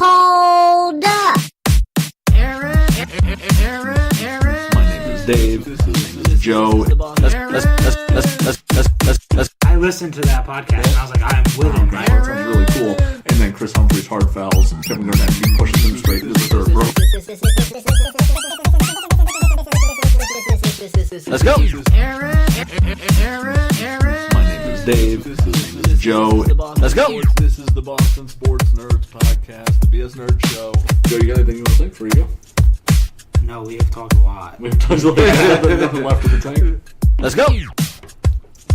Hold up. Aaron. My name is Dave. This is Joe. I listened to that podcast and I was like, I'm with him. That sounds really cool. And then Chris Humphrey's hard fouls, and Kevin Garnett pushes him straight into the third row. Let's go. My name is Dave. This is Joe. Let's go. This is the Boston Sports Nerds Podcast, the BSN Nerd Show. Joe, you got anything you want to say before you go? No, we have talked a lot. We have tons of nothing left in the tank. Let's go.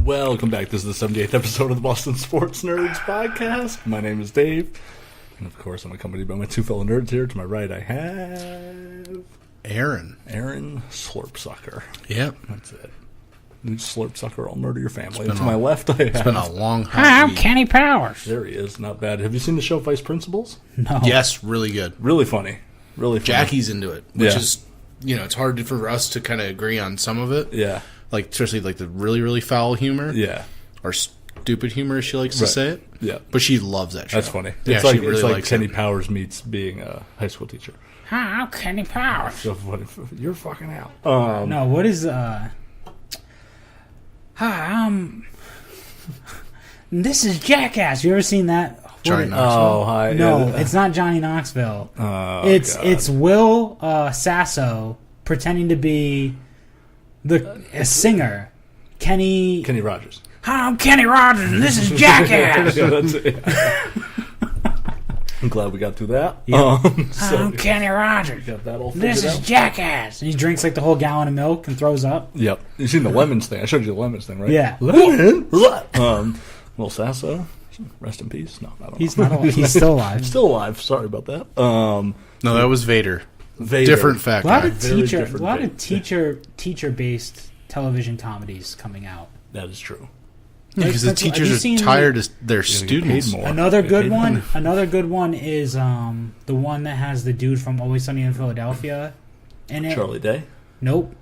Welcome back. This is the 78th episode of the Boston Sports Nerds Podcast. My name is Dave. And of course, I'm accompanied by my two fellow nerds here. To my right, I have Aaron Slurpsucker. Yep. That's it. You Slurpsucker, I'll murder your family. And to my left, I have... It's been a long Hi, I'm week. Kenny Powers. There he is. Not bad. Have you seen the show Vice Principals? No. Yes, really good. Really funny. Really funny. Jackie's into it, which Yeah. is, it's hard for us to kind of agree on some of it. Yeah. Like, especially like the really, really foul humor. Yeah. Or stupid humor, as she likes to say it. Yeah. But she loves that show. That's funny. Yeah, It's like, she really it's like likes Kenny it. Powers meets being a high school teacher. Hi, I'm Kenny Powers. So funny. You're fucking out. No, what is, Hi, This is Jackass. You ever seen that? Johnny What- Knoxville. Oh, hi. No, Yeah. it's not Johnny Knoxville. Oh, it's God. it's Will Sasso pretending to be a singer. Kenny Rogers. Hi, I'm Kenny Rogers, and this is Jackass. Yeah, that's it. I'm glad we got through that. Yeah. So I'm Kenny Rogers. got that all figured This is out. Jackass. And he drinks like the whole gallon of milk and throws up. Yep. You seen the lemons thing? I showed you the lemons thing, right? Yeah. Lemon. Will Sasso. Rest in peace. No, I don't He's know. not alive. He's still alive. Still alive. Sorry about that. No, that was Vader. Vader. Different fact. A lot guy. of Very teacher, different a lot of Vader. teacher-based television comedies coming out. That is true. Because the Have you teachers are seen tired of their Getting students. paid more. Another Get good paid one. more. Another good one is the one that has the dude from Always Sunny in Philadelphia in it. Charlie Day. Nope.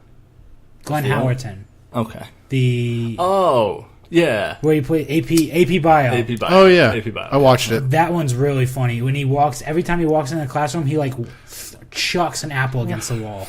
Glenn Yeah. Howerton. Okay. The Oh, yeah. where he played AP Bio. AP Bio. Oh, yeah. AP Bio. I watched it. That one's really funny. When every time he walks in the classroom, he like chucks an apple against the wall.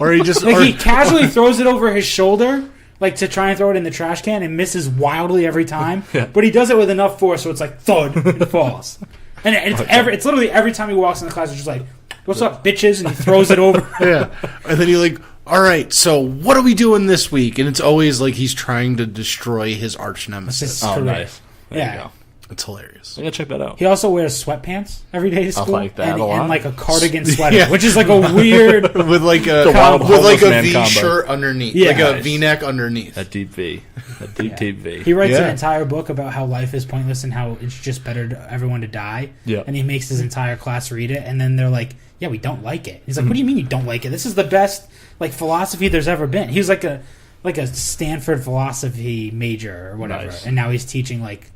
Or he just... Like or- he casually throws it over his shoulder, like to try and throw it in the trash can, and misses wildly every time. Yeah. But he does it with enough force, so it's like thud, and it falls. And it's literally every time he walks in the class, it's just like, "What's up, bitches?" And he throws it over. Yeah. And then you're like, all right, so what are we doing this week? And it's always like he's trying to destroy his arch nemesis. Just- Oh, Correct. nice. There Yeah. you go. It's hilarious. I gotta check that out. He also wears sweatpants every day to school, like that and, a lot. and like a cardigan sweater, Yeah. which is like a weird. With like a wild homeless man V combo. shirt underneath. Yeah. Like a Nice. V-neck underneath. That deep V. That deep V. He writes Yeah. an entire book about how life is pointless and how it's just better to everyone to die. Yeah. And he makes his entire class read it, and then they're like, "Yeah, we don't like it." He's like, "What do you mean you don't like it? This is the best like philosophy there's ever been." He was like a Stanford philosophy major or whatever, Nice. and now he's teaching like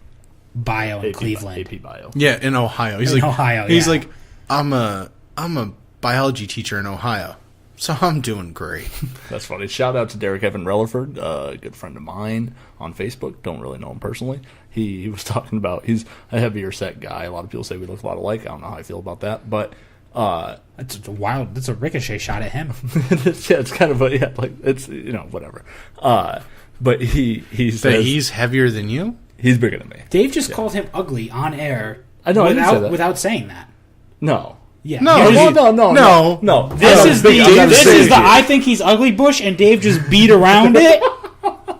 bio in Cleveland. AP Bio. Yeah, in Ohio. He's In like Ohio, He's yeah. like, I'm a biology teacher in Ohio, so I'm doing great. That's funny. Shout out to Derek Evan Relaford, a good friend of mine on Facebook. Don't really know him personally. He was talking about, he's a heavier set guy. A lot of people say we look a lot alike. I don't know how I feel about that, but That's a ricochet shot at him. it's kind of it's whatever. But he That says he's heavier than you? he's bigger than me. Dave just called him ugly on air. I know, I didn't say that. Without saying that. No. Yeah. No, He just- No. This is the Dave I think he's ugly bush, and Dave just beat around it.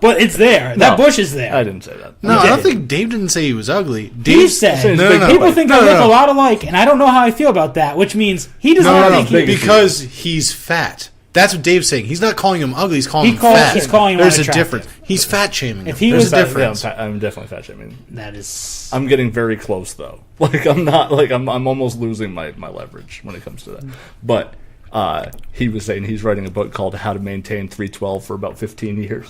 But it's there. That bush is there. I didn't say that. No, You I don't did. think Dave didn't say he was ugly. He Dave said, No. people think No, I look no. a lot alike, and I don't know how I feel about that, which means he does not think he... because he's fat. That's what Dave's saying. He's not calling him ugly. He's calling him fat. He's calling him There's a unattractive. difference. He's fat shaming. If him. he There's was a that- difference. I'm definitely fat shaming. That is... I'm getting very close though. Like I'm not like I'm almost losing my leverage when it comes to that. But he was saying he's writing a book called How to Maintain 312 for about 15 years.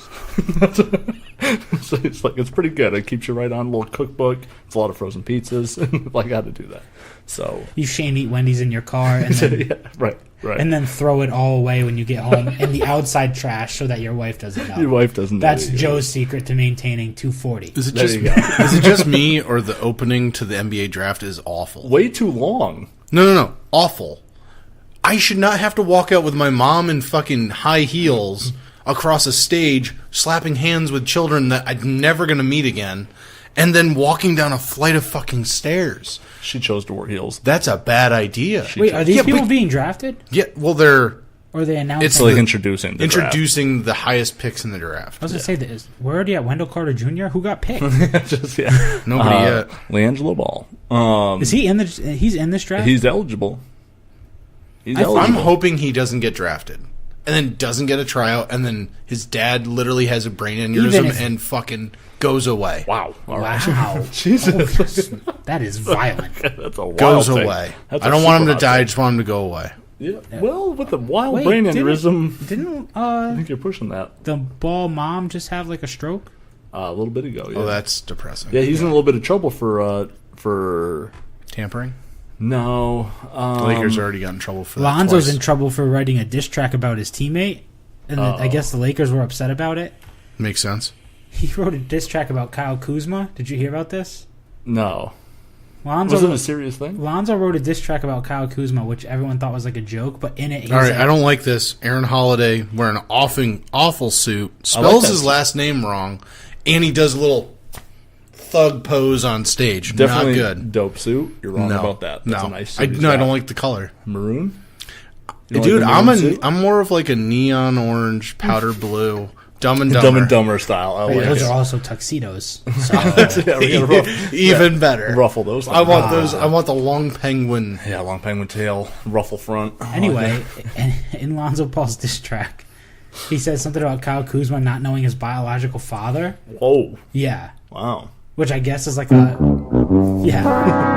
So it's like it's pretty good. It keeps you right on. A little cookbook. It's a lot of frozen pizzas. Like how to do that. So You Shane eat Wendy's in your car, and then yeah, right. Right. and then throw it all away when you get home in the outside trash so that your wife doesn't know. Your wife doesn't know. That's Joe's secret to maintaining 240. Is it There just you go. is it just me or the opening to the NBA draft is awful? Way too long. No, awful. I should not have to walk out with my mom in fucking high heels across a stage, slapping hands with children that I'm never going to meet again, and then walking down a flight of fucking stairs. She chose to wear heels. That's a bad idea. Wait, are these Yeah, people but- being drafted? Yeah, well, they're Or are they announcing? It's It's like the- introducing the introducing the highest picks in the draft. I was going to say, we're already at Wendell Carter Jr. Who got picked? draft. Just, yeah. Nobody yet. LeAngelo Ball. Is he in the? He's in this draft. He's eligible. He's I'm eligible. hoping he doesn't get drafted. And then doesn't get a tryout, and then his dad literally has a brain Even aneurysm if- and fucking goes away. Wow. All right. Wow, Jesus. that is violent. That's a wild Goes thing. away. That's I a don't want him super to hot die, I take. just want him to go away. Yeah. Well, with the wild Wait, brain didn't- aneurysm, Didn't I think you're pushing that the Ball mom just have like a stroke? a little bit ago. Yeah. Oh, that's depressing. Yeah, he's in a little bit of trouble for Tampering? no. The Lakers already got in trouble for that Lonzo's twice. in trouble for writing a diss track about his teammate, and I guess the Lakers were upset about it. Makes sense. He wrote a diss track about Kyle Kuzma. Did you hear about this? No. Lonzo Was it a serious thing? Lonzo wrote a diss track about Kyle Kuzma, which everyone thought was like a joke, but in it, he's All right, like, I don't like this. Aaron Holiday wearing an awful suit, I like spells that his suit. last name wrong, and he does a little thug pose on stage. Definitely Not good. dope suit. You're wrong No, about that. That's no, a nice I, suit. no, I don't like the color. maroon. You don't Dude, like the I'm maroon suit? I'm more of like a neon orange, powder blue, Dumb and Dumber. Dumb and Dumber style. I Wait, like those it. are also tuxedos. So Yeah, we gotta Even better. ruffle those. I want those. I want the long penguin. Yeah, long penguin tail, ruffle front. anyway, in Lonzo Ball's diss track, he says something about Kyle Kuzma not knowing his biological father. Whoa! Yeah, Wow. which I guess is like a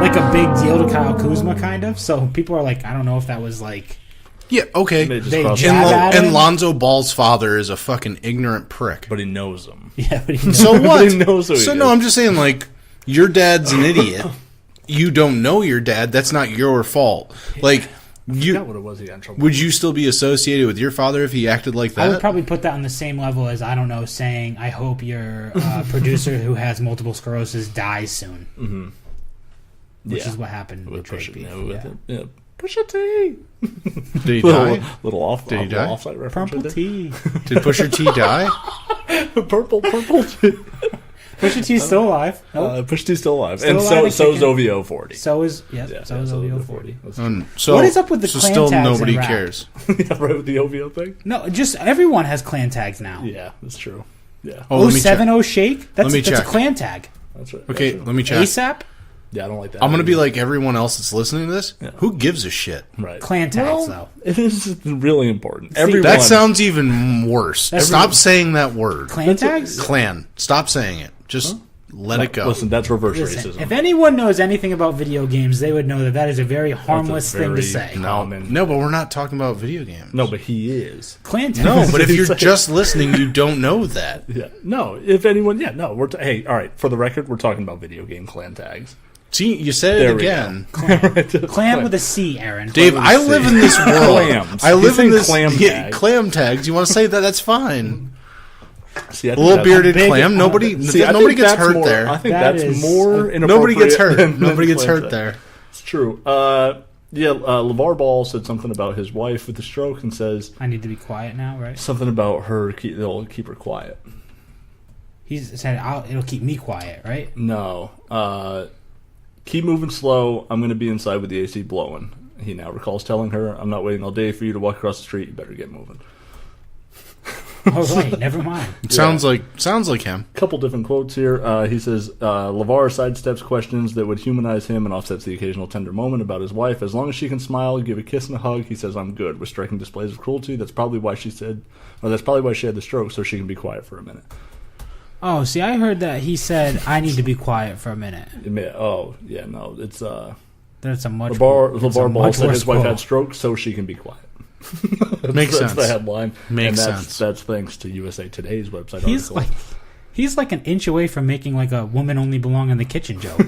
like a big deal to Kyle Kuzma, kind of. So people are like, I don't know if that was like Yeah, okay. They just They crossed- jab at And him. Lonzo Ball's father is a fucking ignorant prick. but he knows them. yeah, but he So what? He knows who he So is. no, I'm just saying, like, your dad's an idiot. You don't know your dad. That's not your fault. Like, I you forgot what it was he got in trouble. would you still be associated with your father if he acted like I would that? probably put that on the same level as, I don't know, saying, I hope your producer who has multiple sclerosis dies soon. Which Yeah. is what happened with Push Drake it. beef. Yeah, Yeah. yeah. Pusha T. Did he Little, die? little off. Did he die? Offside reference. Purple right T. Did Pusha T die? there. Purple T. Pusha T's still alive. Nope. Pusha T's still alive, Still and alive and so is kicking. OVO 40. So is yes. Yeah, so is so OVO is 40. So What is up with the so clan still tags in nobody rap? cares. Yeah, right with the OVO thing. No, just everyone has clan tags now. Yeah, that's true. Yeah, Oh, let me check. 070 Shake. That's, Let me that's check. a clan tag. that's right. Okay, That's right. let me check. ASAP. Yeah, I don't like that. I'm gonna be like everyone else that's listening to this. Who gives a shit? right. Clan tags though. It is really important. Everyone. That sounds even worse. That's Stop saying that word. Clan tags. Clan. Stop saying it. Just let it go. Listen, that's reverse Listen, racism. if anyone knows anything about video games, they would know that that is a very harmless thing to very- say. common. No, but we're not talking about video games. No, but he is. Clan tags. No, but if you're It's- just listening, you don't know that. Yeah. No, if anyone. Yeah. No. Hey, all right. For the record, we're talking about video game clan tags. See, you said There it we go. again. Clan with a C, Aaron. Dave, I live in this world. Clams. I live He's in saying this clam tag. clam tags. You want to say that? That's fine. See, I A think little that's- bearded big- clam. Nobody, See, I nobody think gets that's hurt more, there. I think That that's is- more inappropriate. Nobody gets hurt. than Nobody gets clan hurt tag. there. It's true. LeVar Ball said something about his wife with the stroke and says I need to be quiet now, right? something about her. They'll keep her quiet. He said it'll keep me quiet, right? No. Keep moving slow. I'm going to be inside with the AC blowing. He now recalls telling her, I'm not waiting all day for you to walk across the street. You better get moving. Oh, right. Never mind. Sounds like him. Couple different quotes here. He says, LeVar sidesteps questions that would humanize him and offsets the occasional tender moment about his wife. As long as she can smile, give a kiss and a hug, he says, I'm good. With striking displays of cruelty, that's probably why she had the stroke, so she can be quiet for a minute. Oh, see, I heard that he said I need to be quiet for a minute. It's That's a much LeVar Ball said his wife quote. had stroke, so she can be quiet. Makes That's sense. the headline. Makes and sense. That's thanks to USA Today's website He's article. like an inch away from making like a woman only belong in the kitchen joke.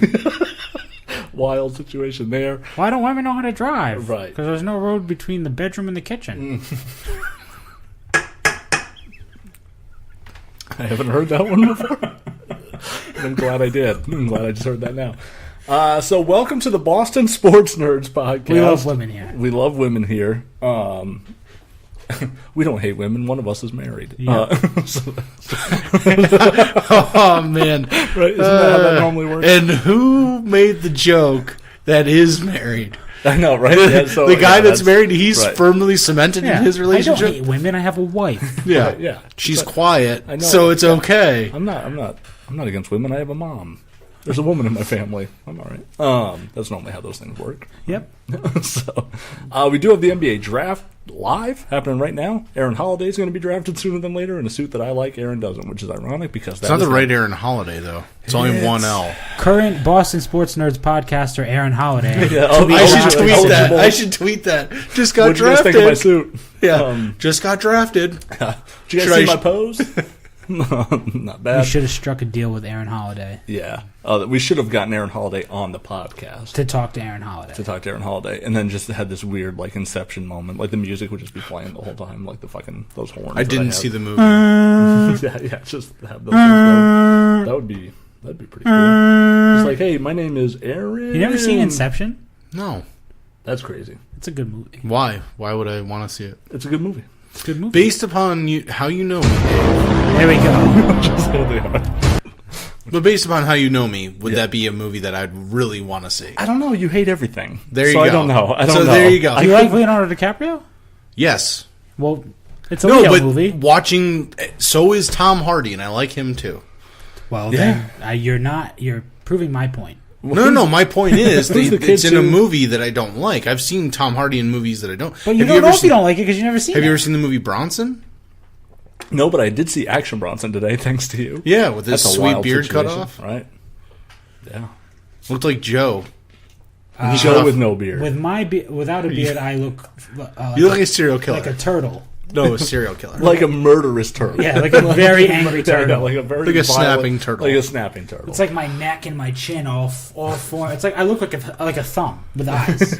wild situation there. Why don't women know how to drive? Right. Because there's no road between the bedroom and the kitchen. I haven't heard that one before. I'm glad I did. I'm glad I just heard that now. So welcome to the Boston Sports Nerds podcast. We love women here. We love women here. We don't hate women. One of us is married. Yeah. Oh man, Right? Isn't that how that normally works? And who made the joke that is married? I know, right? Yeah, so, The guy yeah, that's married, he's right. firmly cemented in his I don't relationship. hate women. I have a wife. Yeah, Right, yeah. she's But quiet, I know. so it's okay. I'm not against women. I have a mom. There's a woman in my family. I'm all right. That's normally how those things work. Yep. So, we do have the NBA draft live happening right now. Aaron Holiday is going to be drafted sooner than later in a suit that I like. Aaron doesn't, which is ironic because It's not the right Aaron Holiday though. It's only one L. Current Boston Sports Nerds podcaster Aaron Holiday. Yeah, I should tweet eligible. that. I should tweet that. Just got What do you guys drafted. think of my suit? Yeah, just got drafted. Did you guys Should see I- my pose? Not We bad. should have struck a deal with Aaron Holiday Yeah, we should have gotten Aaron Holiday on the podcast to talk to Aaron Holiday. to talk to Aaron Holiday, and then just had this weird like Inception moment. Like the music would just be playing the whole time, like the fucking those horns. I that didn't have. see the movie. yeah, just have those things go. That'd be pretty cool. It's like, hey, my name is Aaron. You never seen Inception? No. That's crazy. It's a good movie. Why? Why would I want to see it? It's a good movie. It's a good movie. Based upon how you know me, Dave. There we go. Just how they are. But based upon how you know me, would that be a movie that I'd really want to see? I don't know. You hate everything. There you so go. I don't know. I don't So know. there you go. Do you like Leonardo DiCaprio? Yes. Well, it's a No, Leo but movie. watching, so is Tom Hardy, and I like him too. Well, Yeah. then you're proving my point. No. My point is, Who's the kid it's in a too? movie that I don't like. I've seen Tom Hardy in movies that I don't. But you Have don't know ever if you don't like it because you've never seen Have it. you ever seen the movie Bronson? No, but I did see Action Bronson today, thanks to you. Yeah, with his That's a sweet wild beard cut situation, off. right? Yeah. Looked like Joe. Joe with no beard. With without a beard, I look You look like a serial killer. like a turtle. No, a serial killer. Like a murderous turtle. Yeah, like a very angry Yeah, turtle. like a very Like a violent- snapping turtle. Like a snapping turtle. It's like my neck and my chin all four. It's like I look like a thumb with eyes.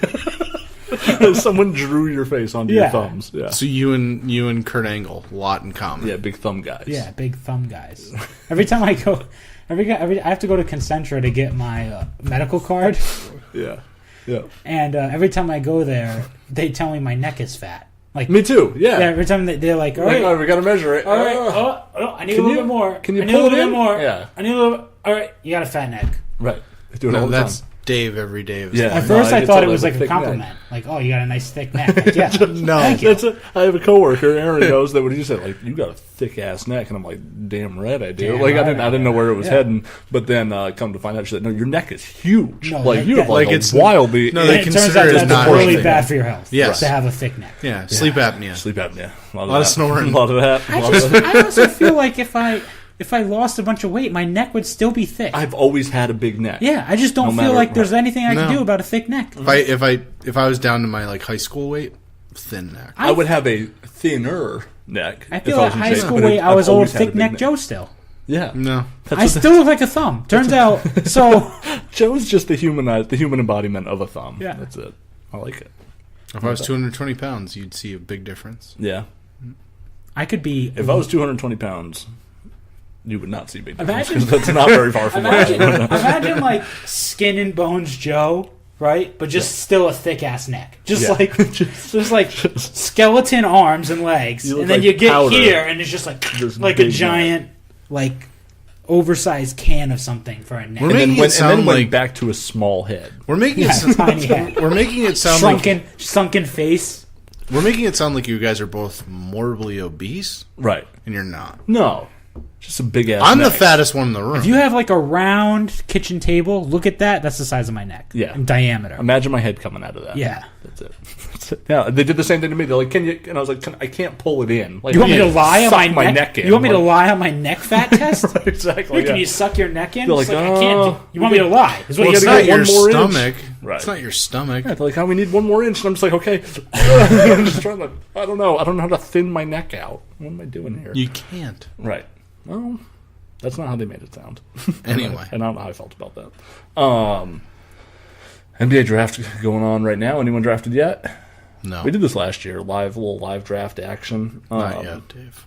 Someone drew your face onto your Yeah. thumbs. Yeah. So you and Kurt Angle, a lot in common. Yeah, big thumb guys. Yeah, big thumb guys. Every time I go, I have to go to Concentra to get my medical card, Yeah. Yeah. and every time I go there, they tell me my neck is fat. Like Me too. Yeah. every time they're like, all Like, right, oh, we gotta measure it. all right, Oh. I need a Can little you- bit more. can you I need pull a little it bit in? more. Yeah. I need a little. All right, you got a fat neck. Right. They do it all No, the that's time. Dave every day. Of his Yeah. life. At No, first, I I get thought told it I was have a like a thick neck. compliment. Like, oh, you got a nice thick neck. Like, yeah, No. thank you. I have a coworker, Aaron, knows that when he said, like, you got a thick ass neck, and I'm like, damn right I do. Damn Like, right I didn't know where it was yeah. heading, but then come to find out, she said, no, your neck is huge. No, like, that- you have that- like like a it's- wildly. No, And they it turns consider out it as that's not really healthy. bad for your health. Yes. to have a thick neck. Yeah, sleep apnea. Sleep apnea. A lot lot of snoring. A lot of that. I also feel like if I lost a bunch of weight, my neck would still be thick. I've always had a big neck. Yeah, I just don't No feel matter- like there's anything I can No. do about a thick neck. If I was down to my like high school weight, thin neck. I would have a thinner neck. I if feel was like in high shape, school but weight, I I've was old always had a thick big neck Joe still. Yeah. No. I still look like a thumb. Turns out, so Joe's just the human embodiment of a thumb. Yeah. That's it. I like it. If I was 220 pounds, you'd see a big difference. Yeah. I could be. If I was 220 pounds, you would not see a big difference. Imagine- 'cause that's not very far from Imagine like skin and bones Joe, right? But just still a thick ass neck. Just Yeah. like just like skeleton arms and legs, You look and then like you get powder. here, and it's just This like a big giant like oversized can of something for a neck. We're And then, making it went, sound went like- back to a small head. We're making Yeah, it. tiny head. We're making it sound Sunken face. We're making it sound like you guys are both morbidly obese, Right. and you're not. No. Just a big ass I'm neck. the fattest one in the room. If you have like a round kitchen table, look at that. That's the size of my neck. Yeah. In diameter. Imagine my head coming out of that. Yeah. That's it. That's it. Yeah, they did the same thing to me. They're like, "Can you?" And I was like, I can't pull it in. Like, You want me to lie on suck my neck? in. You want me to Like, lie on my neck fat test? Exactly. Hey, can yeah. you suck your neck in? They're It's like, I can't. You want me to lie? Is what well, you it's gotta not do. your one more inch. stomach. Right. It's not your stomach. Yeah, they're like, we need one more inch. And I'm just like, okay. I'm just trying to, I don't know how to thin my neck out. What am I doing here? You can't. Right. Well, that's not how they made it sound. Anyway. And I don't know how I felt about that. NBA draft going on right now. Anyone drafted yet? No. We did this last year. Little live draft action. Not yet, Dave.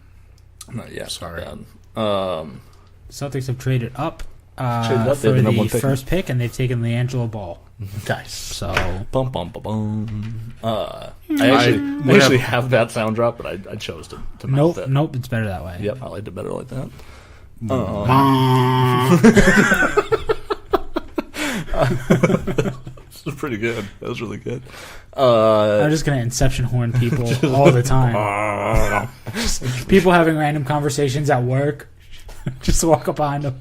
Not yet. Sorry. Celtics have traded up, Traded up, for they have the the #1 pick. first pick, and they've taken LiAngelo Ball. Nice. So Bum, bum, bum, bum. I actually have that sound drop, but I chose to mouth it. nope, it's better that way. Yep, I liked it better like that. This was pretty good. That was really good. I'm just gonna Inception horn people all the time. People having random conversations at work. Just walk up behind them.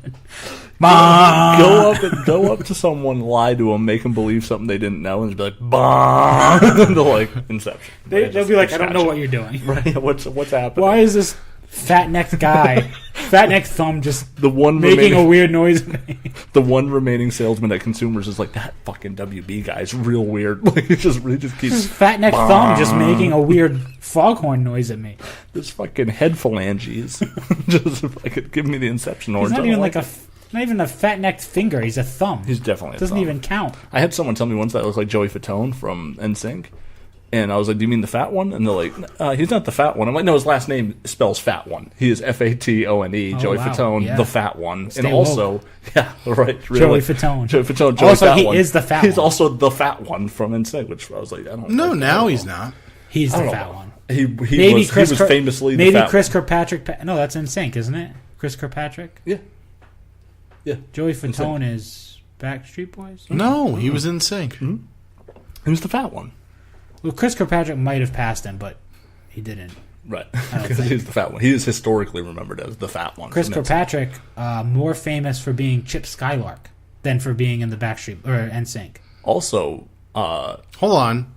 Go up to someone, lie to them, make them believe something they didn't know, and just be like, "Bah!" They'll like Inception. They'll be like, I don't know what you're doing. Right? What's happening? Why is this fat-necked guy, fat-necked thumb, just The one making a remaining, weird noise at me? the one remaining salesman at Consumers is like, that fucking WB guy's real weird. Like he just keeps Fat-necked thumb just making a weird foghorn noise at me. this fucking head phalanges. Just fucking give me the Inception horns. He's not I don't even not even a fat-necked finger. He's a thumb. He's definitely a Doesn't thumb. even count. I had someone tell me once that looks like Joey Fatone from NSYNC. And I was like, do you mean the fat one? And they're like, he's not the fat one. I'm like, no, his last name spells fat one. He is Fatone, Joey wow. Fatone, Yeah. the fat one. Stay and also, yeah, right. Joey Really. Fatone. Joey Fatone, Joey Also, fat he one. is the fat He's one. also the fat one from NSYNC, which I was like, I don't No, like now that he's at all. not. He's I the don't fat know. one. He Maybe was famously the maybe fat Chris Kirkpatrick. No, that's in sync, isn't it? Chris Kirkpatrick. Yeah. Yeah. Joey Fatone is Backstreet Boys. No, he was in sync. He was the fat one. Well, Chris Kirkpatrick might have passed him, but he didn't. Right. don't Because think- he's the fat one. He is historically remembered as the fat one. Chris from NSYNC. Kirkpatrick, more famous for being Chip Skylark than for being in the Backstreet or NSYNC. Also, Hold on.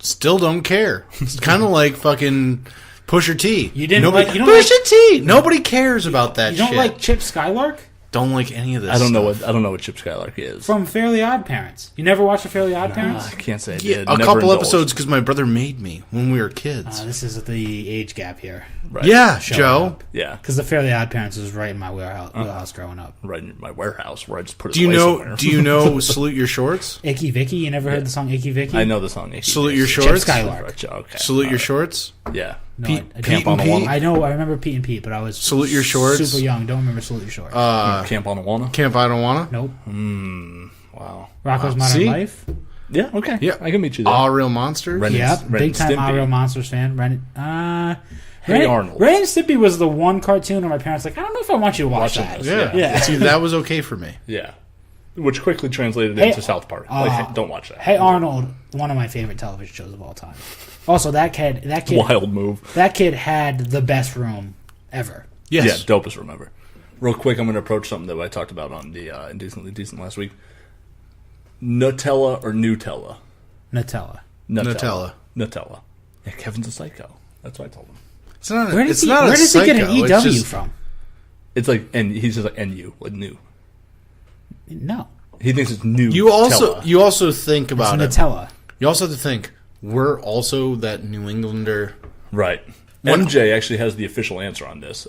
Still don't care. It's kind of like fucking Pusha T. You didn't Nobody, like- you don't Pusha T. Nobody cares about that You don't shit. like Chip Skylark Don't like any of this. I don't know stuff. what Chip Skylark is. from Fairly Odd Parents? You never watched the Fairly Odd Parents? I can't say I Yeah, did. a Never couple indulged. episodes because my brother made me when we were kids. This is the age gap here. Right. Yeah, Showing Joe. up. Yeah. Because the Fairly Odd Parents was right in my wheelhouse growing up. Right in my warehouse where I just put it Do you away know? somewhere. Do you know? Salute your shorts. Icky Vicky, you never heard the song Icky Vicky? I know the song. Salute your Chip shorts. Skylark. Okay. Salute your shorts. Yeah. No, Pete- I Pete don't. and Pete? I know. I remember Pete and Pete, but I was Salute your shorts. super young. Don't remember Salute Your Shorts. Camp on Awana. Camp I don't wanna. Nope. Wow. Rocco's Wow. Modern See? Life. Yeah. Okay. Yeah. I can meet you there. All real monsters. Ren- Yep. Ren Big and time Stimpy. Real Monsters fan. Hey Arnold. Ren and Stimpy was the one cartoon where my parents were like, I don't know if I want you to watch Watching that. this. Yeah. Yeah. See, that was okay for me. Yeah. Which quickly translated Hey, into South Park. Like, hey, don't watch that. Hey Arnold, one of my favorite television shows of all time. Also, that kid, Wild move. that kid had the best room ever. Yes. Yeah, dopest remember. Real quick, I'm going to approach something that I talked about on the Indecently Decent last week. Nutella or Nutella? Nutella. Nutella. Yeah, Kevin's a psycho. That's what I told him. It's not. Where does he get an EW It's just- from? It's like, and he's just like NU, like new. No, He thinks it's new. You also think it's about it. Nutella. You also have to think we're also that New Englander. Right. MJ actually has the official answer on this.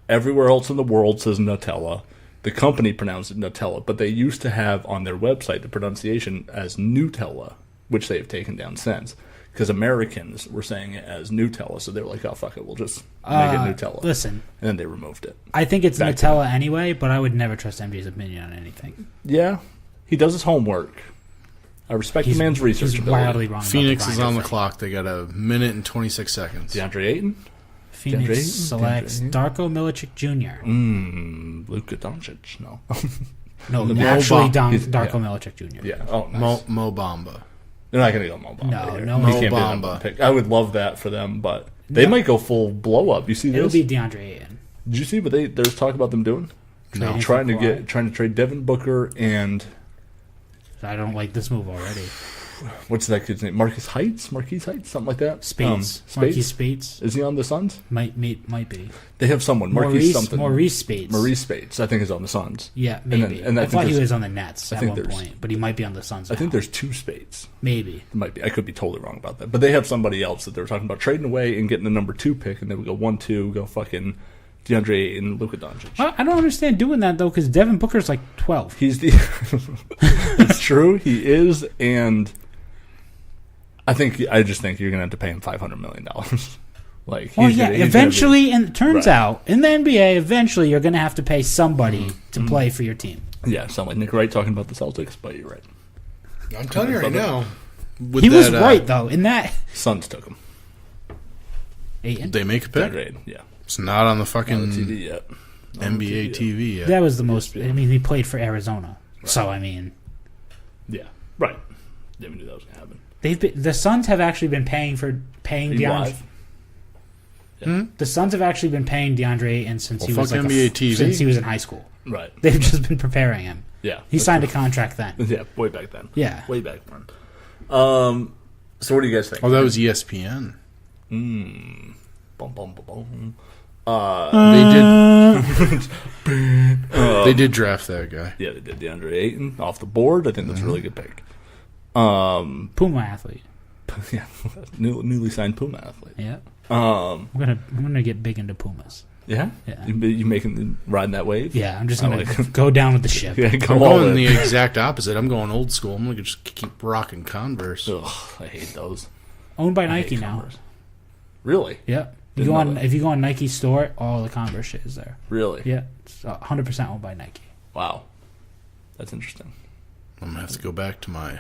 Everywhere else in the world says Nutella. The company pronounced it Nutella, but they used to have on their website the pronunciation as Nutella, which they have taken down since. Because Americans were saying it as Nutella, so they were like, oh, fuck it, we'll just make it Nutella. Listen, And then they removed it. I think it's Back to Nutella anyway, but I would never trust MJ's opinion on anything. Yeah, he does his homework. I respect the man's research He's ability. wildly wrong. Phoenix about is the on the grinder clock. They got a minute and 26 seconds. DeAndre Ayton? thing. Phoenix DeAndre Ayton? selects DeAndre Ayton? Darko Milicic Jr. Luka Doncic? No. No, Mo actually, Bamba. Yeah. Darko Milicic Jr. Yeah. Oh, nice. Mo Bamba. They're not going to go Mo Bamba No, here. no He Mo can't be the Bamba. number one pick. I would love that for them, but they might go full blow up. You see It'll this? be DeAndre Ayton. Did you see what there's talk about them doing? Trading Trying for to Kawhi. trade Devin Booker and I don't like this move already. what's that kid's name? Marquise Heights, something like that. Spades. Spades. Marquise Spades. Is he on the Suns? Might be. They have someone. Marquise something. Maurice Spades. Maurice Spades, I think, is on the Suns. Yeah, then- maybe. and I I think thought he there's- was on the Nets I at think one there's- point, but he might be on the Suns. I think now. there's two Spades. maybe. It might be. I could be totally wrong about that. But they have somebody else that they were talking about trading away and getting the number 2 pick, and they would go 1-2, go fucking DeAndre Ayton, Luka Doncic. I don't understand doing that though, because Devin Booker's like 12. He's the. It's true. He is, and I just think you're gonna have to pay him $500 million. Like, Well, yeah, eventually, and it turns out in the NBA, eventually you're gonna have to pay somebody to play for your team. Yeah, sound like Nick Wright talking about the Celtics, but you're right. I'm telling you right now. He was right though in that. Suns took him. Ayton? They make a pick. Yeah. It's not on the fucking Not on TV yet. NBA TV yet. That was the most. I mean, he played for Arizona, so I mean, Yeah. Right. Never knew that was gonna happen. the Suns have actually been paying DeAndre. The Suns have actually been paying DeAndre Ayton since he was like NBA TV. since he was in high school. Right. They've just been preparing him. Yeah. He signed a contract then. Yeah, way back then. Yeah. Way back when. So what do you guys think? Oh, that was ESPN. Bum, bum, bum, bum. They did draft that guy. Yeah, they did DeAndre Ayton off the board. I think that's a really good pick. Puma athlete. Yeah, newly signed Puma athlete. Yeah. Um, I'm gonna get big into Pumas. Yeah, Yeah. You making riding that wave? Yeah, I'm just gonna go down with the ship. Yeah, I'm go all going in. the exact opposite. I'm going old school. I'm going to just keep rocking Converse. Ugh, I hate those. Owned by I Nike hate now. Converse. Really? Yep. Didn't know that. If you go on Nike store, all the Converse shit is there. Really? Yeah, it's 100% owned by Nike. Wow, that's interesting. I'm going to have to go back to my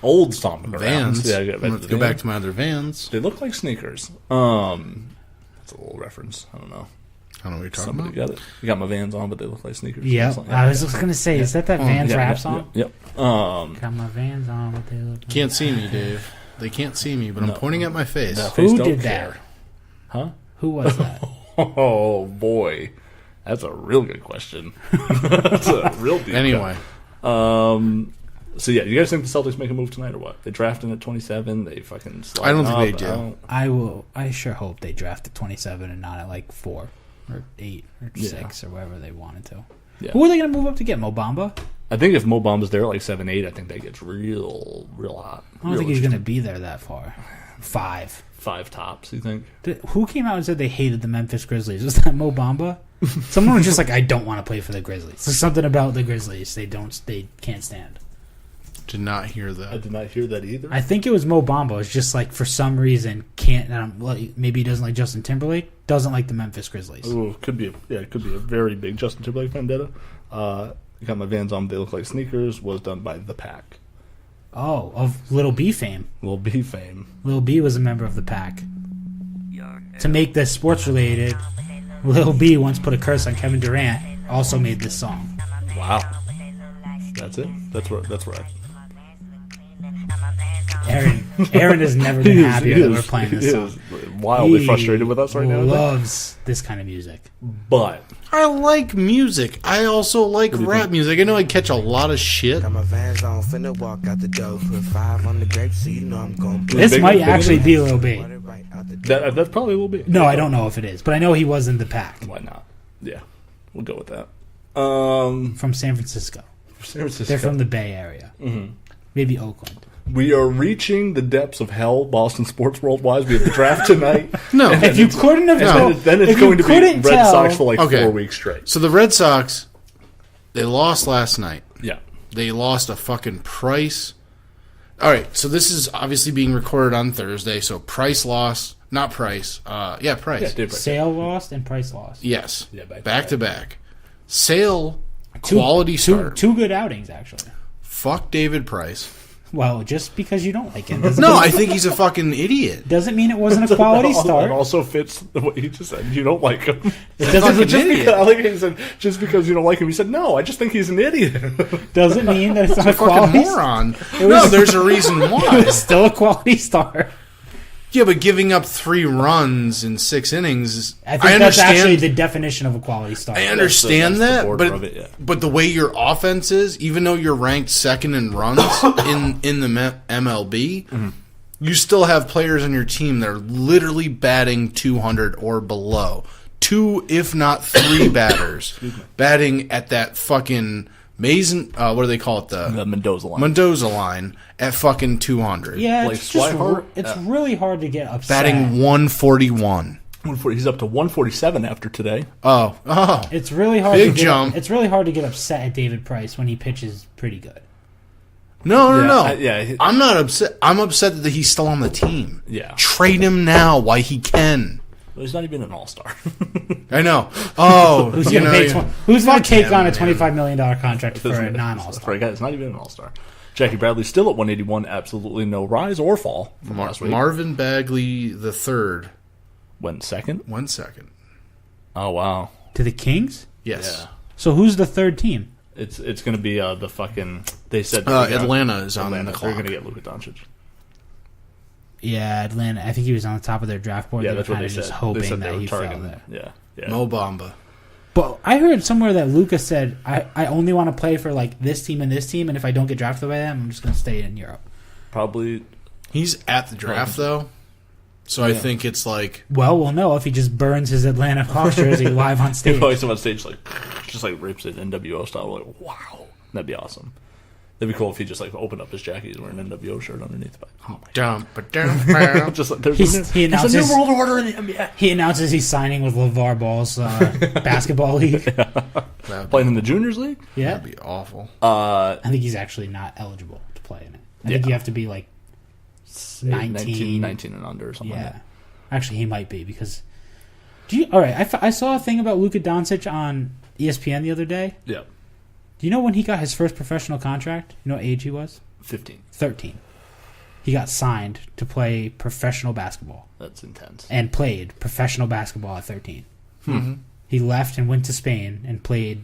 Old stomping Vans. Vans. Yeah, I'm going to have to go back to my other Vans. They look like sneakers. That's a little reference. I don't know. I don't know what you're talking Somebody about. got it. You got my Vans on, but they look like sneakers. Yep. Something I like was just gonna say, is that Vans rap song? Yep. Got my Vans on, but they look. Like Can't see me, Dave. They can't see me, but I'm No. pointing at my face. No. Who Don't did care. that? Huh? Who was that? Oh boy, that's a real good question. That's a real deep Anyway, So yeah, you guys think the Celtics make a move tonight or what? They drafted at 27. They fucking. I don't think they do. I sure hope they draft at 27 and not at like 4 or 8 or 6 or wherever they wanted to. Yeah. Who are they going to move up to get? Mo Bamba? I think if Mo Bamba's there at like 7-8, I think that gets real hot. I don't think he's going to be there that far. 5. 5 tops. You think? Who came out and said they hated the Memphis Grizzlies? Was that Mo Bamba? Someone was just like, I don't want to play for the Grizzlies. There's something about the Grizzlies they can't stand. did not hear I that. did not hear that either. I think it was Mo Bamba. It's just like for some reason maybe he doesn't like Justin Timberlake. Doesn't like the Memphis Grizzlies. Ooh, it could be a very big Justin Timberlake vendetta. Got my Vans on. They look like sneakers. Was done by The Pack. Oh, of Lil B fame. Lil B fame. Lil B was a member of the Pack. To make this sports related, Lil B once put a curse on Kevin Durant. Also made this song. Wow. That's it. That's right. Aaron has never been happier that we're playing this song. He is wildly frustrated with us right now. Loves this kind of music. But I like music. I also like rap music. I know I catch a lot of shit. Got my Vans on, finna walk out the door. Put 5 on the grape, so you know I'm gon' put This Big- might big actually enough? be Lil B. it right out the door. that's probably will be. No, I don't know if it is, but I know he was in the Pack Why not? Yeah, we'll go with that. from San Francisco. San Francisco. They're from the Bay Area. Mm-hmm. Maybe Oakland. We are reaching the depths of hell, Boston sports world-wise. We have the draft tonight. No. If you couldn't have told, Then it's if going you to be couldn't Red tell, Sox for like Okay. 4 weeks straight. So the Red Sox, they lost last night. Yeah. They lost a fucking Price. All right, so this is obviously being recorded on Thursday. So Price lost, not Price. Price. Yeah, Dave Price. Sale lost and Price lost. Yes. Yeah, back to back. Sale, quality starter. Two good outings actually. Fuck David Price. Well, just because you don't like him No, I think he's a fucking idiot. doesn't mean it wasn't a quality It start. also fits what you just said. You don't like him. It doesn't, Fucking idiot. I like he said, just because you don't like him. He said, no, I just think he's an idiot. doesn't mean that it's not a Fucking quality. moron. No, there's a reason why. It's still a quality start. Yeah, but giving up 3 runs in 6 innings is. I think that's actually the definition of a quality start. I understand That's the that, border but of it, yeah. but the way your offense is, even though you're ranked second in runs in the MLB, you still have players on your team that are literally batting 200 or below. 2, if not 3 batters batting at that fucking Mason. What do they call it? The Mendoza line. Mendoza line at fucking 200. Yeah, Like it's just Swihart? it's really hard to get upset. Batting 141. He's up to 147 after today. Oh. It's really hard. Big jump. It's really hard to get upset at David Price when he pitches pretty good. No. I'm not upset. I'm upset that he's still on the team. Yeah. Trade him now while he can. Well, he's not even an all-star. I know. Oh, Who's going to take on a $25 million contract for a non-all-star? For a guy that's not even an all-star. Jackie Bradley still at 181. Absolutely no rise or fall from last week. Marvin Bagley the third went second. Oh, wow. To the Kings? Yes. Yeah. So who's the third team? It's going to be the fucking... They said... Atlanta is on the clock. They're going to get Luka Doncic. Yeah, Atlanta. I think he was on the top of their draft board. Yeah, they that's were what kind they of said. just hoping they that were he fell targeting there. Yeah. Mo Bamba. But I heard somewhere that Luka said, I only want to play for like this team and this team, and if I don't get drafted by them, I'm just going to stay in Europe. Probably... He's at the draft, though. So I think it's like... Well, we'll know if he just burns his Atlanta Hawks jersey live on stage. He probably on stage just rips it NWO style. We're like, wow. That'd be awesome. That'd be cool if he just opened up his jacket and wearing an NWO shirt underneath. But, oh my God. Just he announces there's a new world order in the NBA. He announces he's signing with LeVar Ball's basketball league. Playing in the juniors league? Yeah. That'd be awful. I think he's actually not eligible to play in it. I think you have to be like 19 and under or something like that. Actually, he might be because... All right, I saw a thing about Luka Doncic on ESPN the other day. Yeah. Do you know when he got his first professional contract? You know what age he was? 15. 13. He got signed to play professional basketball. That's intense. And played professional basketball at 13. He left and went to Spain and played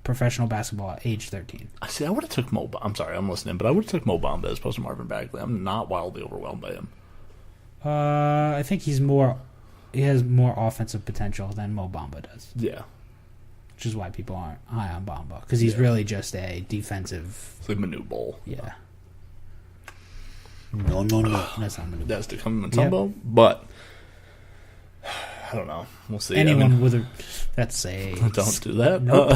professional basketball at age 13. See, I would have took Mo... I'm sorry, I'm listening, but I would have took Mo Bamba as opposed to Marvin Bagley. I'm not wildly overwhelmed by him. I think he has more offensive potential than Mo Bamba does. Yeah. Which is why people aren't high on Bamba. Because he's really just a defensive... It's like Manu Bowl. Yeah. No. That's not Manu Bowl. That's to come in Mutombo, but... I don't know. We'll see. Anyone with a... That's a... Don't do that. Nope.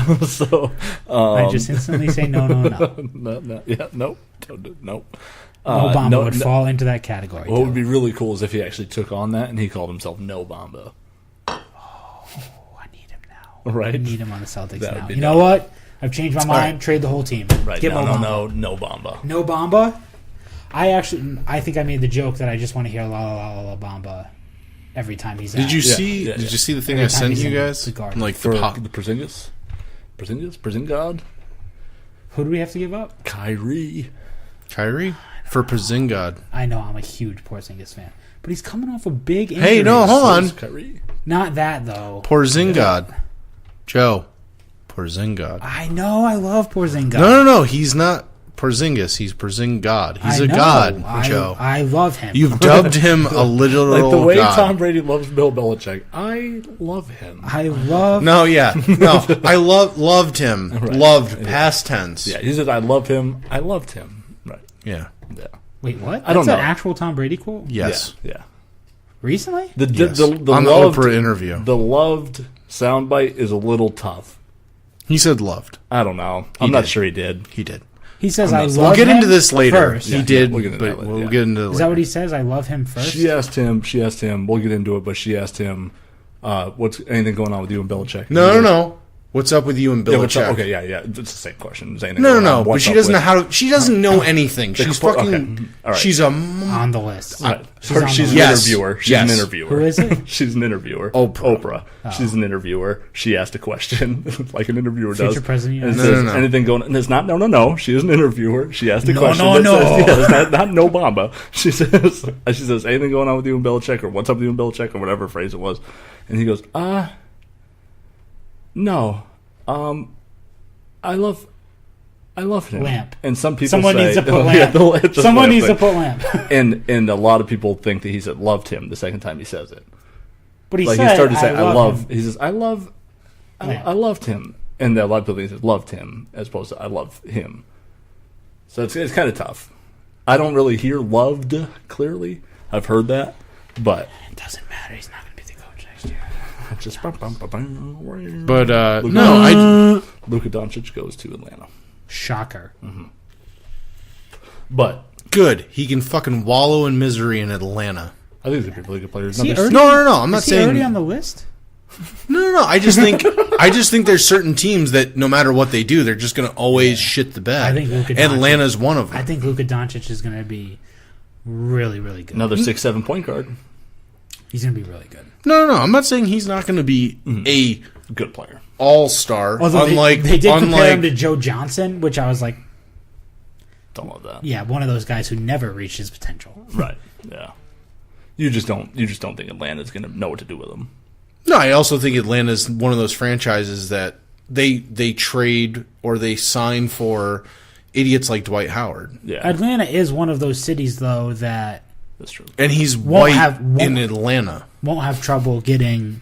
I just instantly say no. No. Yeah, nope. Don't do Nope. Mo Bamba would fall into that category. What would be really cool is if he actually took on that and he called himself No Bamba. Right? I need him on the Celtics now. You dope. know what? I've changed my mind. Right. Trade the whole team. Right. Get No Bamba. No Bamba. No Bamba? I think I made the joke that I just want to hear la la la la Bamba every time he's out. Did you see the thing I sent you guys? Like for the Porzingis? Porzingis? Who do we have to give up? Kyrie? For Porzingis. I know, I'm a huge Porzingis fan. But he's coming off a big injury. Hey, no, hold on. Kyrie. Not that, though. Porzingis. Joe. Porzingis. I know, I love Porzingis. No, he's not Porzingis. He's Porzingis. He's a god, Joe. I love him. You've dubbed him a literal like the way god. Tom Brady loves Bill Belichick. I love him. I loved him. Right. Loved, past tense. Yeah, he said, I love him. I loved him. Right. Yeah. Wait, what? I don't know. That's an actual Tom Brady quote? Yes. Yeah. Recently? The on loved, the Oprah interview. The loved soundbite is a little tough. He said loved. I don't know. I'm not sure he did. He did. He says, I love him We'll get into this later. First. He did, we'll get into it later. Is that what he says? I love him first? She asked him, we'll get into it, but she asked him, what's anything going on with you and Belichick? No. What's up with you and Belichick? Okay, yeah. It's the same question. No. But she doesn't know how to. She doesn't know anything. She's fucking. Okay. All right. She's on the list. She's an interviewer. She's an interviewer. Who is it? She's an interviewer. Oprah. Oh. She's an interviewer. She asked a question like an interviewer does. Future president. And says, anything going? And it's not. No. She is an interviewer. She asked a question. No. Says, not no Bamba. She says anything going on with you and Belichick, or what's up with you and Belichick, or whatever phrase it was. And he goes, no. I love him. Lamp. And some people Someone say, needs to put lamp. Someone needs to put lamp. and a lot of people think that he said loved him the second time he says it. But he started to say I love him. He says I loved him. And a lot of people think he says loved him as opposed to I love him. So it's kind of tough. I don't really hear loved clearly. I've heard that, but it doesn't matter. He's not going to be the coach next year. Just but Luka Doncic goes to Atlanta. Shocker. Mm-hmm. But good. He can fucking wallow in misery in Atlanta. I think they'd be really good players. Is he Another- already- No. I'm not Is he saying already on the list? No. I just think there's certain teams that no matter what they do, they're just going to always shit the bed. I think Luka Doncic- Atlanta's one of them. I think Luka Doncic is going to be really, really good. Another 6'7" point guard. He's going to be really good. No. I'm not saying he's not going to be a Good player. all-star. Although unlike they did compare unlike him to Joe Johnson, which I was like, Don't love that. yeah, one of those guys who never reached his potential. Right. Yeah. You just don't think Atlanta's going to know what to do with him. No, I also think Atlanta's one of those franchises that they trade or they sign for idiots like Dwight Howard. Yeah. Atlanta is one of those cities, though, that That's true. And he's Won't white won't- in Atlanta. won't have trouble getting.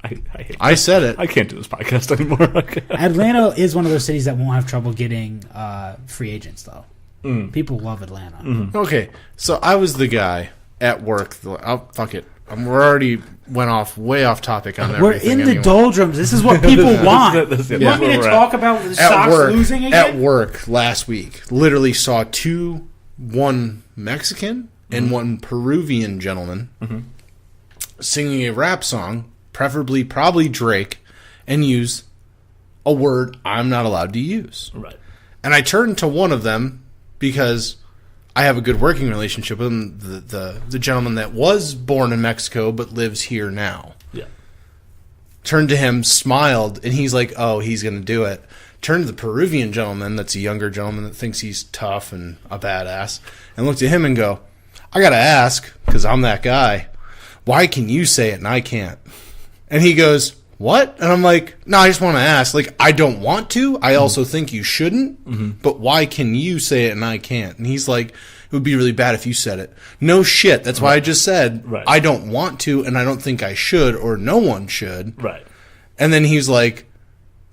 I hate I said it. I can't do this podcast anymore. Atlanta is one of those cities that won't have trouble getting free agents, though. Mm. People love Atlanta. Mm-hmm. Okay, so I was the guy at work. Oh, fuck it. We're already went way off topic on We're everything. in the anyway. doldrums. This is what people want. That's You want me to where we're talk about the At Sox work, losing again? at work last week, literally saw one Mexican and one Peruvian gentleman singing a rap song, probably Drake, and use a word I'm not allowed to use. Right. And I turned to one of them because I have a good working relationship with him, the gentleman that was born in Mexico but lives here now. Yeah. Turned to him, smiled, and he's like, oh, he's going to do it. Turned to the Peruvian gentleman, that's a younger gentleman that thinks he's tough and a badass, and looked at him and go, I got to ask, because I'm that guy, why can you say it and I can't? And he goes, what? And I'm like, no, I just want to ask. Like, I don't want to. I also think you shouldn't. But why can you say it and I can't? And he's like, it would be really bad if you said it. No shit. That's why I just said, Right. I don't want to, and I don't think I should, or no one should. Right. And then he's like,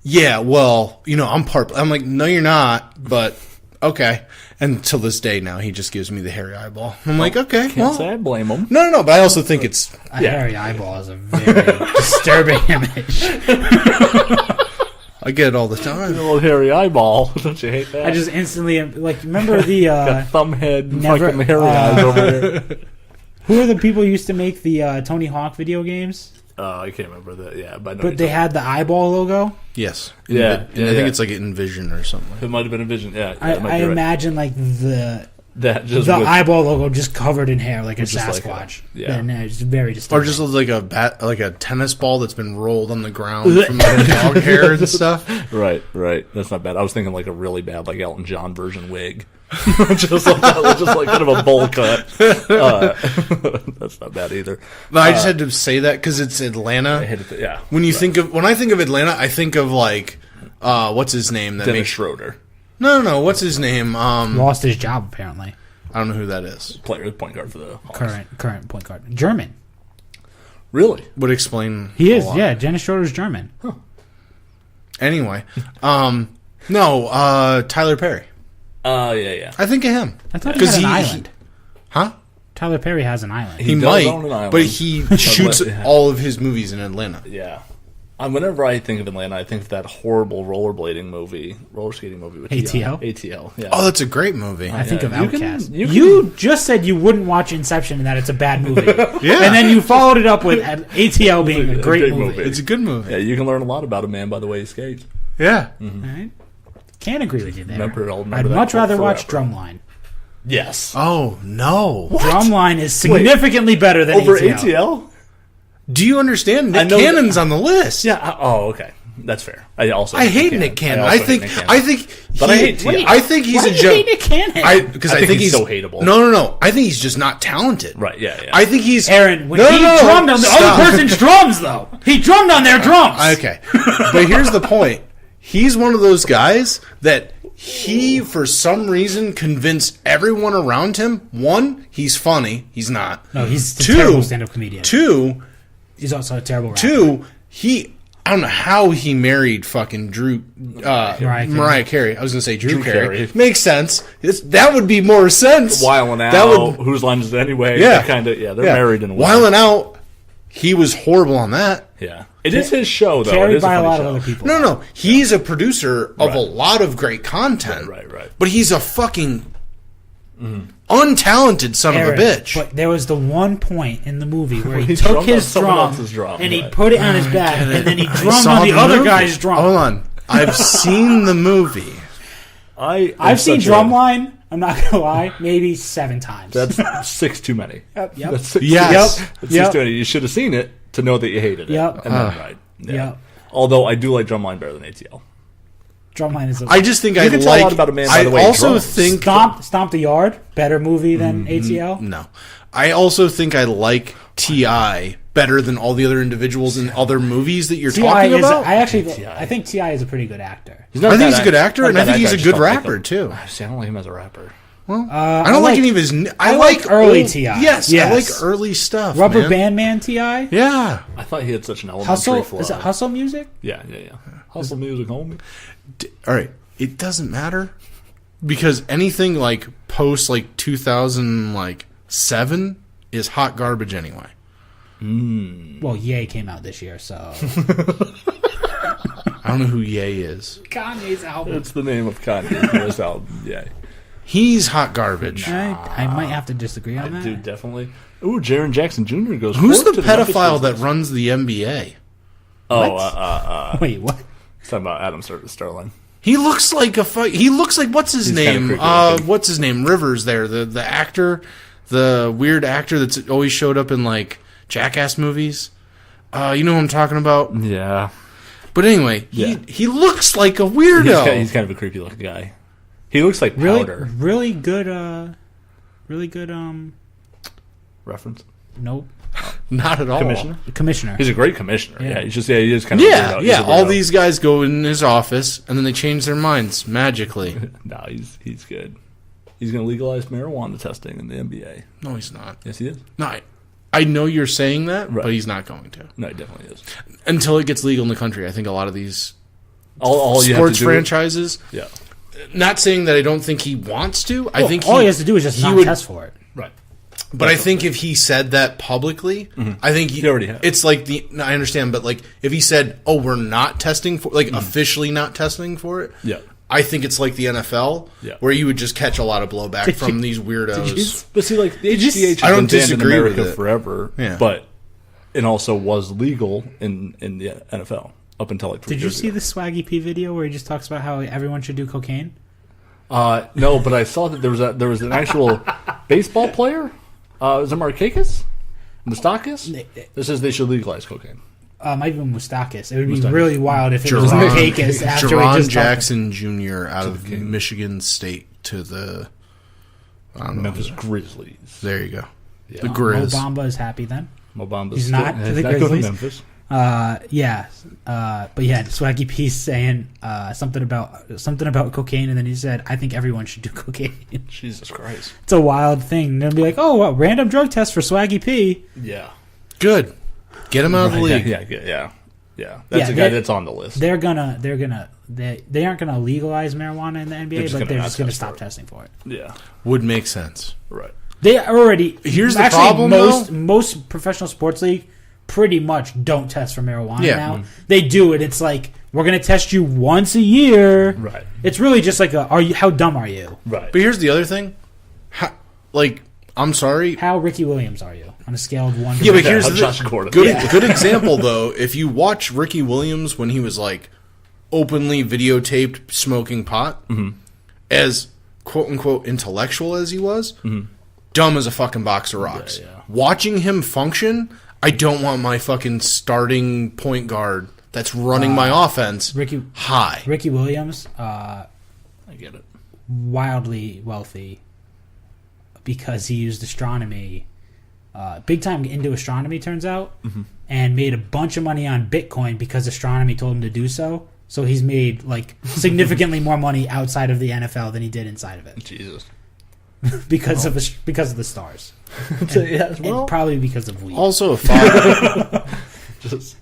yeah, well, I'm part. I'm like, no, you're not, but okay. And till this day now, he just gives me the hairy eyeball. I'm like, okay, Can't well. say I blame him. No, but I also think it's... A hairy eyeball is a very disturbing image. I get it all the time. A little hairy eyeball. Don't you hate that? I just instantly remember the got thumb head, never- fucking hairy eyes over there. who are the people who used to make the Tony Hawk video games? I can't remember that. Yeah, But they had the eyeball logo. Yes. Yeah, And yeah, I think yeah. it's like Envision or something. It might have been a vision. Yeah, I that might be right. imagine like the That eyeball logo just covered in hair, like a Just like Sasquatch. yeah. And it's very Or disturbing. just like a tennis ball that's been rolled on the ground from the dog hair and stuff. Right. That's not bad. I was thinking like a really bad, like Elton John version wig, just like kind of a bowl cut. That's not bad either. But I just had to say that because it's Atlanta. Yeah. When I think of Atlanta, I think of like what's his name? That Dennis makes Schroeder, no. What's his name? lost his job apparently. I don't know who that is. point guard for the Hawks. Current point guard, German. Really? Would explain. He a is. lot. Yeah, Dennis Schroeder's German. Anyway, Tyler Perry. Yeah. I think of him. I thought he 'Cause had an he- island. Huh? Tyler Perry has an island. He does might, own an island. but he shoots Yeah. all of his movies in Atlanta. Yeah. Whenever I think of Atlanta, I think of that horrible roller skating movie with ATL? ATL. Yeah. Oh, that's a great movie. I think of You can- Outcast. you You, can- just said you wouldn't watch Inception and that it's a bad movie. Yeah. And then you followed it up with ATL being a great movie. It's a good movie. Yeah, you can learn a lot about a man by the way he skates. Yeah. Right? Can't agree with you there. Remember I'd that much quote rather watch forever. Drumline. Yes. Oh no! Drumline is significantly better than Over ATL. ATL? Do you understand? I Nick know Cannon's on the list. Yeah. Okay. That's fair. I hate Nick Cannon. I think But I hate T.I. I think he's Why a do you joke. hate Nick Cannon? Because I I think think he's he's so hateable. No. I think he's just not talented. Right. Yeah. I think he's Aaron, when No, he no, drummed on the stop. other person's drums, though. He drummed on their drums. Okay, but here's the point. He's one of those guys that he, for some reason, convinced everyone around him. One, he's funny. He's not. No, he's a Two- terrible stand-up comedian. Two, He's also a terrible rapper. I don't know how he married fucking Mariah Carey. I was going to say Drew Carey. Carey. Makes sense. That would be more sense. Wildin' Out. That would, Whose line is it anyway? Yeah. They're married in a way. Wildin' Out. He was horrible on that. Yeah. It is his show, though. It Carried is a by a funny lot show. of other people. No. He's a producer of Right. a lot of great content. Right. But he's a fucking untalented son Eric, of a bitch. But there was the one point in the movie where he He took drummed his on someone drum, else's drum, and he right. put it on his back, and then he I drummed saw on the other movie. guy's drum. Hold on. I've seen the movie. I've seen Drumline. I'm not gonna lie, maybe 7 times. That's 6 too many. Yep. That's 6 Yes. Too many. That's 6 too many. You should have seen it to know that you hated it. Yep. And then right. Yeah. Yep. Although I do like Drumline better than ATL. Drumline is. I just think I can tell a lot about a man by I the way he also drums. think Stomp the Yard, better movie than ATL. no. I also think I like T.I. better than all the other individuals in other movies that you're T.I. talking is. about. I think T.I. is a pretty good actor. He's not I think that he's a good actor, not and I that think he's a actor, good just don't like rapper him. too. See, I don't like him as a rapper. Well, I I don't like like- any of his. I like early old- T.I. Yes, I Yes. like early stuff. Rubber man. Band Man T.I. Yeah. I thought he had such an elementary Hustle. flaw. Is it Hustle Music? Yeah. Hustle music, homie. All right. It doesn't matter because anything like post like 2007 is hot garbage anyway. Well, Ye came out this year, so I don't know who Ye is. Kanye's album. That's the name of Kanye's newest album. Yeah. He's hot garbage. I might have to disagree on that. Dude, definitely. Ooh, Jaren Jackson Jr. goes. Who's fourth the to Memphis pedophile that Grizzlies. runs the NBA? Oh, Wait, what? talking about Adam Sterling. He looks like he looks like what's his He's name? kinda creepy looking. What's his name? Rivers there, the actor, the weird actor that's always showed up in like Jackass movies. You know who I'm talking about? Yeah. But anyway, Yeah. he looks like a weirdo. He's kind of a creepy looking guy. He looks like Really, powder. really good. Really good. Reference. Nope. Not at all. Commissioner. He's a great commissioner. Yeah. Yeah, he's just he is kind of Yeah, a weirdo. yeah. He's a All weirdo. these guys go in his office and then they change their minds magically. No, he's good. He's going to legalize marijuana testing in the NBA. No, he's not. Yes, he is. No, I know you're saying that, Right. but he's not going to No, he definitely is. until it gets legal in the country. I think a lot of these All you sports have to do franchises. Yeah. Not saying that I don't think he wants to. I think all he has to do is just he not would- test for it. Right. But I think if he said that publicly, I think He already has. It's like no, I understand, but like if he said, "Oh, we're not testing for," like officially not testing for it. Yeah. I think it's like the NFL, Yeah. where you would just catch a lot of blowback from these weirdos. But see, like the HGH I has don't been banned in disagree with America it. forever, Yeah. but it also was legal in the NFL up until like 3 Did you years see ago. the Swaggy P video where he just talks about how everyone should do cocaine? No, but I saw that there was an actual baseball player. Was it Markakis? Mustakis? That says they should legalize cocaine. Might be Mustakis. It would be really wild if it was Jerron, Mustakis after we Jerron just Jackson Jr. out of Michigan State to the Memphis Grizzlies. there you go, the talked. Grizz. Obama is happy then. Mobamba's He's not to the going Grizzlies? Memphis. But yeah, Swaggy P's saying something about cocaine, and then he said, "I think everyone should do cocaine." Jesus Christ. It's a wild thing. They'll be like, "Oh, well, random drug test for Swaggy P." Yeah. Good, get him out of the league. Yeah. That's Yeah, a guy that's on the list. They aren't gonna legalize marijuana in the NBA, just but gonna they're not just gonna test stop for it. testing for it. Yeah. Would make sense. Right. They already. Here's the actually, problem, most professional sports league pretty much don't test for marijuana Yeah. now. They do it. It's like we're gonna test you once a year. Right. It's really just like how dumb are you? Right. But here's the other thing, I'm sorry. How Ricky Williams are you on a scale of 1 to Yeah, but 10? here's How the Josh Gordon. good example though. If you watch Ricky Williams when he was like openly videotaped smoking pot, as quote unquote intellectual as he was, dumb as a fucking box of rocks. Yeah. Watching him function, I don't want my fucking starting point guard that's running my offense high. Ricky Williams, I get it. wildly wealthy because he used astronomy, big time into astronomy, turns out, and made a bunch of money on Bitcoin because astronomy told him to do so. So he's made like significantly more money outside of the NFL than he did inside of it Jesus. because of the stars, Yeah, and probably because of weed. Also a father. Just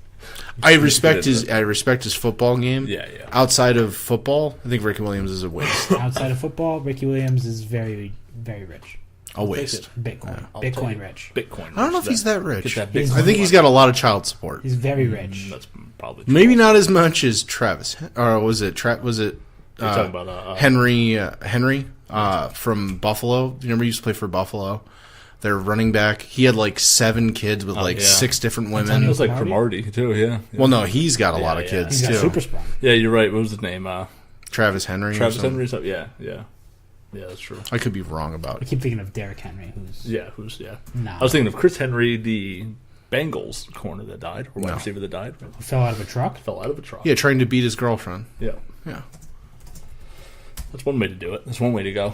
I respect his football game. Yeah. Outside of football, I think Ricky Williams is a waste. Outside of football, Ricky Williams is very, very rich. A waste. Bitcoin rich. Bitcoin. I don't know if he's that rich. Get that I Bitcoin think he's got a lot of child support. He's very rich. That's probably true. Maybe not as much as Travis, or was it You're talking about Henry from Buffalo. You remember he used to play for Buffalo? Their running back. He had like 7 kids with 6 different women. It was like Cromartie, too, yeah. Well, no, he's got a lot of kids, He's too. got super sprung. Yeah, you're right. What was his name? Travis Henry. Travis Henry. Yeah. Yeah, that's true. I could be wrong about I it. keep thinking of Derrick Henry, who's I was thinking of Chris Henry, the Bengals corner that died, or wide No. receiver that died. fell out of a truck. Fell out of a truck. Yeah, trying to beat his girlfriend. Yeah. Yeah. That's one way to do it. That's one way to go.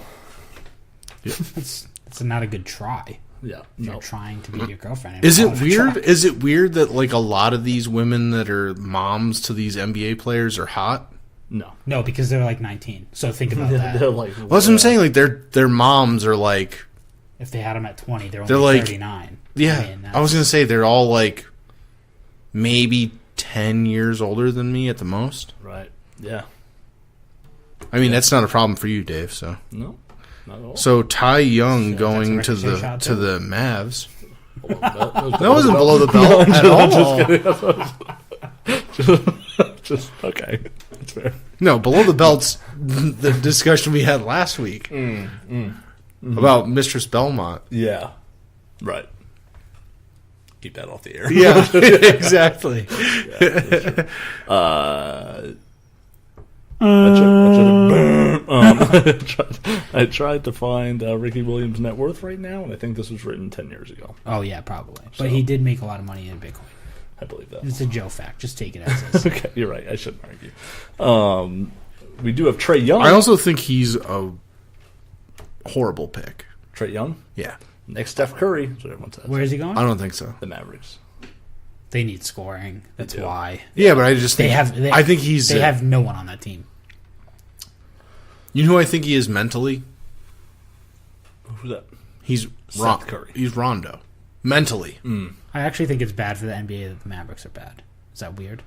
It's not a good try. Yeah. You're trying to beat your girlfriend. Is it weird? Is it weird that like a lot of these women that are moms to these NBA players are hot? No. No, because they're like 19. So think about that. They're like, Well, that's what I'm saying. Like their moms are like, If they had them at 20, they're They're only like- 39. yeah. I mean, I was gonna say they're all like maybe 10 years older than me at the most. Right. Yeah. I mean, that's not a problem for you, Dave. So No. Not at all. so Ty Young going that's a to ricochet shot, to too. the Mavs. That That wasn't below the belt at all. Just okay. That's fair. No, below the belt's the discussion we had last week about Mistress Belmont. Yeah. Right. Keep that off the air. Yeah, exactly. I tried to find Ricky Williams' net worth right now, and I think this was written 10 years ago. Oh, yeah, probably. But he did make a lot of money in Bitcoin. I believe that. It's a Joe fact. Just take it as is. Okay, you're right. I shouldn't argue. We do have Trae Young. I also think he's a horrible pick. Trae Young? Yeah, Next Steph Curry. That's what everyone says. Where is he going? I don't think so. The Mavericks. They need scoring. That's do. why. Yeah, but I just They think, have. I think he's. They have no one on that team. You know who I think he is mentally? Who's that? He's Seth Curry. He's Rondo. Mentally. I actually think it's bad for the NBA that the Mavericks are bad. Is that weird?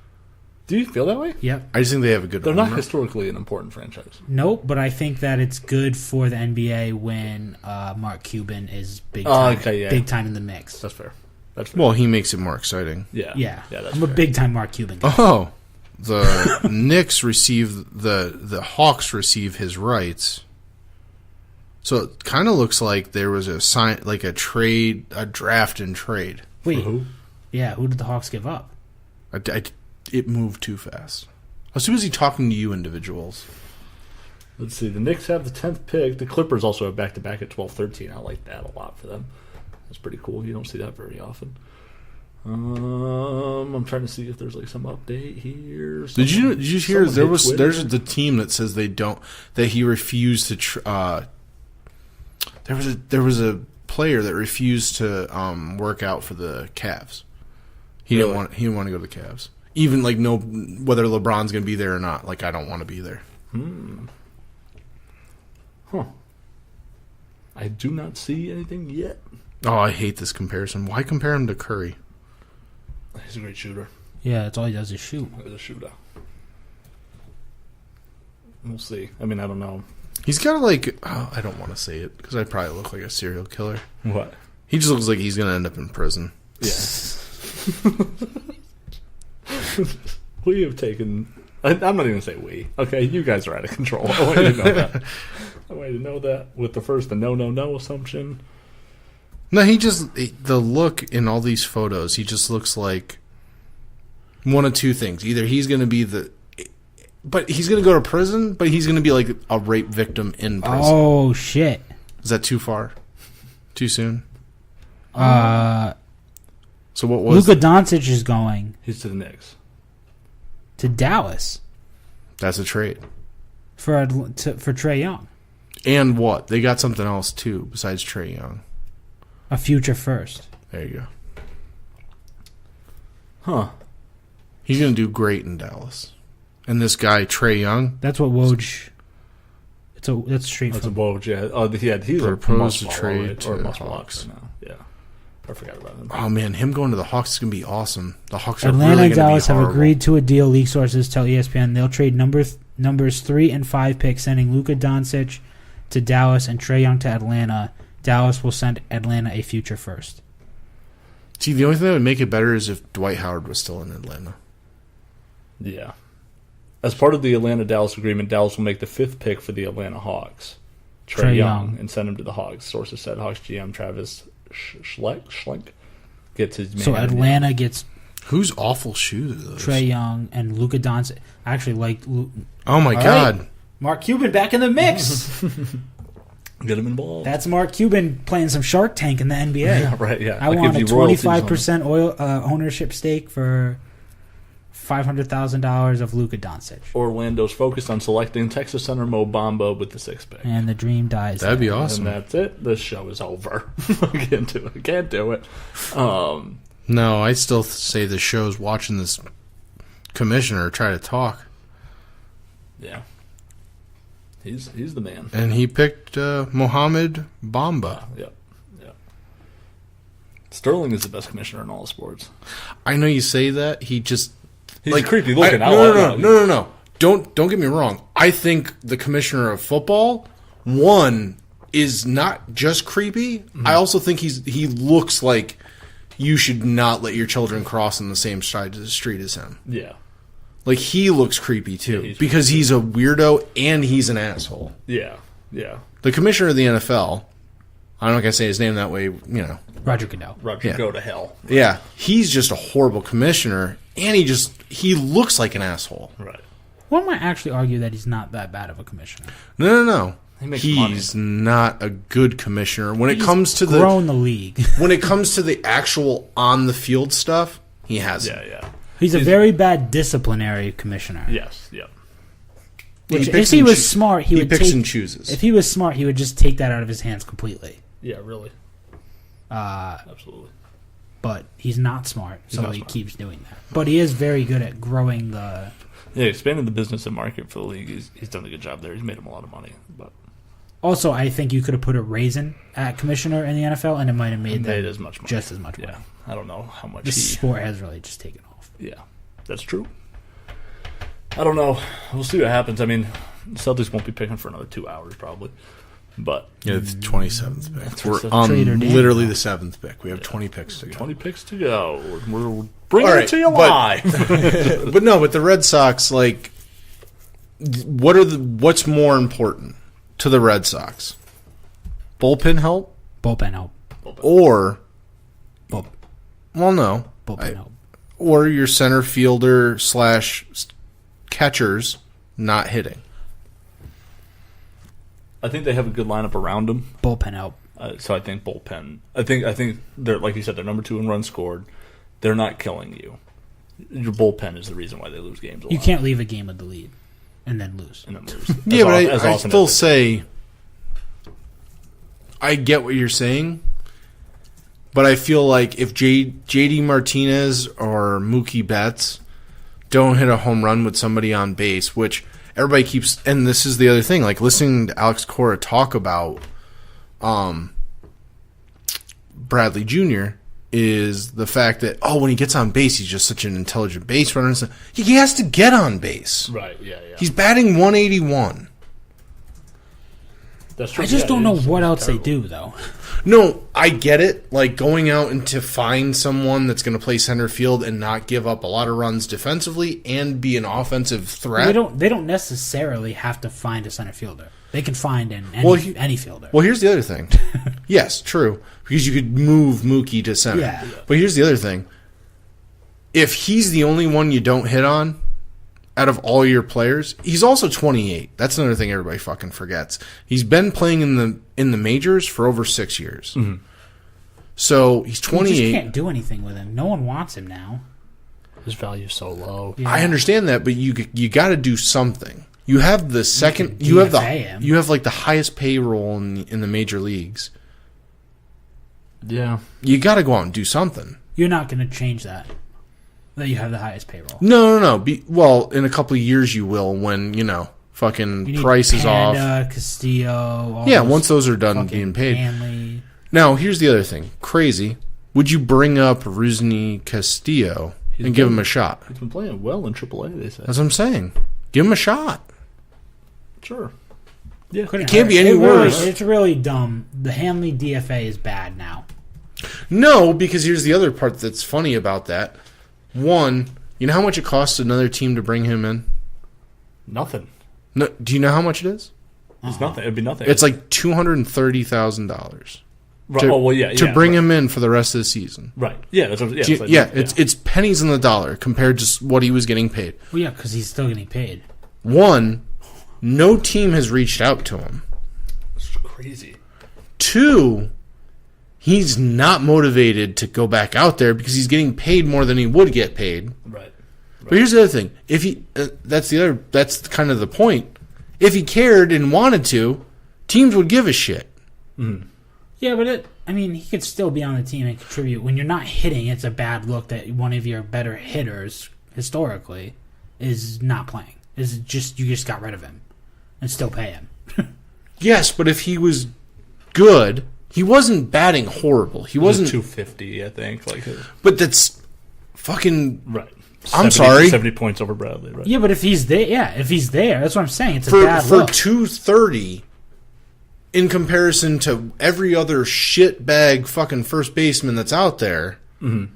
Do you feel that way? Yep. I just think they have a good. They're not owner. historically an important franchise. Nope, but I think that it's good for the NBA when Mark Cuban is big time, okay, yeah. big time in the mix. That's fair. That's fair. Well, he makes it more exciting. yeah. Yeah, that's I'm a fair. big time Mark Cuban guy. Oh, the Knicks receive the Hawks receive his rights. So it kind of looks like there was a draft and trade. Wait, Who? yeah, who did the Hawks give up? It moved too fast. I was too busy talking to you individuals. Let's see. The Knicks have the 10th pick. The Clippers also have back-to-back at 12-13. I like that a lot for them. That's pretty cool. You don't see that very often. I'm trying to see if there's like some update here. Did you hear Someone hit there's Twitter. the team that says that he refused to there was a player that refused to work out for the Cavs. He didn't want to go to the Cavs. Even like whether LeBron's going to be there or not. Like I don't want to be there. Huh. I do not see anything yet. Oh, I hate this comparison. Why compare him to Curry? He's a great shooter. Yeah, that's all he does is shoot. He's a shooter. We'll see. I mean, I don't know. He's got I don't want to say it because I probably look like a serial killer. What? He just looks like he's going to end up in prison. Yeah. We have taken... I'm not even going to say we. Okay, you guys are out of control. I want you to know that. I want you to know that with the first, the no assumption. No, the look in all these photos, he just looks like one of two things. Either he's going to be but he's going to go to prison, but he's going to be like a rape victim in prison. Oh shit! Is that too far? Too soon? Uh, So what was Luka Doncic is going He's to the Knicks. to Dallas That's a trade. for Trae Young, And what? They got something else too besides Trae Young. a future first. There you go. Huh. He's going to do great in Dallas. And this guy Trae Young, That's what Woj. That's straight That's a from. Woj, yeah. Oh, yeah, he's Proposed a to must trade follow, right? to Or the must Hawks. watch right now. Yeah. I forgot about him. oh man, him going to the Hawks is going to be awesome. The Hawks are Atlanta really and going to be Dallas have horrible. agreed to a deal. League sources tell ESPN they'll trade numbers 3 and 5 picks, sending Luka Doncic to Dallas and Trae Young to Atlanta. Dallas will send Atlanta a future first. See, the only thing that would make it better is if Dwight Howard was still in Atlanta. Yeah. As part of the Atlanta-Dallas agreement, Dallas will make the 5th pick for the Atlanta Hawks, Trae Young, and send him to the Hawks. Sources said Hawks GM Travis Schlenk gets his man. So Atlanta gets Whose awful shoes are those? Trae Young and Luka Doncic. I actually like. Oh my God! Right. Mark Cuban back in the mix. Get him involved. That's Mark Cuban playing some Shark Tank in the NBA. Yeah, right. Yeah, I want a 25% oil ownership stake for $500,000 of Luka Doncic. Orlando's focused on selecting Texas center Mo Bamba with the 6th pick. And the dream dies. That'd be there. awesome. And that's it. This show is over. I can't do it. I can't do it. No, I still say the show's watching this commissioner try to talk. Yeah. He's the man. And he picked Mohamed Bamba. Yeah. Sterling is the best commissioner in all of sports. I know you say that. He's like creepy looking. No. Don't get me wrong. I think the commissioner of football, one, is not just creepy. I also think he looks like you should not let your children cross on the same side of the street as him. Yeah. Like, he looks creepy, too, because he's a weirdo and he's an asshole. Yeah. The commissioner of the NFL, I don't know if I can say his name that way, Roger Goodell. Go to hell. Yeah, he's just a horrible commissioner, and he looks like an asshole. Right. One might actually argue that he's not that bad of a commissioner. No. He's not a good commissioner. When it comes to grown the league. When it comes to the actual on-the-field stuff, he hasn't. Yeah. He's a very bad disciplinary commissioner. Yes, yeah. Which, if he was smart, he would picks and chooses. If he was smart, he would just take that out of his hands completely. Yeah, really. Absolutely. But he's not smart, so he keeps doing that. But he is very good at growing the... Yeah, expanding the business and market for the league. He's done a good job there. He's made him a lot of money. But also, I think you could have put a raisin at commissioner in the NFL, and it might have made them as much money. Just as much money. Yeah, I don't know how much. The sport has really just taken off. Yeah, that's true. I don't know. We'll see what happens. I mean, the Celtics won't be picking for another 2 hours probably. But the 27th pick. We're on literally the 7th pick. We have 20 picks to go. 20 picks to go. We're bringing it to you live. But the Red Sox, like, what's more important to the Red Sox? Bullpen help? Bullpen help. Or Bullpen help. Or your center fielder / catchers not hitting. I think they have a good lineup around them. Bullpen help. So I think bullpen. I think they're, like you said, they're number 2 in runs scored. They're not killing you. Your bullpen is the reason why they lose games a lot. You can't leave a game with the lead and then lose. Yeah, but I still say I get what you're saying, but I feel like if J.D. Martinez or Mookie Betts don't hit a home run with somebody on base, which everybody keeps, and this is the other thing, like listening to Alex Cora talk about Bradley Jr., is the fact that, when he gets on base, he's just such an intelligent base runner. He has to get on base. Right, yeah. He's batting 181. That's true. I just don't know what else they do, though. No, I get it. Like, going out and to find someone that's going to play center field and not give up a lot of runs defensively and be an offensive threat. They don't necessarily have to find a center fielder. They can find any fielder. Well, here's the other thing. Yes, true. Because you could move Mookie to center. Yeah. But here's the other thing. If he's the only one you don't hit on out of all your players, he's also 28. That's another thing everybody fucking forgets. He's been playing in the majors for over 6 years. Mm-hmm. So he's 28. You just can't do anything with him. No one wants him now. His value's so low. Yeah. I understand that, but you got to do something. You have the second. You have like the highest payroll in the major leagues. Yeah, you got to go out and do something. You're not going to change that you have the highest payroll. No. Well, in a couple of years you will when fucking price is off. Castillo. Once those are done being paid. Hanley. Now here's the other thing. Crazy. Would you bring up Rusney Castillo and give him a shot? He's been playing well in AAA. They say. That's what I'm saying. Give him a shot. Sure. Yeah. It can't be any worse. It's really dumb. The Hanley DFA is bad now. No, because here's the other part that's funny about that. One, you know how much it costs another team to bring him in? Nothing. No, do you know how much it is? It's nothing. It'd be nothing. It's like $230,000 right. to to bring him in for the rest of the season. Right. Yeah. That's what, It's pennies on the dollar compared to what he was getting paid. Well, yeah, because he's still getting paid. One, no team has reached out to him. It's crazy. Two, he's not motivated to go back out there because he's getting paid more than he would get paid. Right. But here's the other thing: if he, that's kind of the point. If he cared and wanted to, teams would give a shit. Mm. Yeah, but he could still be on the team and contribute. When you're not hitting, it's a bad look that one of your better hitters historically is not playing. You just got rid of him and still pay him. Yes, but if he was good, he wasn't batting horrible. He wasn't 250, I think. But that's fucking right. I'm sorry, 70 points over Bradley. Right. Yeah, but if he's there, that's what I'm saying. It's a for bad look. 230. In comparison to every other shitbag fucking first baseman that's out there, and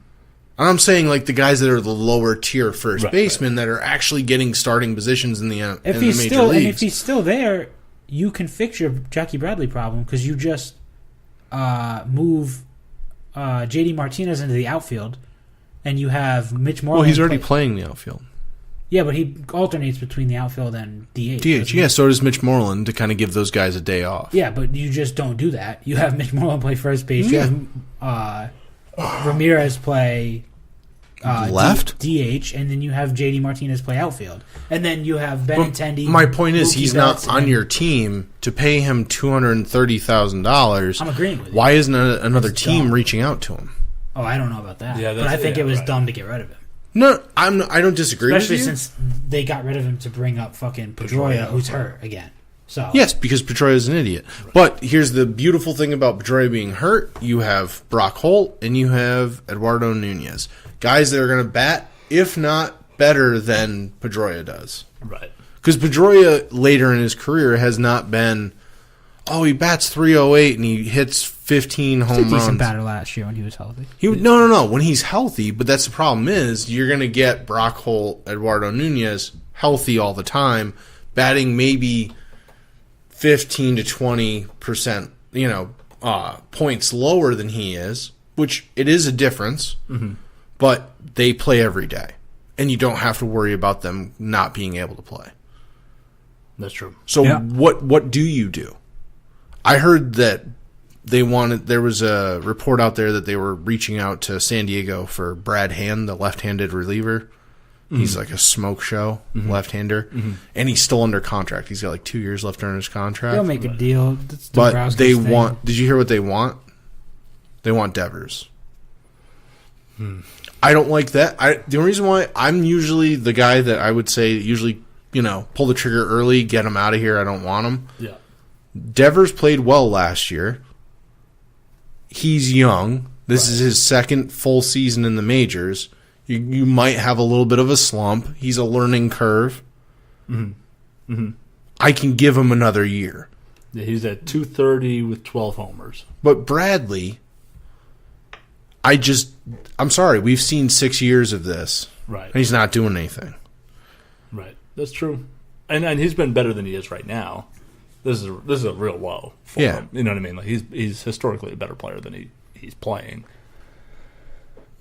I'm saying like the guys that are the lower tier first basemen that are actually getting starting positions in the major leagues. And if he's still there, you can fix your Jackie Bradley problem because you just move JD Martinez into the outfield, and you have Mitch Moreland. Well, he's already playing the outfield. Yeah, but he alternates between the outfield and DH. Yeah, so does Mitch Moreland to kind of give those guys a day off. Yeah, but you just don't do that. You have Mitch Moreland play first base. You have Ramirez play left DH, and then you have JD Martinez play outfield, and then you have Benintendi. My point is, he's not on and your team to pay him $230,000. I'm agreeing with you. Why isn't another It's team dumb. reaching out to him? Oh, I don't know about that. Yeah, but I think it was right. dumb to get rid of him. No, I don't disagree Especially with you. since they got rid of him to bring up fucking Pedroia, who's hurt again. So Yes, because Pedroia is an idiot. Right. But here's the beautiful thing about Pedroia being hurt. You have Brock Holt and you have Eduardo Nunez. Guys that are going to bat, if not better than Pedroia does. Right. Because Pedroia, later in his career, has not been, he bats 308 and he hits 15 home runs. He was a decent batter last year when he was healthy. No. When he's healthy, but that's the problem is you're going to get Brock Holt, Eduardo Nunez healthy all the time, batting maybe 15 to 20%, points lower than he is, which it is a difference, but they play every day, and you don't have to worry about them not being able to play. That's true. So what do you do? I heard that there was a report out there that they were reaching out to San Diego for Brad Hand, the left-handed reliever. He's like a smoke show left-hander, and he's still under contract. He's got like 2 years left on his contract. They'll make a deal. But they want. Did you hear what they want? They want Devers. I don't like that. The only reason why I'm usually the guy that I would say pull the trigger early, get him out of here. I don't want him. Yeah. Devers played well last year. He's young. This is his second full season in the majors. You might have a little bit of a slump. He's a learning curve. I can give him another year. Yeah, he's at 230 with 12 homers. But Bradley, I'm sorry. We've seen 6 years of this. Right. And he's not doing anything. Right. That's true. And he's been better than he is right now. This is a real low for him. You know what I mean? Like he's historically a better player than he's playing.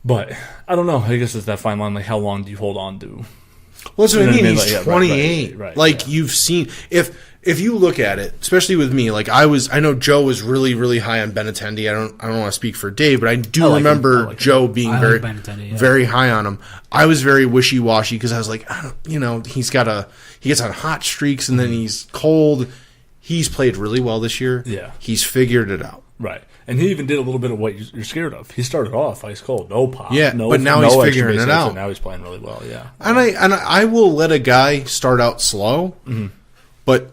But I don't know. I guess it's that fine line. Like, how long do you hold on to? Well, that's what I mean. He's Like, 28. Right, you've seen if you look at it, especially with me. Like I know Joe was really, really high on Benintendi. I don't want to speak for Dave, but I do remember Joe being very high on him. I was very wishy-washy because I was like, he gets on hot streaks and then he's cold. He's played really well this year. Yeah, he's figured it out. Right. And he even did a little bit of what you're scared of. He started off ice cold, no pop. Yeah, but now he's figuring it out. And now he's playing really well, yeah. And I will let a guy start out slow, but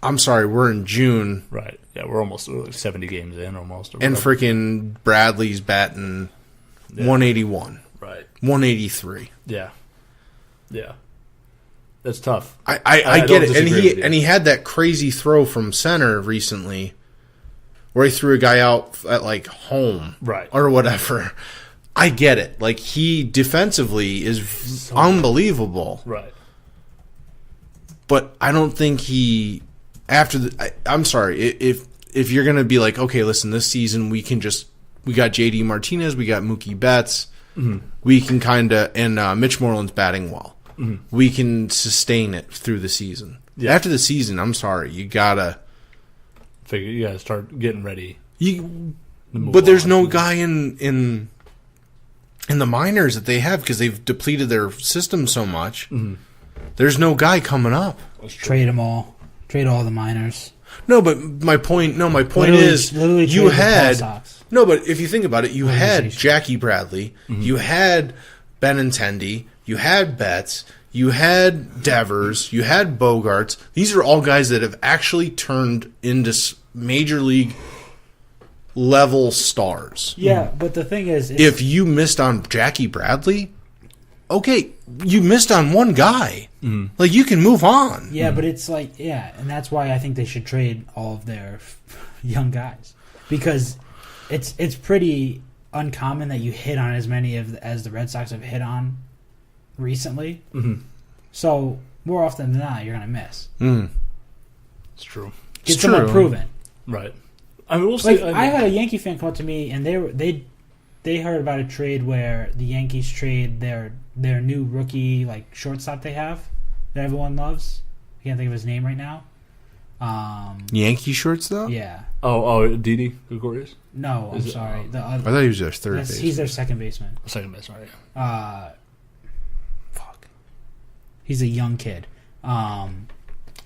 I'm sorry, we're in June. Right. Yeah, we're almost 70 games in almost. And freaking Bradley's batting 181. Right. 183. Yeah. Yeah. That's tough. I get it. And he had that crazy throw from center recently where he threw a guy out at like home. Right. Or whatever. I get it. Like he defensively is unbelievable. Right. but I don't think he after the. I'm sorry if you're gonna be like, okay, listen, this season we got JD Martinez, we got Mookie Betts, we can kind of and Mitch Moreland's batting well. We can sustain it through the season. Yeah. After the season, I'm sorry, you gotta start getting ready. But there's no guy in the minors that they have because they've depleted their system so much. There's no guy coming up. Trade them all. Trade all the minors. No, but my point is you had no. But if you think about it, you had Jackie Bradley, you had Benintendi, you had Betts, you had Devers, you had Bogarts. These are all guys that have actually turned into major league level stars. Yeah, but the thing is, if you missed on Jackie Bradley, okay, you missed on one guy. Like, you can move on. Yeah, but it's like, and that's why I think they should trade all of their young guys. Because it's pretty uncommon that you hit on as many as the Red Sox have hit on recently. So, more often than not, you're going to miss. It's true. Get someone proven. Right. I mean, we'll see. I had a Yankee fan come up to me, and they heard about a trade where the Yankees trade their new rookie shortstop they have that everyone loves. I can't think of his name right now. Yankee shortstop? Yeah. Oh, Didi Gregorius? No, I'm sorry. The other, I thought he was their third baseman. He's their second baseman. Second baseman, right? Fuck. He's a young kid. I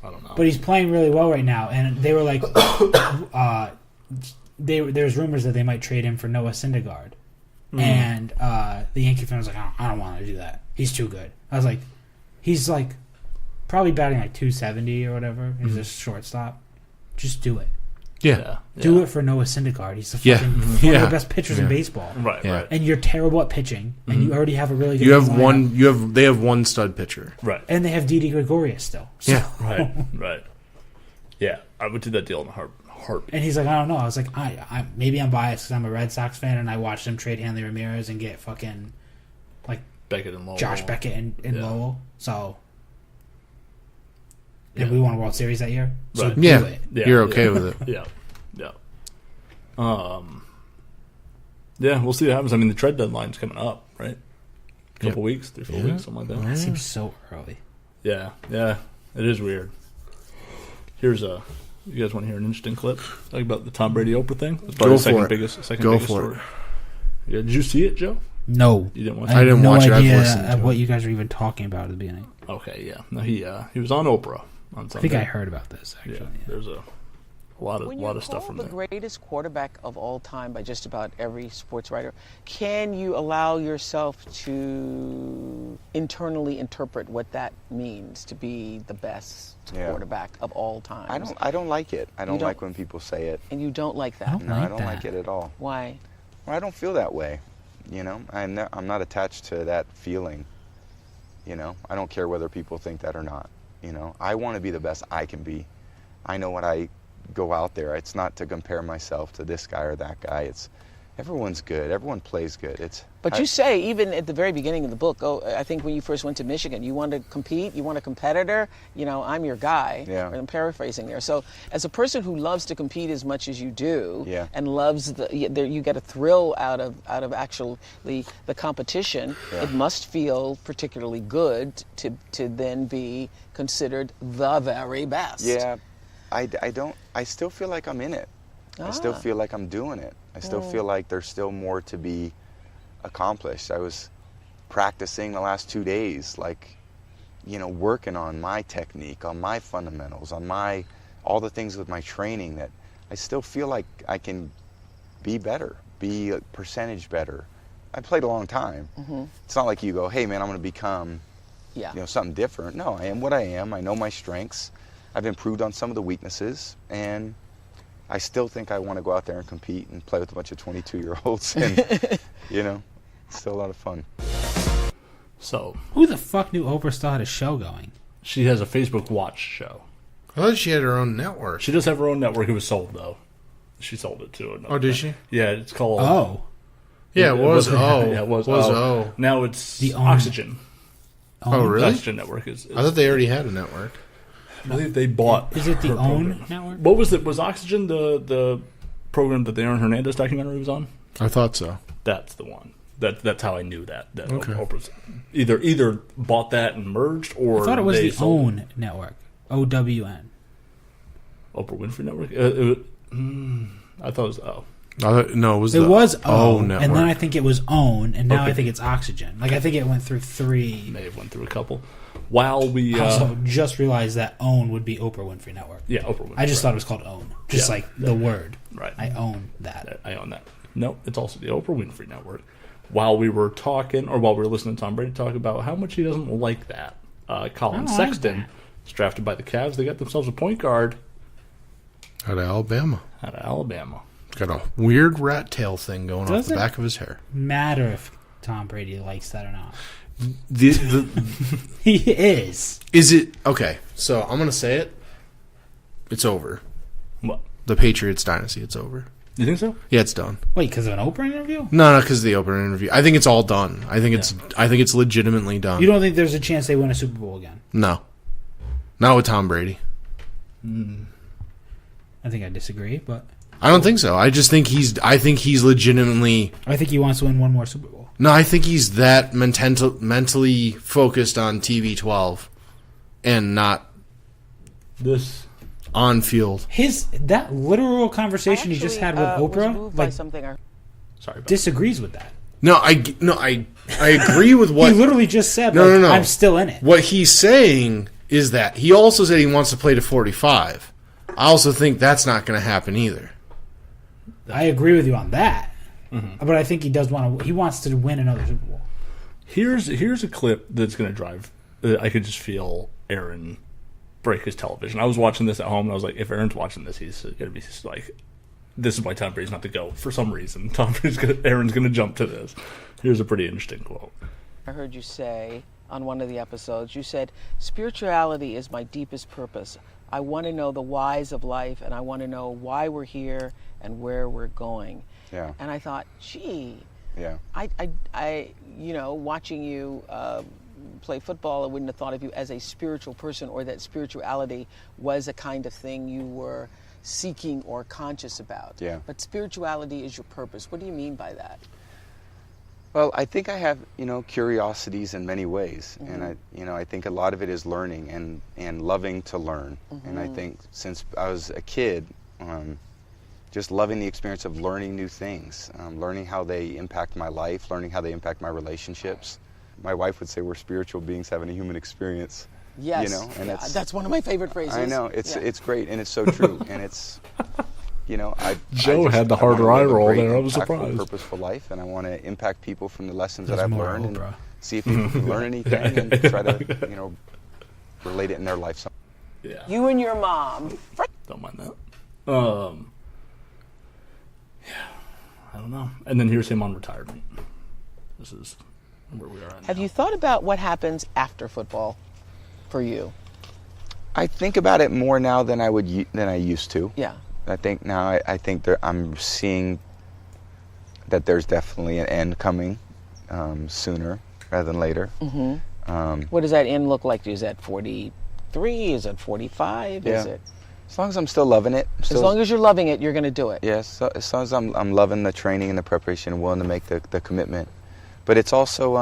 don't know. But he's playing really well right now, and they were like, there's rumors that they might trade him for Noah Syndergaard. And the Yankee fan was like, I don't want to do that. He's too good. I was like, he's probably batting 270 or whatever. He's a shortstop. Just do it. Yeah. Do it for Noah Syndergaard. He's the fucking one of the best pitchers in baseball. Right. And you're terrible at pitching, and you already have a really good. They have one stud pitcher. Right. And they have Didi Gregorius still. So. Yeah. Right. Yeah, I would do that deal in a heartbeat. And he's like, I don't know. I was like, I maybe I'm biased because I'm a Red Sox fan, and I watched them trade Hanley Ramirez and get fucking Beckett and Lowell. Josh Beckett and Lowell. So. And we won a World Series that year. So do it. You're okay with it. Yeah. Yeah, we'll see what happens. I mean, the trade deadline's coming up, right? A couple weeks, 3-4 weeks, something like that. That seems so early. Yeah, it is weird. Here's you guys want to hear an interesting clip? Talk about the Tom Brady Oprah thing. It's probably the second biggest story. Yeah, did you see it, Joe? No, you didn't watch it. I didn't watch it. I've listened to what you guys were even talking about at the beginning. Okay, yeah. No, he was on Oprah on Sunday. I think I heard about this actually. Yeah, there's a lot of stuff from there. When you're the greatest quarterback of all time by just about every sports writer, can you allow yourself to internally interpret what that means to be the best quarterback of all time? I don't like it. I don't like when people say it. And you don't like that? No, I don't like it at all. Why? Well, I don't feel that way. You know, I'm not attached to that feeling. You know, I don't care whether people think that or not. You know, I want to be the best I can be. I know when I go out there, it's not to compare myself to this guy or that guy. It's everyone's good. Everyone plays good. But you say, even at the very beginning of the book, I think when you first went to Michigan, you want to compete, you want a competitor, I'm your guy. Yeah. I'm paraphrasing there. So as a person who loves to compete as much as you do, and loves you get a thrill out of actually the competition, it must feel particularly good to then be considered the very best. Yeah. I still feel like I'm in it. I still feel like I'm doing it. I still feel like there's still more to be accomplished. I was practicing the last 2 days, working on my technique, on my fundamentals, on all the things with my training that I still feel like I can be better, be a percentage better. I played a long time. It's not like you go, hey man, I'm going to become something different. No, I am what I am. I know my strengths. I've improved on some of the weaknesses, and I still think I want to go out there and compete and play with a bunch of 22-year-olds, and it's still a lot of fun. So, who the fuck knew Oprah still had a show going? She has a Facebook Watch show. I thought she had her own network. She does have her own network. It was sold though. She sold it to another. Oh, did she? Yeah, it's called. Oh. Yeah, it was. Yeah, it was. Oh. Now it's the Oxygen. Oh, really? Oxygen Network is I thought they already had a network. I think they bought. Is it the her OWN program. network? What was it? Was Oxygen the program that the Aaron Hernandez documentary was on? I thought so. That's the one. That's how I knew that. Okay. Oprah's either bought that and merged, or I thought it was they the sold OWN network. OWN. Oprah Winfrey Network. I thought it was No, it was It the was O OWN, network. and then I think it was OWN, and now Okay. I think it's Oxygen. Like I think it went through 3. may have went through a couple. While we Also, just realized that OWN would be Oprah Winfrey Network. yeah, Oprah Winfrey. I just thought it was called OWN, just Yeah. like the word. Right. I own that. I own that. No, it's also the Oprah Winfrey Network. While we were talking, or while we were listening to Tom Brady talk about how much he doesn't like that, Colin I don't Sexton like that. was drafted by the Cavs. They got themselves a point guard Out of Alabama. out of Alabama. Got a weird rat tail thing going off the Doesn't- back of his hair. Matter if Tom Brady likes that or not. The He is. is it okay? So I'm gonna say it. It's over. What? The Patriots dynasty. It's over. You think so? Yeah, it's done. Wait, because of an Oprah interview? No, because of the opening interview. I think it's all done. I think it's legitimately done. You don't think there's a chance they win a Super Bowl again? No, not with Tom Brady. I think I disagree, but I don't think so. I just think he's legitimately. I think he wants to win one more Super Bowl. No, I think he's that mentally focused on TV12 and not This on field. That literal conversation he just had with was Oprah, moved by like, something sorry. About disagrees with that. No, I agree with what He literally just said, No, like, no, no. I'm still in it. What he's saying is that he also said he wants to play to 45. I also think that's not going to happen either. I agree with you on that. But I think he does want to. He wants to win another Super Bowl. Here's a clip that's going to drive. I could just feel Aaron break his television. I was watching this at home, and I was like, if Aaron's watching this, he's going to be like, this is why Tom Brady's not the GOAT. For some reason, Aaron's going to jump to this. Here's a pretty interesting quote. I heard you say on one of the episodes, you said, spirituality is my deepest purpose. I want to know the whys of life, and I want to know why we're here and where we're going. Yeah. And I thought, gee, Yeah. I watching you play football, I wouldn't have thought of you as a spiritual person, or that spirituality was a kind of thing you were seeking or conscious about. Yeah. But spirituality is your purpose. What do you mean by that? Well, I think I have, curiosities in many ways, and I think a lot of it is learning and loving to learn. And I think since I was a kid, just loving the experience of learning new things, learning how they impact my life, learning how they impact my relationships. My wife would say we're spiritual beings having a human experience. Yes. And that's one of my favorite phrases. I know it's great, and it's so true, and it's. Joe had the harder eye roll there. I was impactful, surprised. Purposeful life, and I want to impact people from the lessons There's that I've more learned, Oprah. and see if people can learn anything, and try to, relate it in their life. Yeah. You and your mom. Don't mind that. Yeah, I don't know. And then here's him on retirement. This is where we are at Have now. you thought about what happens after football for you? I think about it more now than I used to. Yeah. I think now I'm seeing that there's definitely an end coming sooner rather than later. What does that end look like? Is that 43? Is that 45? Yeah. Is it? As long as I'm still loving it. As long as you're loving it, you're going to do it. Yes, so, as long as I'm loving the training and the preparation and willing to make the commitment. But it's also,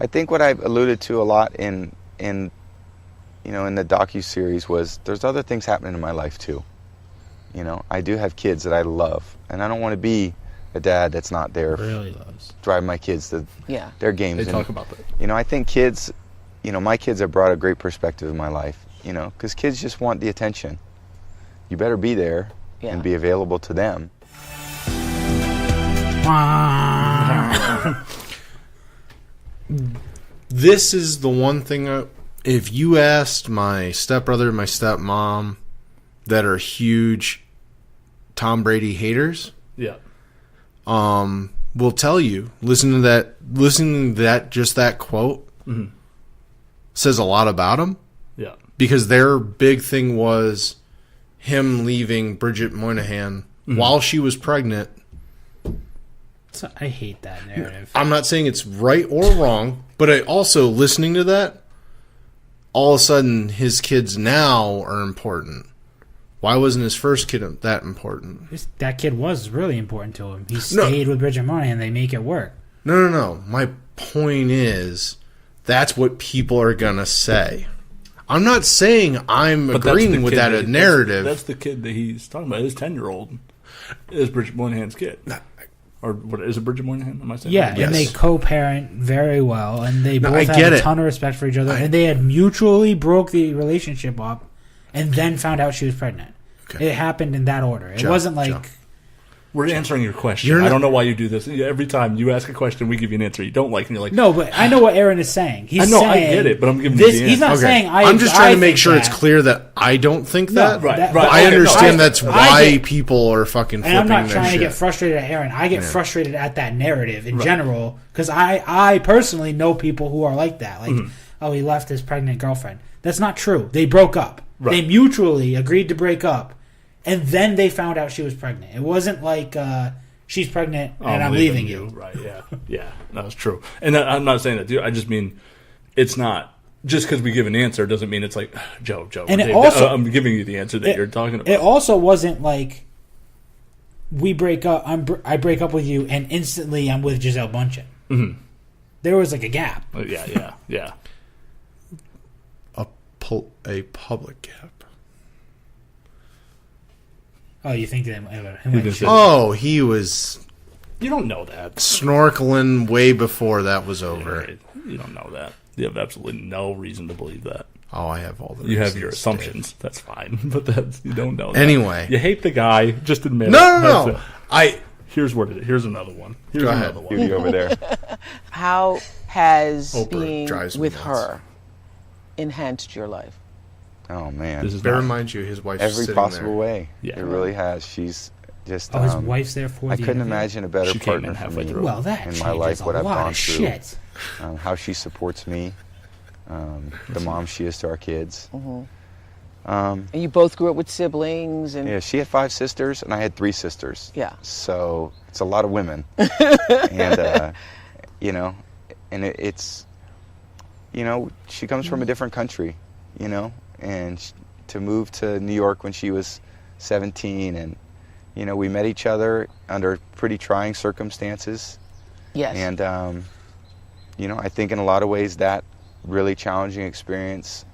I think what I've alluded to a lot in the docu-series was there's other things happening in my life too. I do have kids that I love, and I don't want to be a dad that's not there Really loves. driving my kids to Yeah. their games. They And, talk about that. I think kids, my kids have brought a great perspective in my life, because kids just want the attention. You better be there and be available to them. This is the one thing. If you asked my stepbrother, my stepmom, that are huge Tom Brady haters, Yeah. will tell you. Listening to that, just that quote says a lot about him. Yeah. Because their big thing was him leaving Bridget Moynihan while she was pregnant. So I hate that narrative. I'm not saying it's right or wrong, but I also, listening to that, all of a sudden his kids now are important. Why wasn't his first kid that important? That kid was really important to him. He stayed with Bridget Moynihan and they make it work. No. My point is, that's what people are going to say. I'm not saying I'm agreeing with that narrative. That's the kid that he's talking about. His 10-year-old is Bridget Moynihan's kid. Or what is it, Bridget Moynihan? Am I saying that? And they co-parent very well, and they both have a ton of respect for each other, and they had mutually broke the relationship up, and then found out she was pregnant. Okay. It happened in that order. It wasn't like... We're answering your question. I don't know why you do this. Every time you ask a question, we give you an answer you don't like, and you're like... No, but I know what Aaron is saying. He's saying, I get it, but I'm giving you the answer. He's not saying I'm just trying to make sure it's clear that I don't think that. Right. I understand that's why people are fucking flipping their shit. And I'm not trying to get frustrated at Aaron. I get frustrated at that narrative in general, because I personally know people who are like that. Like, oh, he left his pregnant girlfriend. That's not true. They broke up. Right. They mutually agreed to break up, and then they found out she was pregnant. It wasn't like... she's pregnant and I'm leaving you. Right, yeah, that's true. And I'm not saying that, dude. I just mean it's not just because we give an answer doesn't mean it's like Joe. And Dave, also, I'm giving you the answer that you're talking about. It also wasn't like we break up. I break up with you and instantly I'm with Gisele Bündchen. Mm-hmm. There was like a gap. Yeah. A public gap. Oh, you think that he was... You don't know that. Snorkeling way before that was over. You don't know that. You have absolutely no reason to believe that. Oh, I have all the reasons. You have your assumptions. Dave. That's fine. But you don't know that. Anyway. You hate the guy. Just admit it. No. Here's what it is. Here's another one. Go ahead. Beauty over there. How has Oprah being with her enhanced your life? Oh man! Bear in mind his wife's every possible there. way. Yeah, it really has. She's just. His wife's there for. I couldn't imagine a better partner for me. Well, that in my life, what I've gone through, shit. How she supports me, the mom she is to our kids. Mm-hmm. And you both grew up with siblings, and yeah, she had 5 sisters, and I had 3 sisters. Yeah, so it's a lot of women, and it's, she comes from a different country, and to move to New York when she was 17, and we met each other under pretty trying circumstances. Yes. And I think in a lot of ways that really challenging experience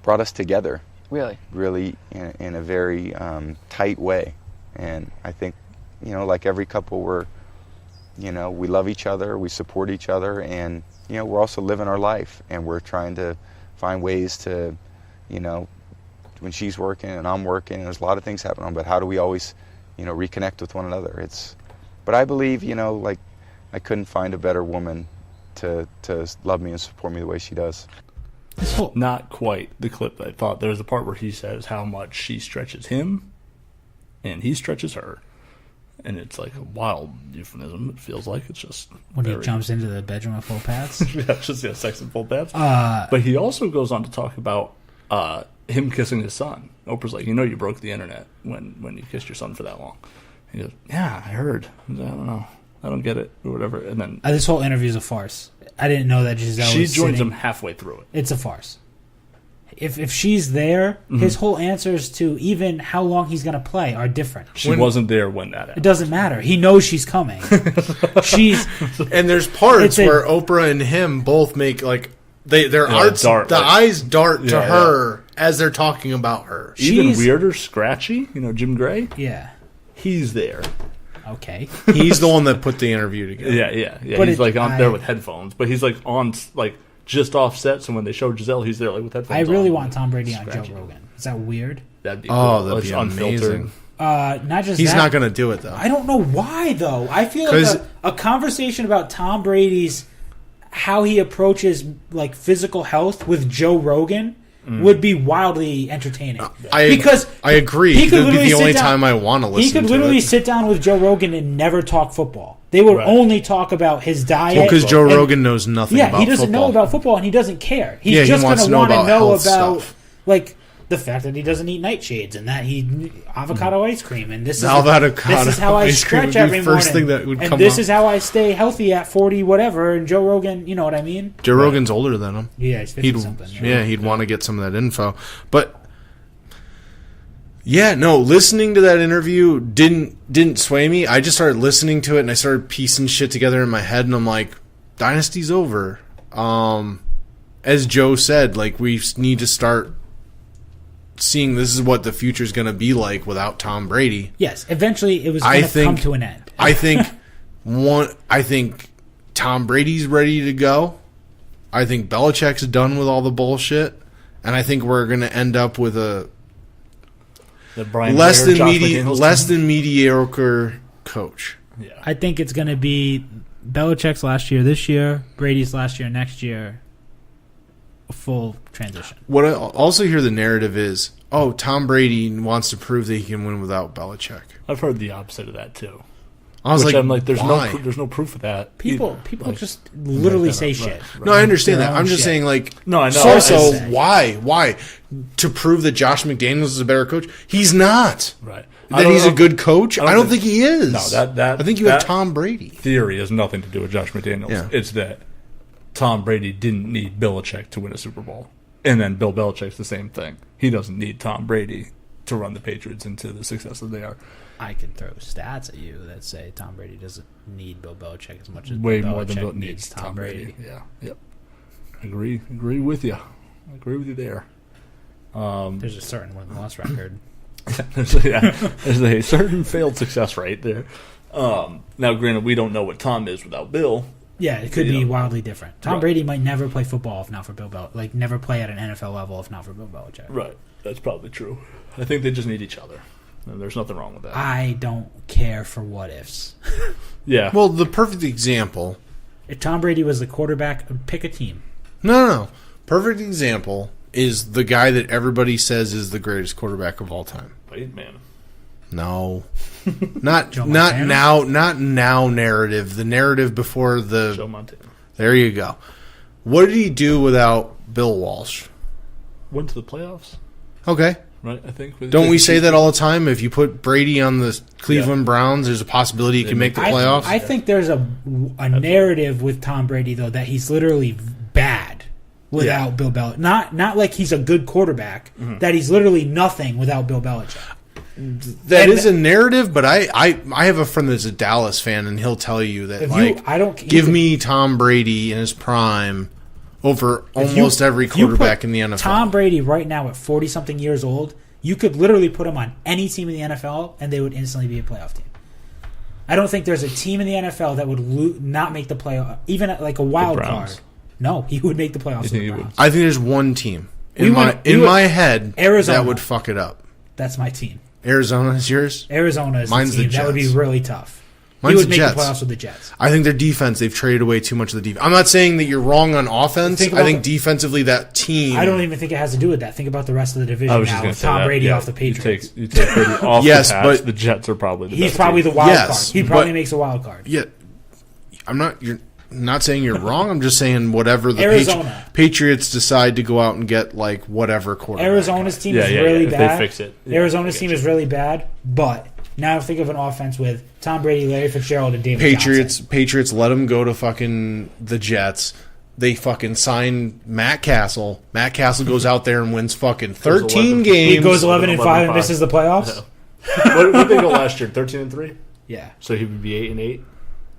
brought us together. Really in a very tight way. And I think like every couple, we love each other, we support each other, and we're also living our life, and we're trying to find ways to when she's working and I'm working, there's a lot of things happening, but how do we always, reconnect with one another? But I believe, like I couldn't find a better woman to love me and support me the way she does. Not quite the clip that I thought. There's a part where he says how much she stretches him and he stretches her. And it's like a wild euphemism. It feels like it's just when he jumps into the bedroom of full pads. It's just sex and full pads. But he also goes on to talk about him kissing his son. Oprah's like, you broke the internet when you kissed your son for that long. He goes, yeah, I heard. I don't know. I don't get it or whatever. And then this whole interview is a farce. I didn't know that Gisele. She joins him halfway through it. It's a farce. If she's there, his whole answers to even how long he's going to play are different. She wasn't there when that happened. It doesn't matter. He knows she's coming. And there's parts where Oprah and him both make like their eyes dart to her as they're talking about her. Even weirder, Scratchy. Jim Gray. Yeah, he's there. Okay, he's the one that put the interview together. Yeah. But he's on there with headphones, but he's on just off set. So when they show Gisele, he's there with headphones. I really want Tom Brady on Joe Rogan. Is that weird? That'd be cool. That'd be amazing. Not just he's not going to do it though. I don't know why though. I feel like a conversation about Tom Brady's how he approaches physical health with Joe Rogan would be wildly entertaining. I agree. He could be the only time I want to listen. He could literally sit down with Joe Rogan and never talk football. They would onuld talk about his diet. Well, because Joe Rogan knows nothing about football. Yeah, he doesn't know about football, and he doesn't care. He's just going to want to know about The fact that he doesn't eat nightshades and that he avocado ice cream and this is how I stretch every first morning. Thing that would and come this up. is how I stay healthy at 40 whatever. And Joe Rogan, you know what I mean? Joe Rogan's older than him. Yeah, he's 50 something. Yeah, he'd want to get some of that info. But yeah, no, listening to that interview didn't sway me. I just started listening to it and I started piecing shit together in my head and I'm like, Dynasty's over. As Joe said, like we need to start seeing this is what the future is going to be like without Tom Brady. Yes, eventually it was going to come to an end. I think Tom Brady's ready to go. I think Belichick's done with all the bullshit, and I think we're going to end up with a less than mediocre coach. Yeah. I think it's going to be Belichick's last year this year, Brady's last year next year. A full transition. What I also hear the narrative is, Tom Brady wants to prove that he can win without Belichick. I've heard the opposite of that too. I was I'm like, there's why? no proof of that. People just literally say shit. Right. No, I understand Their that. own I'm just shit. saying, like, No, I know. So why to prove that Josh McDaniels is a better coach? He's not. Right. That he's a good coach? I don't think he is. No, that I think you have Tom Brady. Theory has nothing to do with Josh McDaniels. Yeah. It's that Tom Brady didn't need Belichick to win a Super Bowl. And then Bill Belichick's the same thing. He doesn't need Tom Brady to run the Patriots into the success that they are. I can throw stats at you that say Tom Brady doesn't need Bill Belichick as much as Way Bill more Belichick than Bill needs Tom Brady. Yeah. Yep. Agree with you. Agree with you there. There's a certain win-loss record. There's a certain failed success rate there. Now, granted, we don't know what Tom is without Bill. Yeah, it could be wildly different. Tom Brady might never play football if not for Bill Belichick. Like, never play at an NFL level if not for Bill Belichick. Right. That's probably true. I think they just need each other. And there's nothing wrong with that. I don't care for what-ifs. Yeah. Well, the perfect example... If Tom Brady was the quarterback, pick a team. No. Perfect example is the guy that everybody says is the greatest quarterback of all time. Peyton Manning. No. Not Joe now narrative. The narrative before the... Joe Montana. There you go. What did he do without Bill Walsh? Went to the playoffs, Okay. right? I think. Don't we say that all the time? If you put Brady on the Cleveland Browns, there's a possibility he can make the playoffs? I think there's a narrative with Tom Brady, though, that he's literally bad without Bill Belichick. Not like he's a good quarterback, that he's literally nothing without Bill Belichick. That is a narrative, but I have a friend that's a Dallas fan, and he'll tell you that give me Tom Brady in his prime over almost every quarterback in the NFL. Tom Brady right now at 40-something years old, you could literally put him on any team in the NFL, and they would instantly be a playoff team. I don't think there's a team in the NFL that would not make the playoff, even at like a wild card. No, he would make the playoffs with the Browns. I think there's one team in my head Arizona. that would fuck it up. That's my team. Arizona is yours? Arizona is Mine's the team. the That would be Jets. really tough. Mine's he would the make Jets. the playoffs with the Jets. I think their defense, they've traded away too much of the defense. I'm not saying that you're wrong on offense. I think defensively that team... I don't even think it has to do with that. Think about the rest of the division I was now just going with to say Tom that. Brady off the Patriots. You take Brady off Yes, the Pats, but the Jets are probably the best He's probably team. the wild Yes, card. He probably but- makes a wild card. Yeah, you're not saying you're wrong. I'm just saying whatever the Arizona. Patriots decide to go out and get like whatever quarterback. Arizona's team is Yeah, really if they bad. fix it. Yeah, Arizona's I team get is really bad, but now think of an offense with Tom Brady, Larry Fitzgerald, and David Johnson. Patriots let him go to fucking the Jets. They fucking sign Matt Castle. Matt Castle goes out there and wins fucking 13 games. He goes 11-5 and misses the playoffs. What did they go last year? 13-3. Yeah. So he would be 8-8.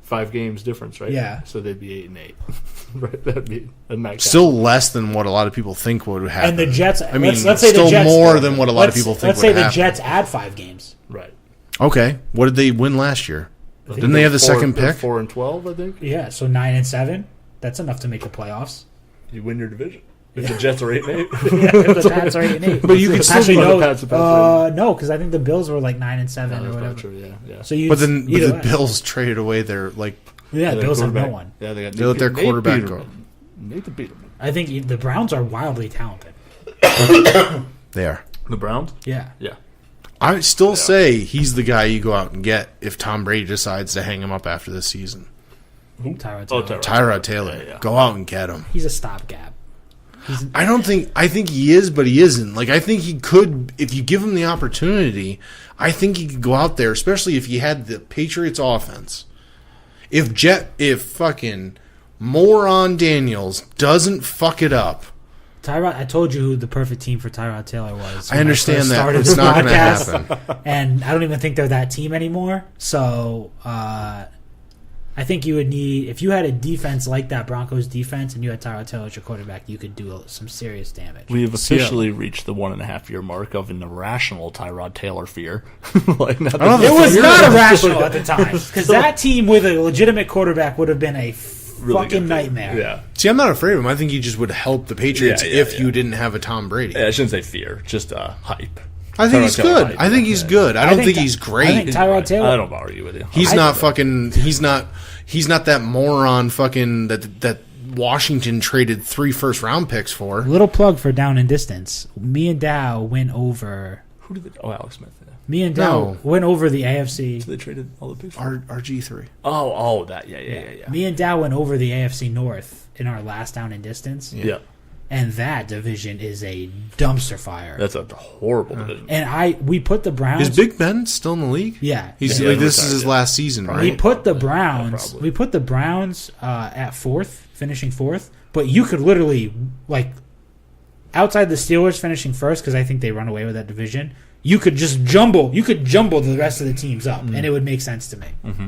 5 games difference, right? Yeah. So they'd be 8-8. Right. That'd be a max. Still less than what a lot of people think would happen. And the Jets. I mean, let's say still the Jets, more than what a lot of people think Let's would say the happen. Jets add 5 games. Right. Okay, what did they win last year? Didn't they have the second pick? 4-12, I think. Yeah, so 9-7. That's enough to make the playoffs. You win your division. If the Jets are 8-8. Yeah, if the Pats are 8-8. But you could still Actually, be no. the Pats No, because I think the Bills were like 9-7 or whatever. True, yeah. So you. But then the Bills traded away their like. Yeah, the Bills have no one. Yeah, they got They let their quarterback go. Nathan Peterman. I think the Browns are wildly talented. They are. The Browns? Yeah. Yeah. I still say he's the guy you go out and get if Tom Brady decides to hang him up after this season. Tyrod Taylor. Tyrod Taylor. Yeah. Go out and get him. He's a stopgap. I think he is, but he isn't. Like, I think he could, if you give him the opportunity, I think he could go out there, especially if he had the Patriots offense. If fucking moron Daniels doesn't fuck it up. Tyrod, I told you who the perfect team for Tyrod Taylor was. I understand that, but it's not going to happen. And I don't even think they're that team anymore. So I think you would need, if you had a defense like that Broncos defense and you had Tyrod Taylor as your quarterback, you could do some serious damage. We have officially reached the 1.5 year mark of an irrational Tyrod Taylor fear. Like, it was not irrational at the time, because that team with a legitimate quarterback would have been a fucking nightmare. Yeah. See, I'm not afraid of him. I think he just would help the Patriots if you didn't have a Tom Brady. Yeah, I shouldn't say fear, just hype. I think he's good. I think he's good. I don't think he's great. I think Tyrod Taylor. I don't argue with you. He's not fucking. He's not that moron fucking that Washington traded 3 first-round picks for. Little plug for Down and Distance. Me and Dow went over. Who did they? Oh, Alex Smith. Yeah. Me and Dow went over the AFC. So they traded all the picks. RG3. Oh, that. Yeah. Me and Dow went over the AFC North in our last Down and Distance. Yeah. And that division is a dumpster fire. That's a horrible division. And we put the Browns. Is Big Ben still in the league? Yeah. He's like, this is his last season, right? We put the Browns. We put the Browns at 4th, finishing 4th. But you could literally, like, outside the Steelers finishing 1st, because I think they run away with that division. You could just jumble. You could jumble the rest of the teams up, and it would make sense to me. Mm-hmm.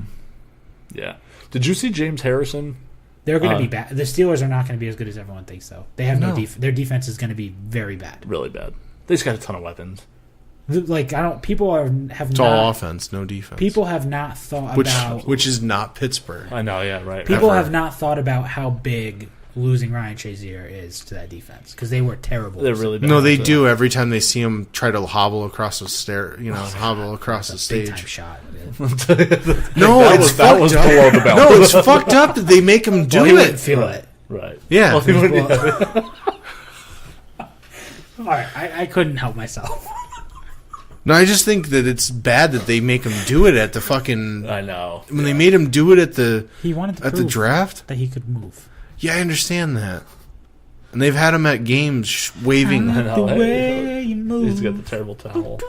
Yeah. Did you see James Harrison? They're going to be bad. The Steelers are not going to be as good as everyone thinks, though. They have no their defense is going to be very bad. Really bad. They just got a ton of weapons. Like, people have it's not... all offense, no defense. People have not thought about... Which is not Pittsburgh. I know, yeah, right. People have not thought about how big losing Ryan Shazier is to that defense, because they were terrible. They're really bad. No, they do every time they see him try to hobble across the stair, hobble across the stage. Big time shot. No, that was below the belt. No, it's fucked up that they make him do he it. Wouldn't feel it. Right. Yeah. All right, I couldn't help myself. No, I just think that it's bad that they make him do it at the fucking. I know. When they made him do it at the. He wanted to at the draft that he could move. Yeah, I understand that. And they've had him at games waving. The way you move. He's got the terrible towel.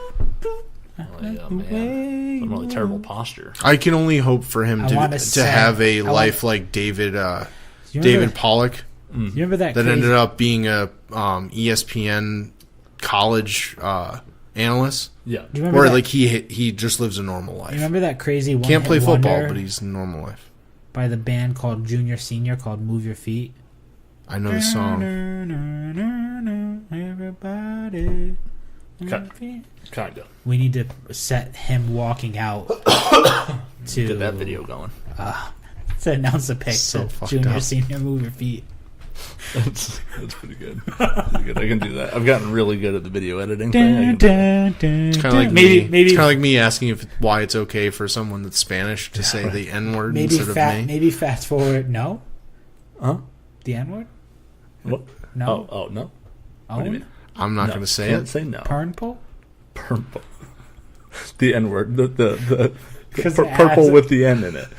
Man. Really terrible posture. I can only hope for him to have a life like David Pollock. You remember that ended up being a ESPN college analyst. Yeah. Or like he just lives a normal life. You remember that crazy one can't play football, but he's a normal life. By the band called Junior Senior called Move Your Feet. I know the song. Everybody. Kind of. We need to set him walking out to get that video going. To announce a pick to Junior Senior Move Your Feet. That's pretty good. I can do that. I've gotten really good at the video editing thing. It's kind of like maybe it's kind of like me asking why it's okay for someone that's Spanish to say the N word instead of me. Maybe fast forward. No. Huh? The N word? What? No. Oh no. What do you mean? I'm not going to say Can't it. Say no. Pernple? Purple. The N word. The purple with the N in it.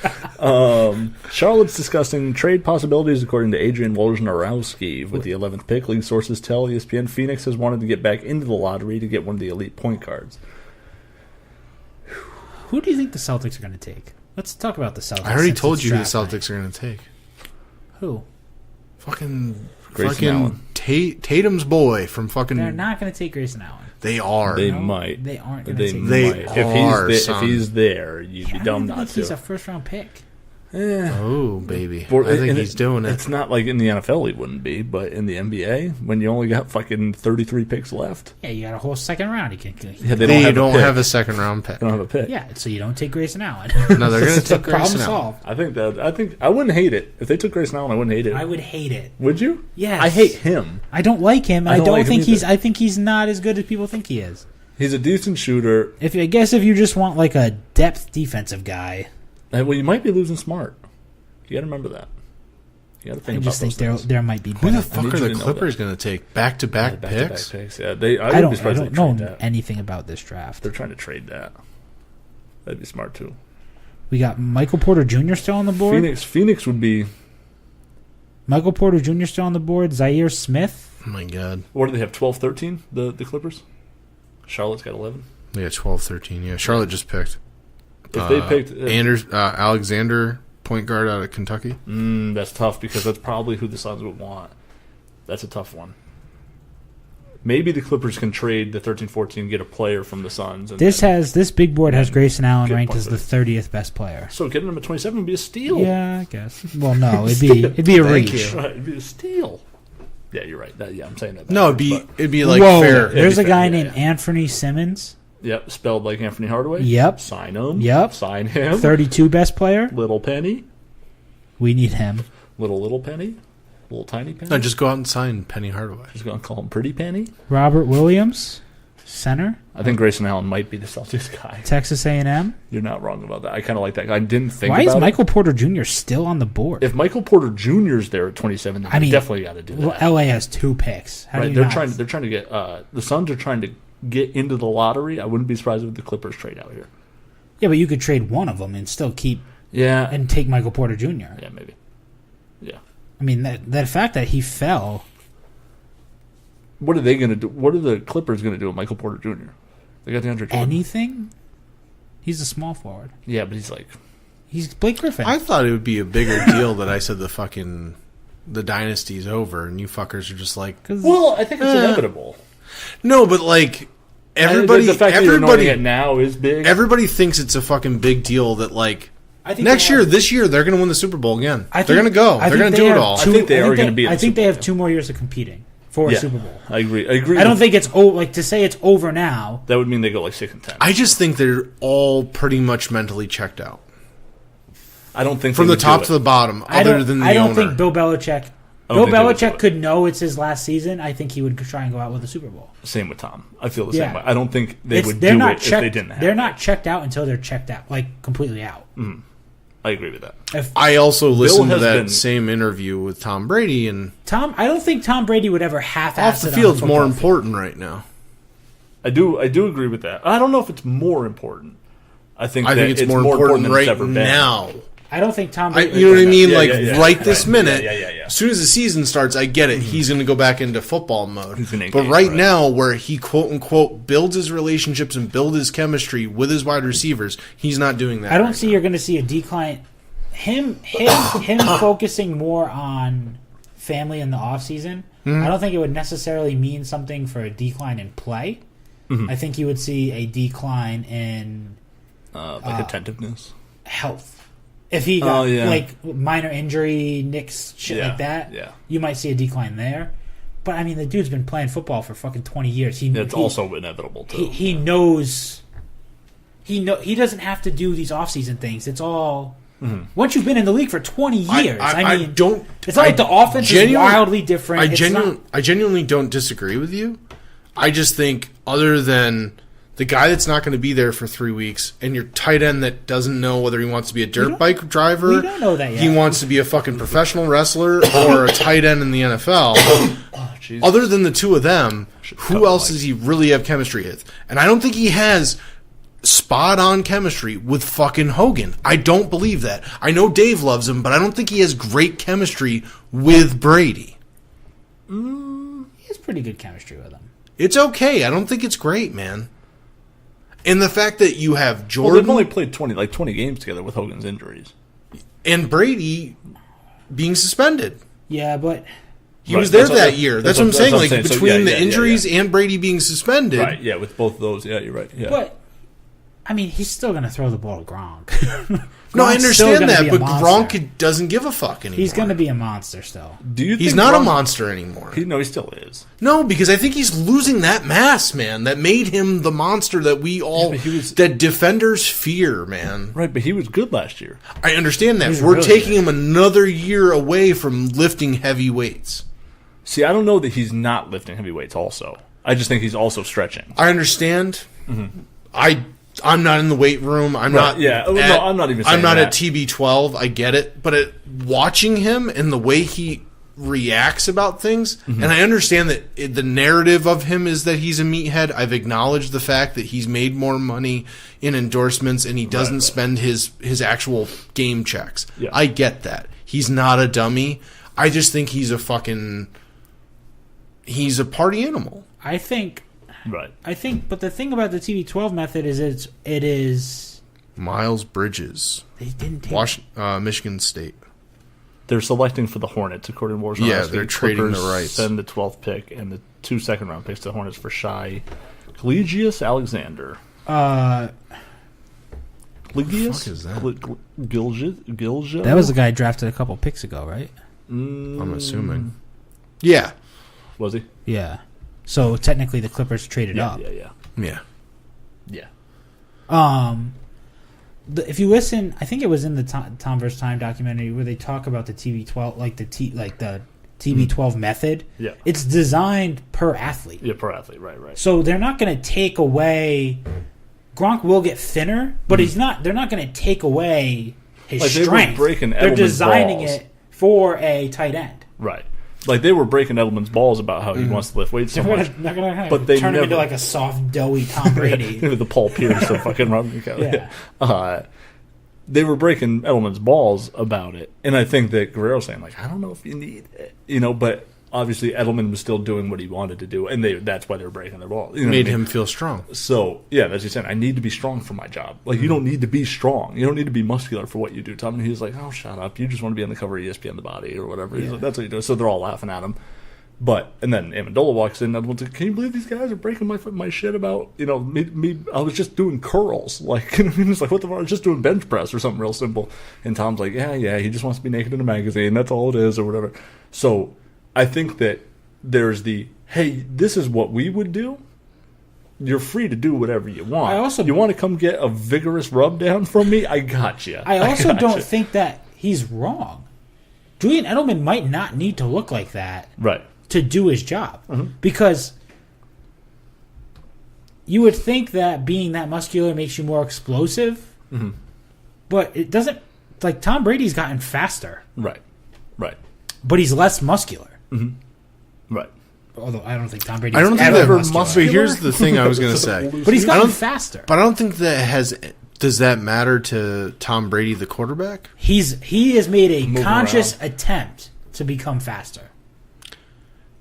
Charlotte's discussing trade possibilities according to Adrian Wojnarowski with the 11th pick. League sources tell ESPN Phoenix has wanted to get back into the lottery to get one of the elite point guards. Who do you think the Celtics are going to take? Let's talk about the Celtics. I already told you who the Celtics are going to take. Who? Fucking Allen. Tatum's boy from fucking... They're not going to take Grayson Allen. They are. They might. They aren't going to take him. They are. If he's there, you'd be dumb not to. He's a first-round pick. Oh, baby. I think he's doing it. It's not like in the NFL he wouldn't be, but in the NBA, when you only got fucking 33 picks left. Yeah, you got a whole second round. They don't have a second-round pick. They don't have a pick. Yeah, so you don't take Grayson Allen. No, they're going to take Grayson Allen. I think I wouldn't hate it. If they took Grayson Allen, I wouldn't hate it. I would hate it. Would you? Yes. I hate him. I don't like him. I think he's not as good as people think he is. He's a decent shooter. I guess if you just want like a depth defensive guy. Well, you might be losing Smart. You got to remember that. You got to think about those things. There might be. Who the fuck are the Clippers going to take? Back-to-back picks? Yeah, I don't know anything about this draft. They're trying to trade that. That'd be smart too. We got Michael Porter Jr. still on the board. Phoenix would be. Michael Porter Jr. still on the board. Zaire Smith. Oh my god. What do they have? 12-13. The Clippers. Charlotte's got 11. Yeah, 12-13. Yeah, Charlotte just picked. If they picked Alexander, point guard out of Kentucky. That's tough because that's probably who the Suns would want. That's a tough one. Maybe the Clippers can trade the 13-14, get a player from the Suns. And This big board has Grayson Allen Good ranked point as the 30th best player. So getting him at 27 would be a steal. Yeah, I guess. Well, no, it'd be a reach. Right, it'd be a steal. Yeah, you're right. I'm saying that. No, it'd be like Whoa, fair. there's a guy Yeah, named yeah. Anthony Simmons. Yep, spelled like Anthony Hardaway. Yep. Sign him. Yep. Sign him. 32 best player. Little Penny. We need him. Little Penny. Little tiny Penny. No, just go out and sign Penny Hardaway. Just gonna call him Pretty Penny. Robert Williams, center. I think Grayson Allen might be the Celtics guy. Texas A&M. You're not wrong about that. I kind of like that guy. I didn't think Why about is it. Michael Porter Jr. still on the board? If Michael Porter Jr.'s there at 27, then I mean, you definitely got to do that. LA has 2 picks. How do Right? you They're not? trying to get the Suns are trying to get into the lottery. I wouldn't be surprised if the Clippers trade out here. Yeah, but you could trade one of them and still keep Yeah, and take Michael Porter Jr. yeah, maybe. Yeah. I mean, that fact that he fell. What are they going to do? What are the Clippers going to do with Michael Porter Jr.? They got DeAndre Jordan. Anything? He's a small forward. Yeah, but he's like, He's Blake Griffin. I thought it would be a bigger deal that I said the dynasty's over, and you fuckers are just like, well, I think it's inevitable. no, but like everybody, the fact that you're ignoring it now is big. everybody thinks it's a fucking big deal that like I think next they year, have- this year, they're going to win the Super Bowl again. I They're think- going to go. I They're think going to they do it have all. I think they are gonna be in I the think they Super have Bowl. 2 more years of competing for a Yeah. Super Bowl. I agree. I agree. I don't think it's like to say it's over now. that would mean they go like 6-10. I just think they're all pretty much mentally checked out. I don't think From they the would top do to it. the bottom, I other don't, than the I don't owner. think Bill Belichick. I Bill don't think they would do Belichick it. could know it's his last season. I think he would try and go out with a Super Bowl. Same with Tom. I feel the Yeah. same way. I don't think they would they're do not it checked, if they didn't have They're it. not checked out until they're checked out, like completely out. I agree with that. If I also listened to has that been- same interview with Tom Brady, and I don't think Tom Brady would ever half-ass off the it field's on a more football field. important right now. I do agree with that. I don't know if it's more important. I think I that think it's more important than it's right ever been. now. I don't think Tom Brady. You know what I mean? Yeah, like yeah, yeah. right this Right. minute, Yeah. as soon as the season starts, I get it. He's going to go back into football mode. He's gonna But engage, right right. now, where he quote unquote builds his relationships and build his chemistry with his wide receivers, he's not doing that. I don't right see now. you're going to see a decline. Him focusing more on family in the off season. I don't think it would necessarily mean something for a decline in play. I think you would see a decline in Like attentiveness. health. If he got yeah. like minor injury, nicks, shit Yeah, like that, yeah. you might see a decline there. But I mean, the dude's been playing football for fucking 20 years. It's also inevitable too. he knows. He doesn't have to do these off-season things. It's all once you've been in the league for 20 years. I mean, don't. it's not like the offense is genuinely- wildly different. I genuinely don't disagree with you. I just think, other than the guy that's not going to be there for 3 weeks, and your tight end that doesn't know whether he wants to be a dirt bike driver, we don't know that yet. he wants to be a fucking professional wrestler or a tight end in the NFL. Jesus. Other than the two of them, cut who the else mic. does he really have chemistry with? And I don't think he has spot on chemistry with fucking Hogan. I don't believe that. I know Dave loves him, but I don't think he has great chemistry with Brady. He has pretty good chemistry with him. It's okay. I don't think it's great, man. And the fact that you have Well, Jordan they've only played 20 games together with Hogan's injuries. and Brady being suspended. Yeah, but He Right, was there that's what- that year. That's what I'm saying. Like, So, between the yeah, injuries and Brady being suspended. Right, yeah, with both of those. Yeah, you're right. Yeah. but I mean, he's still going to throw the ball to Gronk. No, I Gronk's still understand gonna that, be a but monster. Gronk doesn't give a fuck anymore. He's going to be a monster still. Do you He's think not a Gronk- monster anymore. No, he still is. No, because I think he's losing that mass, man. That made him the monster that we all, but he was- that defenders fear, man. Right, but he was good last year. I understand that. He's We're really taking good. him another year away from lifting heavy weights. See, I don't know that he's not lifting heavy weights also. I just think he's also stretching. I understand. I'm not in the weight room. I'm Right, not. yeah. at- No, I'm not even saying I'm not that. at TB12. I get it, but watching him and the way he reacts about things, and I understand that the narrative of him is that he's a meathead. I've acknowledged the fact that he's made more money in endorsements and he doesn't spend his actual game checks. Yeah. I get that. He's not a dummy. I just think he's a party animal. I think, Right. but the thing about the TB12 method is it is Miles Bridges, they didn't take Michigan State. They're selecting for the Hornets, according to Warzone. Yeah, they're trading the rights. Send the 12th pick and the 2 second-round picks to the Hornets for Shai Gilgeous-Alexander. What the Gilgeous? fuck is that? Gilgeous? That was the guy drafted a couple picks ago, right? I'm assuming. Yeah. Was he? Yeah. So technically, the Clippers traded up. Yeah. If you listen, I think it was in the Tom vs. Time documentary where they talk about the TB12, the TB12 method. Yeah. It's designed per athlete. Yeah, per athlete. Right. So they're not going to take away. Gronk will get thinner, but they're not going to take away his strength. They're designing it for a tight end. Right. Like, they were breaking Edelman's balls about how he wants to lift weights so much. They're going to But they turn him never- into like a soft, doughy Tom Brady. the Paul Pierce of fucking Robin Yeah. They were breaking Edelman's balls about it. And I think that Guerrero's saying, like, I don't know if you need it. But obviously Edelman was still doing what he wanted to do. And that's why they were breaking their balls. You know Made what I mean? him feel strong. So, yeah, as he said, I need to be strong for my job. Like, you don't need to be strong. You don't need to be muscular for what you do, Tom. And he's like, oh, shut up. You just want to be on the cover of ESPN The Body or whatever. He's like, that's what you do. So they're all laughing at him. And then Amendola walks in, and everyone's like, can you believe these guys are breaking my shit about, me I was just doing curls. Like, it's like, what the fuck? I was just doing bench press or something real simple. And Tom's like, yeah, he just wants to be naked in a magazine. That's all it is or whatever. So I think that there's hey, this is what we would do. You're free to do whatever you want. You want to come get a vigorous rub down from me? I got you. I also don't think that he's wrong. Julian Edelman might not need to look like that. Right. To do his job. Because you would think that being that muscular makes you more explosive, but it doesn't. Like, Tom Brady's gotten faster. Right. But he's less muscular. Right. Although I don't think Tom Brady's I don't think ever that. muscular. But here's the thing I was going to say. But he's gotten faster. But I don't think that does that matter to Tom Brady, the quarterback? He has made a conscious attempt to become faster.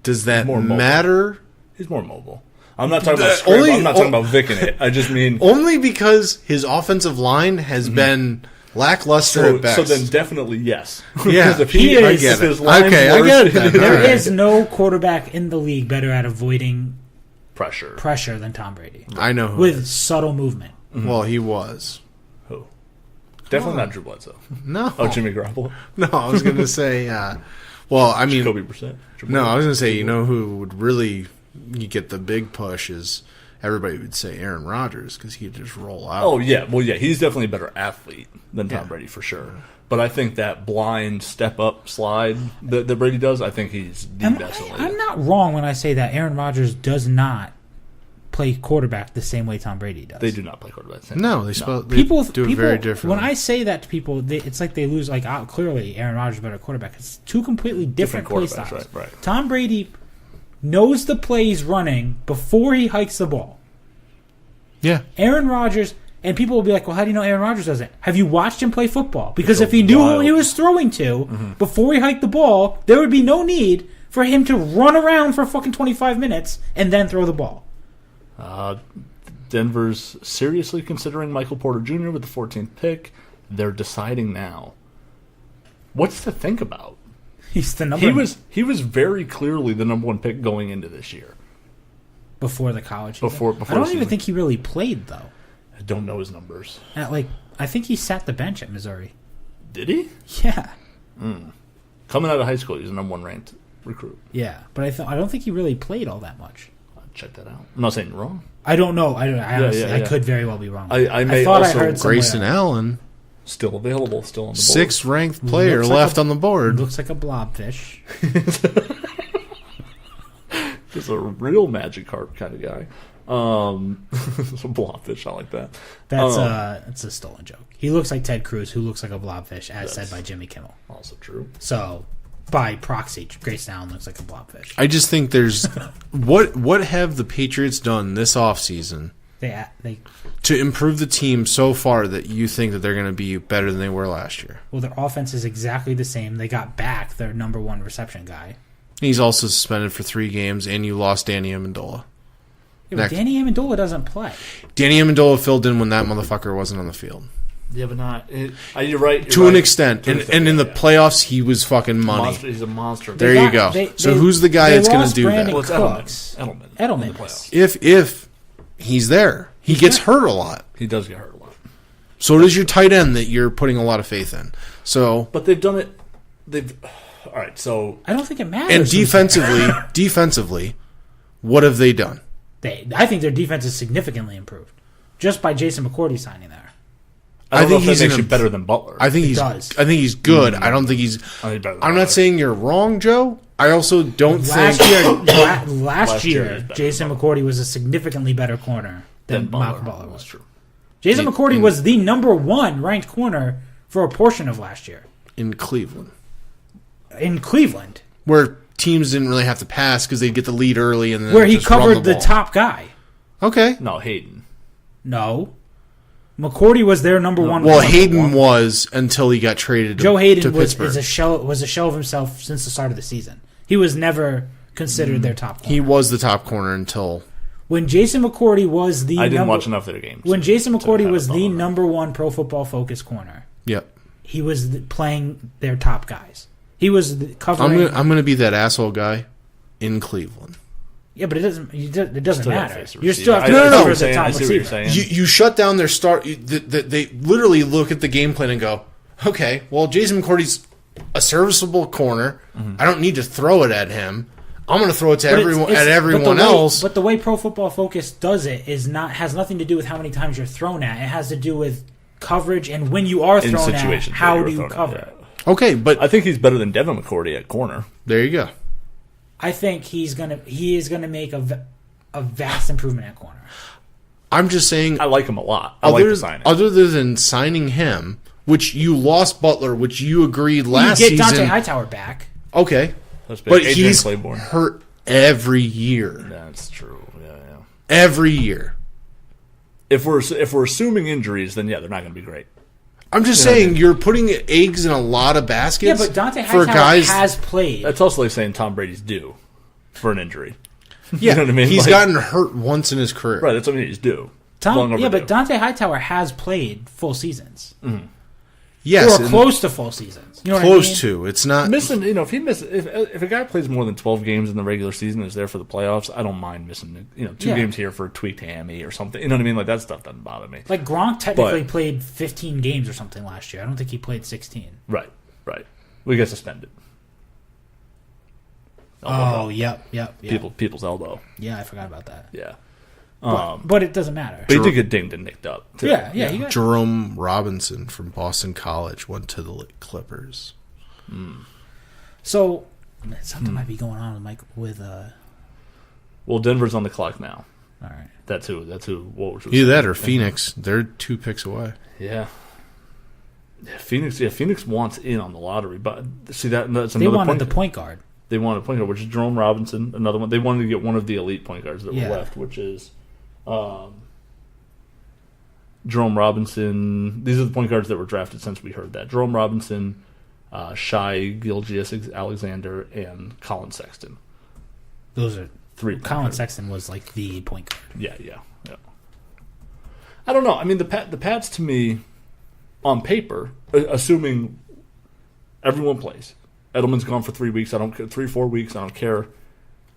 Does that matter? He's more mobile. I'm not talking about scramble. I'm not talking about Vicking it. I just mean only because his offensive line has been lackluster at best. So then definitely yes. Yeah, if I get it. Okay, I get it. There is no quarterback in the league better at avoiding pressure than Tom Brady. I know who with subtle movement. Well, he was. Who? Definitely not Drew Bledsoe. No. Oh, Jimmy Garoppolo. No, I was going to say. Well, I mean, Jacoby Brissett. No, I was going to say, who would really get the big push is everybody would say Aaron Rodgers because he'd just roll out. Oh, yeah. Well, yeah, he's definitely a better athlete than Tom Brady for sure. But I think that blind step-up slide that Brady does, I think he's the best. I'm not wrong when I say that Aaron Rodgers does not play quarterback the same way Tom Brady does. They do not play quarterback the same way. They do it very differently. When I say that to people, it's like they lose, clearly Aaron Rodgers is a better quarterback. It's two completely different play styles. Right. Tom Brady knows the play he's running before he hikes the ball. Yeah. Aaron Rodgers, and people will be like, well, how do you know Aaron Rodgers does it? Have you watched him play football? Because if he knew who he was throwing to before he hiked the ball, there would be no need for him to run around for fucking 25 minutes and then throw the ball. Denver's seriously considering Michael Porter Jr. with the 14th pick. They're deciding now. What's to think about? He's the number. He was very clearly the number one pick going into this year. Before the college season. Before I don't even think he really played, though. I don't know his numbers. I think he sat the bench at Missouri. Did he? Yeah. Coming out of high school, he was the number one ranked recruit. Yeah, but I don't think he really played all that much. I'll check that out. I'm not saying you're wrong. I don't know. I honestly, I could very well be wrong. I thought also I heard Grayson Allen. Still available, still on the board. 6th ranked player left on the board. Looks like a blobfish. Just a real magic carp kind of guy. It's a blobfish, I like that. That's a stolen joke. He looks like Ted Cruz, who looks like a blobfish, as said by Jimmy Kimmel. Also true. So, by proxy, Grayson Allen looks like a blobfish. I just think there's what have the Patriots done this offseason They to improve the team so far that you think that they're going to be better than they were last year. Well, their offense is exactly the same. They got back their number one reception guy. He's also suspended for 3 games, and you lost Danny Amendola. Yeah, but Danny Amendola doesn't play. Danny Amendola filled in when that motherfucker wasn't on the field. Yeah, but not. You're right. To an extent. And in the playoffs, he was fucking money. He's a monster. There you go. So who's the guy that's going to do that? Well, it's Edelman. Edelman. If he's there. He gets hurt a lot. He does get hurt a lot. So does your tight end that you're putting a lot of faith in. So, but they've done it. All right. So I don't think it matters. And defensively, what have they done? I think their defense is significantly improved just by Jason McCourty signing there. I think he's actually better than Butler. I think he's good. I don't think he's. I'm not saying you're wrong, Joe. I also don't think last year Jason McCourty was a significantly better corner than Malcolm Butler was. True. Jason McCourty was the number 1 ranked corner for a portion of last year in Cleveland. Where teams didn't really have to pass because they'd get the lead early and then where he covered the top guy. Okay. No, Hayden. No. McCourty was their number 1. Well, Hayden was until he got traded to Pittsburgh. was a shell of himself since the start of the season. He was never considered their top corner. He was the top corner until... When Jason McCourty was the I didn't watch enough of their games. When Jason McCourty was the number 1 Pro Football Focus corner. Yep. He was playing their top guys. He was covering... I'm going to be that asshole guy in Cleveland. Yeah, but it doesn't matter. You still have to cover the top receiver. You shut down their start. They literally look at the game plan and go, okay, well, Jason McCourty's a serviceable corner. Mm-hmm. I don't need to throw it at him. I'm going to throw it to everyone else. But the way Pro Football Focus does it has nothing to do with how many times you're thrown at. It has to do with coverage and when you are thrown at, how do you cover? Yeah. Okay, but I think he's better than Devin McCourty at corner. There you go. I think he is gonna make a vast improvement at corner. I'm just saying. I like him a lot. I like the signing. Other than signing him, which you lost Butler, which you agreed last season. You get Dante Hightower back. Okay. But he's hurt every year. That's true. Yeah. Every year. If we're assuming injuries, then yeah, they're not going to be great. I'm just saying you're putting eggs in a lot of baskets. Yeah, but Dante Hightower has played. That's also like saying Tom Brady's due for an injury. Yeah, you know what I mean? He's gotten hurt once in his career. Right, that's what I mean. He's due. But Dante Hightower has played full seasons. Mm-hmm. Yes, or close to full seasons. You know close what I mean? to. It's not missing. You know, if a guy plays more than 12 games in the regular season and is there for the playoffs, I don't mind missing. 2 games here for a tweaked hammy or something. You know what I mean? Like that stuff doesn't bother me. Like Gronk technically played 15 games or something last year. I don't think he played 16. Right. We got suspended. Yep. People's elbow. Yeah, I forgot about that. Yeah. But it doesn't matter. But he did get dinged and nicked up, too. Yeah. Jerome Robinson from Boston College went to the Clippers. So, something might be going on with Well, Denver's on the clock now. All right. That's who. Either that or Phoenix. They're 2 picks away. Yeah. Phoenix wants in on the lottery, but see that's another. They wanted the point guard. They wanted a point guard, which is Jerome Robinson. Another one. They wanted to get one of the elite point guards that were left, which is Jerome Robinson. These are the point guards that were drafted since we heard that. Jerome Robinson, Shai Gilgeous-Alexander, and Colin Sexton. Those are 3. Colin Sexton was like the point guard. Yeah. I don't know. I mean, the Pats to me, on paper, assuming everyone plays. Edelman's gone for 3 weeks. 3-4 weeks. I don't care.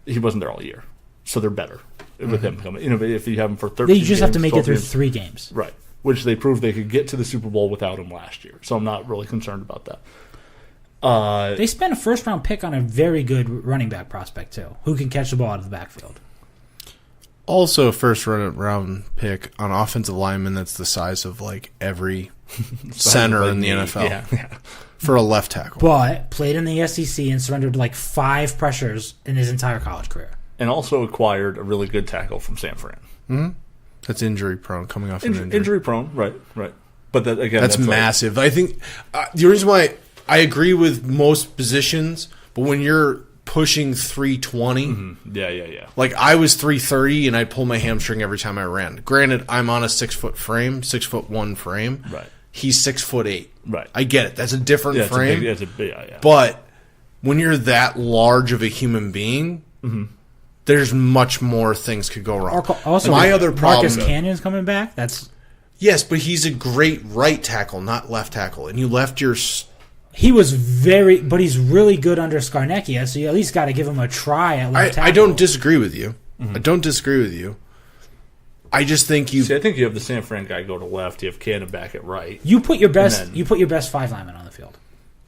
He wasn't there all year, so they're better with him coming. If you have him for 13, you just have to make it through 3 games, right? Which they proved they could get to the Super Bowl without him last year. So I'm not really concerned about that. They spent a first-round pick on a very good running back prospect too, who can catch the ball out of the backfield. Also, a first-round pick on offensive lineman that's the size of like every center in the NFL. Yeah. For a left tackle. But played in the SEC and surrendered like 5 pressures in his entire college career. And also acquired a really good tackle from San Fran. Mm-hmm. That's injury-prone, coming off an injury. Injury-prone, right. But that, again, that's massive. I think the reason why I agree with most positions, but when you're pushing 320. Mm-hmm. Yeah. Like, I was 330, and I'd pull my hamstring every time I ran. Granted, I'm on a 6-foot frame, 6'1" frame. Right. He's 6'8". Right. I get it. That's a different frame. It's a big, yeah. But when you're that large of a human being, there's much more things could go wrong. Also, my other problem, Marcus Canyon's coming back. Yes, but he's a great right tackle, not left tackle. And you left your... He was but he's really good under Scarnecchia, so you at least got to give him a try at left tackle. I don't disagree with you. I don't disagree with you. I just think I think you have the San Fran guy go to left. You have Cannon back at right. You put your best 5 linemen on the field.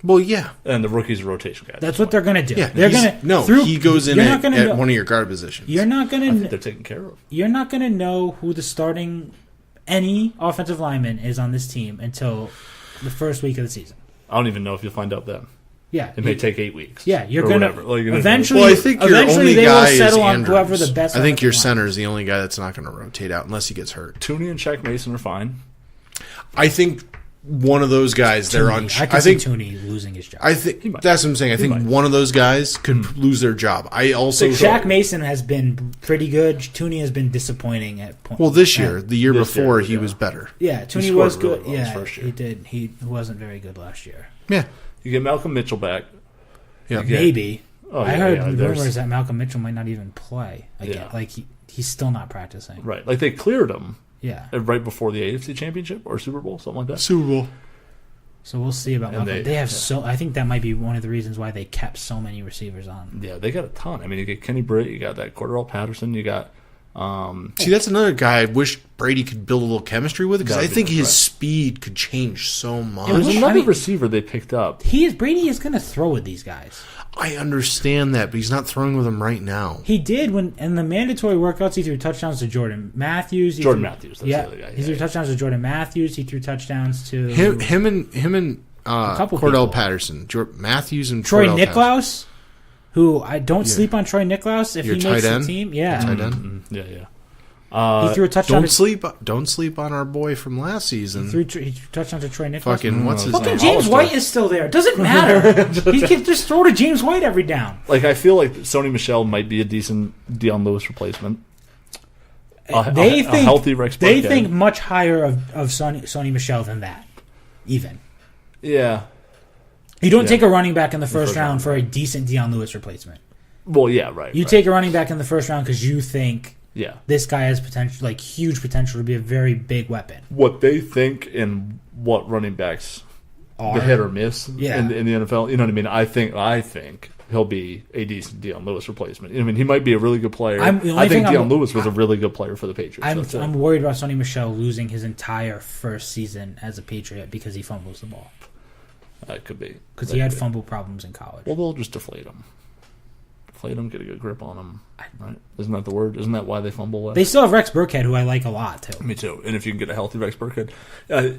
Well, yeah. And the rookie's a rotation guy. That's what they're going to do. Yeah, they're going to he goes in at one of your guard positions. You're not going to. I think they're taken care of. You're not going to know who the starting any offensive lineman is on this team until the first week of the season. I don't even know if you'll find out then. Yeah, it may take 8 weeks. Yeah, you're going to eventually. Well, I think your only they guy will settle is on whoever the best. I think your center is the only guy that's not going to rotate out unless he gets hurt. Tooney and Shaq Mason are fine. I think one of those guys they're on. I can see Tooney losing his job. I think that's what I'm saying. I think one of those guys could lose their job. I also Shaq Mason has been pretty good. Tooney has been disappointing at points. Well, this year, the year before, he was better. Yeah, Tooney was good. Really well he did. He wasn't very good last year. Yeah, you get Malcolm Mitchell back. Yeah, maybe. Oh, I heard rumors that Malcolm Mitchell might not even play again. Yeah. Like he's still not practicing. Right, like they cleared him. Yeah, right before the AFC Championship or Super Bowl, something like that. Super Bowl. So we'll see about Malcolm. They have I think that might be one of the reasons why they kept so many receivers on. Yeah, they got a ton. I mean, you get Kenny Britt, you got that Cordell Patterson, you got. See, that's another guy I wish Brady could build a little chemistry with because I think his speed could change so much. There's another receiver they picked up. Brady is going to throw with these guys. I understand that, but he's not throwing with them right now. He did in the mandatory workouts. He threw touchdowns to Jordan Matthews. That's the other guy. He threw touchdowns to Jordan Matthews. He threw touchdowns to him and Cordell Patterson, Matthews and Troy Cordell Nicklaus. Who I don't sleep on Troy Nicklaus if he makes the team. Yeah, tight end. Yeah. He threw a touchdown. Don't sleep on our boy from last season. He threw touchdown to Troy Nicklaus. What's his name? James White is still there. Doesn't matter. He can just throw to James White every down. Like I feel like Sony Michel might be a decent Deion Lewis replacement. They think a healthy Rex. They think much higher of Sony Michel than that. Even. Yeah. You don't take a running back in the first round for a decent Deion Lewis replacement. Well, yeah, right. You take a running back in the first round because you think this guy has potential, like huge potential to be a very big weapon. What they think and what running backs the hit or miss in the NFL, you know what I mean? I think he'll be a decent Deion Lewis replacement. I mean, he might be a really good player. I think Deion Lewis was a really good player for the Patriots. I'm worried about Sony Michel losing his entire first season as a Patriot because he fumbles the ball. That could be. Because he had fumble problems in college. Well, they'll just deflate him. Get a good grip on him. Right? Isn't that the word? Isn't that why they fumble less? They still have Rex Burkhead, who I like a lot, too. Me too. And if you can get a healthy Rex Burkhead,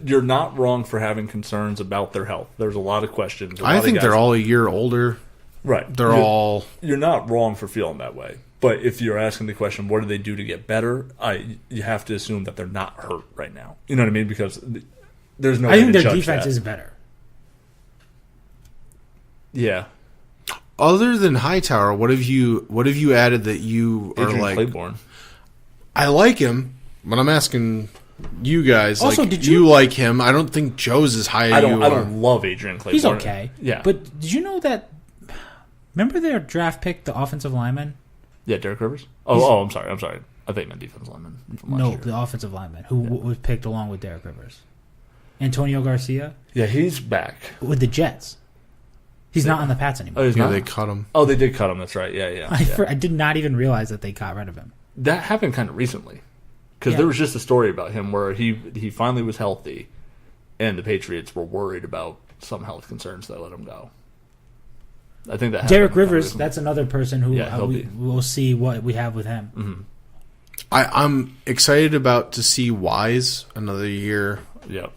you're not wrong for having concerns about their health. There's a lot of questions. I think they're all a year older. Right. You're not wrong for feeling that way. But if you're asking the question, what do they do to get better? You have to assume that they're not hurt right now. You know what I mean? Because there's no way to judge that. I think their defense is better. Yeah. Other than Hightower, what have you added that you are Adrian like? Claiborne. I like him, but I'm asking you guys. Also, like, did you like him? I don't think Joe's as high as you. I don't love Adrian Claiborne. He's okay. Yeah, but did you know that? Remember their draft pick, the offensive lineman? Yeah, Derek Rivers. Oh, I'm sorry. I think my defensive lineman from last year. The offensive lineman who was picked along with Derek Rivers, Antonio Garcia. Yeah, he's back with the Jets. He's not on the Pats anymore. Oh, he's not? They cut him. Oh, they did cut him. That's right. Yeah. I did not even realize that they got rid of him. That happened kind of recently. Because there was just a story about him where he finally was healthy, and the Patriots were worried about some health concerns that let him go. I think that Derek Rivers, that's another person who we'll see what we have with him. Mm-hmm. I'm excited to see Wise another year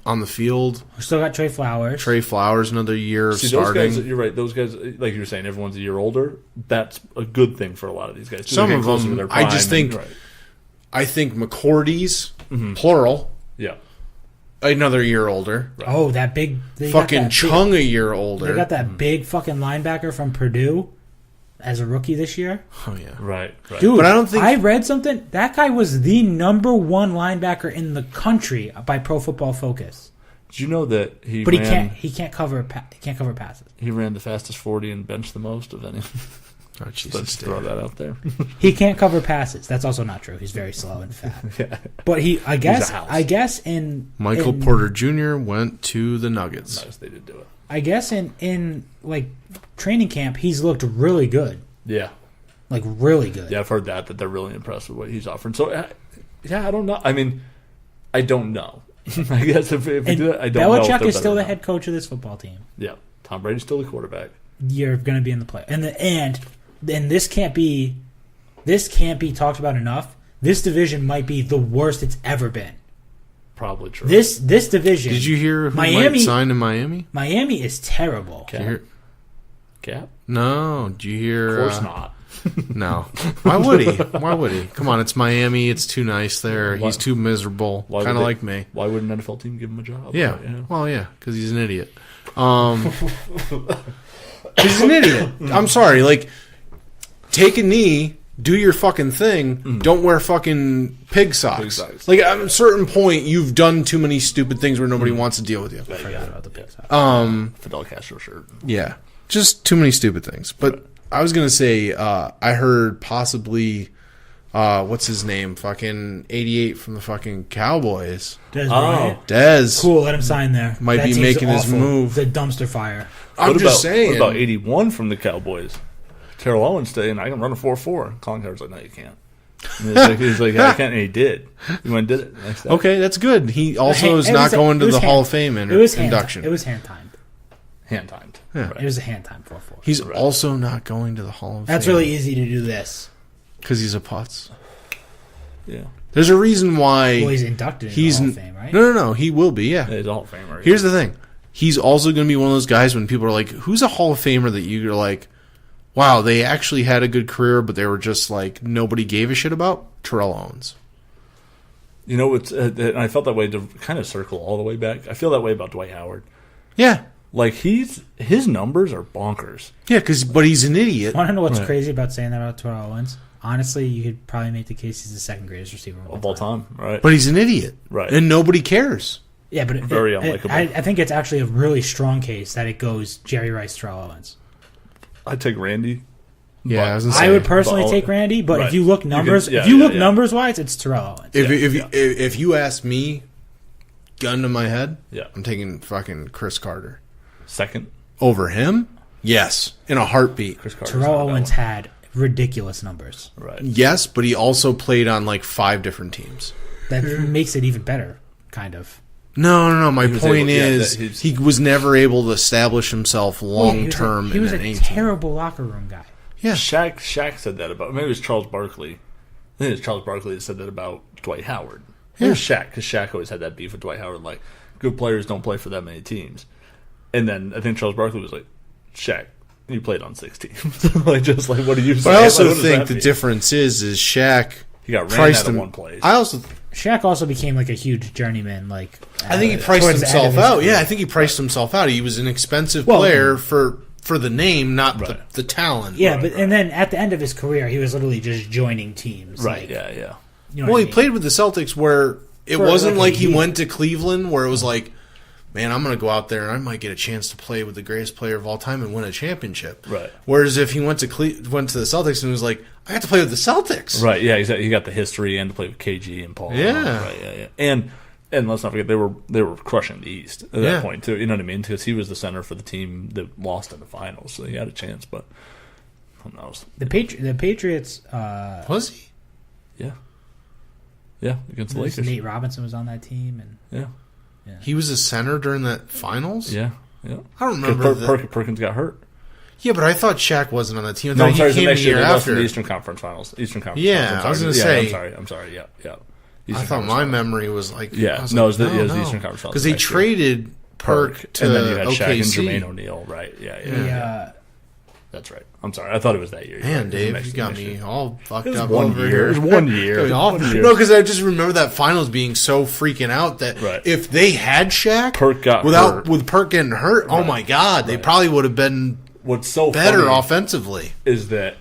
on the field. We still got Trey Flowers. Another year starting. Those guys, you're right. Those guys, like you were saying, everyone's a year older. That's a good thing for a lot of these guys. Some of them, I just think, I think McCourty's, plural. Yeah. Another year older. Right. Oh, that big... Fucking Chung a year older. They got that big fucking linebacker from Purdue. as a rookie this year. Oh yeah, Right. Dude, but I don't think I read something. That guy was the number 1 linebacker in the country by Pro Football Focus. Did you know that But he can't cover passes. He ran the fastest 40 and benched the most of any. Oh, Jesus, Let's throw that out there. He can't cover passes. That's also not true. He's very slow and fat. Yeah. But I guess house. Michael Porter Jr. went to the Nuggets. Nice, they did do it. I guess in like training camp, he's looked really good. Yeah. Like really good. Yeah, I've heard that they're really impressed with what he's offering. So, yeah, I don't know. I mean, I don't know. I guess if we do it, I don't know. Belichick is still the head coach of this football team. Yeah. Tom Brady's still the quarterback. You're going to be in the play. And this can't be talked about enough. This division might be the worst it's ever been. Probably true. This division. Did you hear who Miami might sign in Miami? Miami is terrible. Cap? No. Did you hear? Of course not. No. Why would he? Why would he? Come on, it's Miami. It's too nice there. He's too miserable. Kind of like me. Why would an NFL team give him a job? Yeah. Well, yeah, because he's an idiot. He's an idiot. I'm sorry. Like, take a knee, do your fucking thing. Don't wear fucking pig socks. Like, at a certain point, you've done too many stupid things where nobody wants to deal with you. I forgot about the pig socks. Fidel Castro shirt. Yeah. Just too many stupid things. But I was going to say, I heard possibly, what's his name? Fucking 88 from the fucking Cowboys. Dez Bryant. Dez. Cool, let him sign there. Might That be team's making his awful. move. The dumpster fire. I'm just saying. What about 81 from the Cowboys? Terrell Owens saying, I can run a 4.4. Colin Cowherd's like, no, you can't. And he's like, I can't. And he did. He went and did it. Next day. Okay, that's good. He also is not going to the Hall of Fame induction. It was hand timed. Hand timed. Yeah. Right. It was a hand time 4-4. He's also not going to the Hall of Fame. That's really easy to do this. Because he's a putz. Yeah. There's a reason why. Well, he's inducted into the Hall of Fame, right? No. He will be, yeah. He's a Hall of Famer. Here's the thing. He's also going to be one of those guys when people are like, who's a Hall of Famer that you're like, wow, they actually had a good career, but they were just like, nobody gave a shit about? Terrell Owens. You know, and I felt that way to kind of circle all the way back. I feel that way about Dwight Howard. Yeah. Like, his numbers are bonkers. Yeah, but he's an idiot. Want to know what's crazy about saying that about Terrell Owens? Honestly, you could probably make the case he's the second greatest receiver Of all time, right? But he's an idiot. Right. And nobody cares. Yeah, but Very unlikable. I think it's actually a really strong case that it goes Jerry Rice, Terrell Owens. I'd take Randy. Yeah, I was gonna say, I would personally take Randy, but if you look numbers, numbers wise, it's Terrell Owens. If you ask me, gun to my head, I'm taking fucking Chris Carter. Second over him? Yes, in a heartbeat. Terrell Owens had ridiculous numbers. Right. Yes, but he also played on like 5 different teams. That makes it even better, kind of. No. My point is, he was never able to establish himself long term. He was a terrible locker room guy. Yeah, Shaq said that about. Maybe it was Charles Barkley. I think it was Charles Barkley that said that about Dwight Howard. Yeah. It was Shaq, because Shaq always had that beef with Dwight Howard. Like, good players don't play for that many teams. And then I think Charles Barkley was like, Shaq, you played on 6 teams. Like, just like, what do you say? But I also think the difference is Shaq. He got ran out of one place. Shaq also became like a huge journeyman. Like, I think he priced himself out. Yeah, I think he priced himself out. He was an expensive player for the name, not the talent. Yeah, and then at the end of his career, he was literally just joining teams. Right. Like, yeah. You know he played with the Celtics where it wasn't like he went to Cleveland where it was like, man, I'm going to go out there and I might get a chance to play with the greatest player of all time and win a championship. Right. Whereas if he went to the Celtics and was like, I have to play with the Celtics. Right. Yeah. He got the history and to play with KG and Paul. Yeah. Right. Yeah. And let's not forget they were crushing the East at that point too. You know what I mean? Because he was the center for the team that lost in the finals, so he had a chance. But who knows? The Patriots. Was he? Yeah. Yeah, against the Lakers. Nate Robinson was on that team, and yeah. He was a center during that finals? Yeah. I don't remember. Perkins got hurt. Yeah, but I thought Shaq wasn't on that team. No, I'm sorry. He came the year after. The Eastern Conference Finals. Yeah, I was going to say. I'm sorry. Yeah. I thought my memory was like. Yeah, it was the Eastern Conference Finals. Because they traded Perk to and then you had OKC. Shaq and Jermaine O'Neal, right? Yeah. That's right. I'm sorry. I thought it was that year. Man, Dave, you got me all fucked up over here. It was 1 year. No, because I just remember that finals being so freaking out that if they had Shaq with Perk getting hurt, oh my God, they probably would have been what's so better funny offensively is that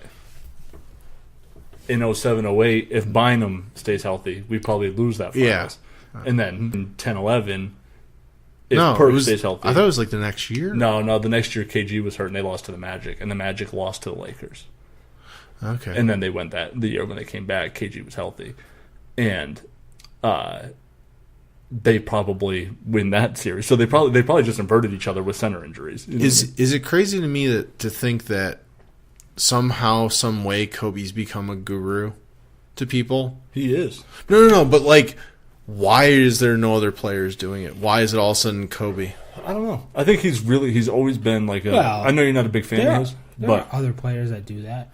in 07-08, if Bynum stays healthy, we probably lose that finals. Yeah. And then in 10-11, if no, Perk it was, stays healthy. I thought it was like the next year. No, the next year KG was hurt and they lost to the Magic, and the Magic lost to the Lakers. Okay. And then they went the year when they came back, KG was healthy. And they probably win that series. So they probably just inverted each other with center injuries. You know Is it crazy to me to think that somehow, some way, Kobe's become a guru to people? He is. No, but like, why is there no other players doing it? Why is it all of a sudden Kobe? I don't know. I think he's always been like a. Well, I know you're not a big fan of his, there but are other players that do that.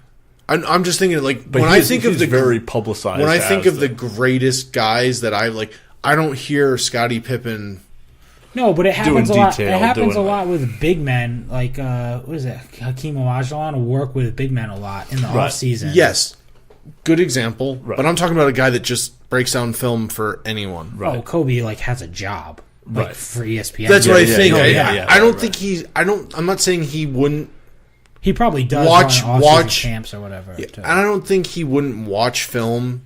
I'm just thinking like but when I think of he's the very publicized. when I think as of the greatest guys that I like, I don't hear Scottie Pippen. No, but it happens a lot. It detail, happens a doing lot with big men, like what is it? Hakeem Olajuwon will work with big men a lot in the Right. off season. Yes, good example. Right. But I'm talking about a guy that just breaks down film for anyone. Right. Oh, Kobe has a job Right. for ESPN. That's what I yeah, think. yeah, I don't right. think he's. I'm not saying he wouldn't. He probably does Watch- run off-season camps or whatever. too. And I don't think he wouldn't watch film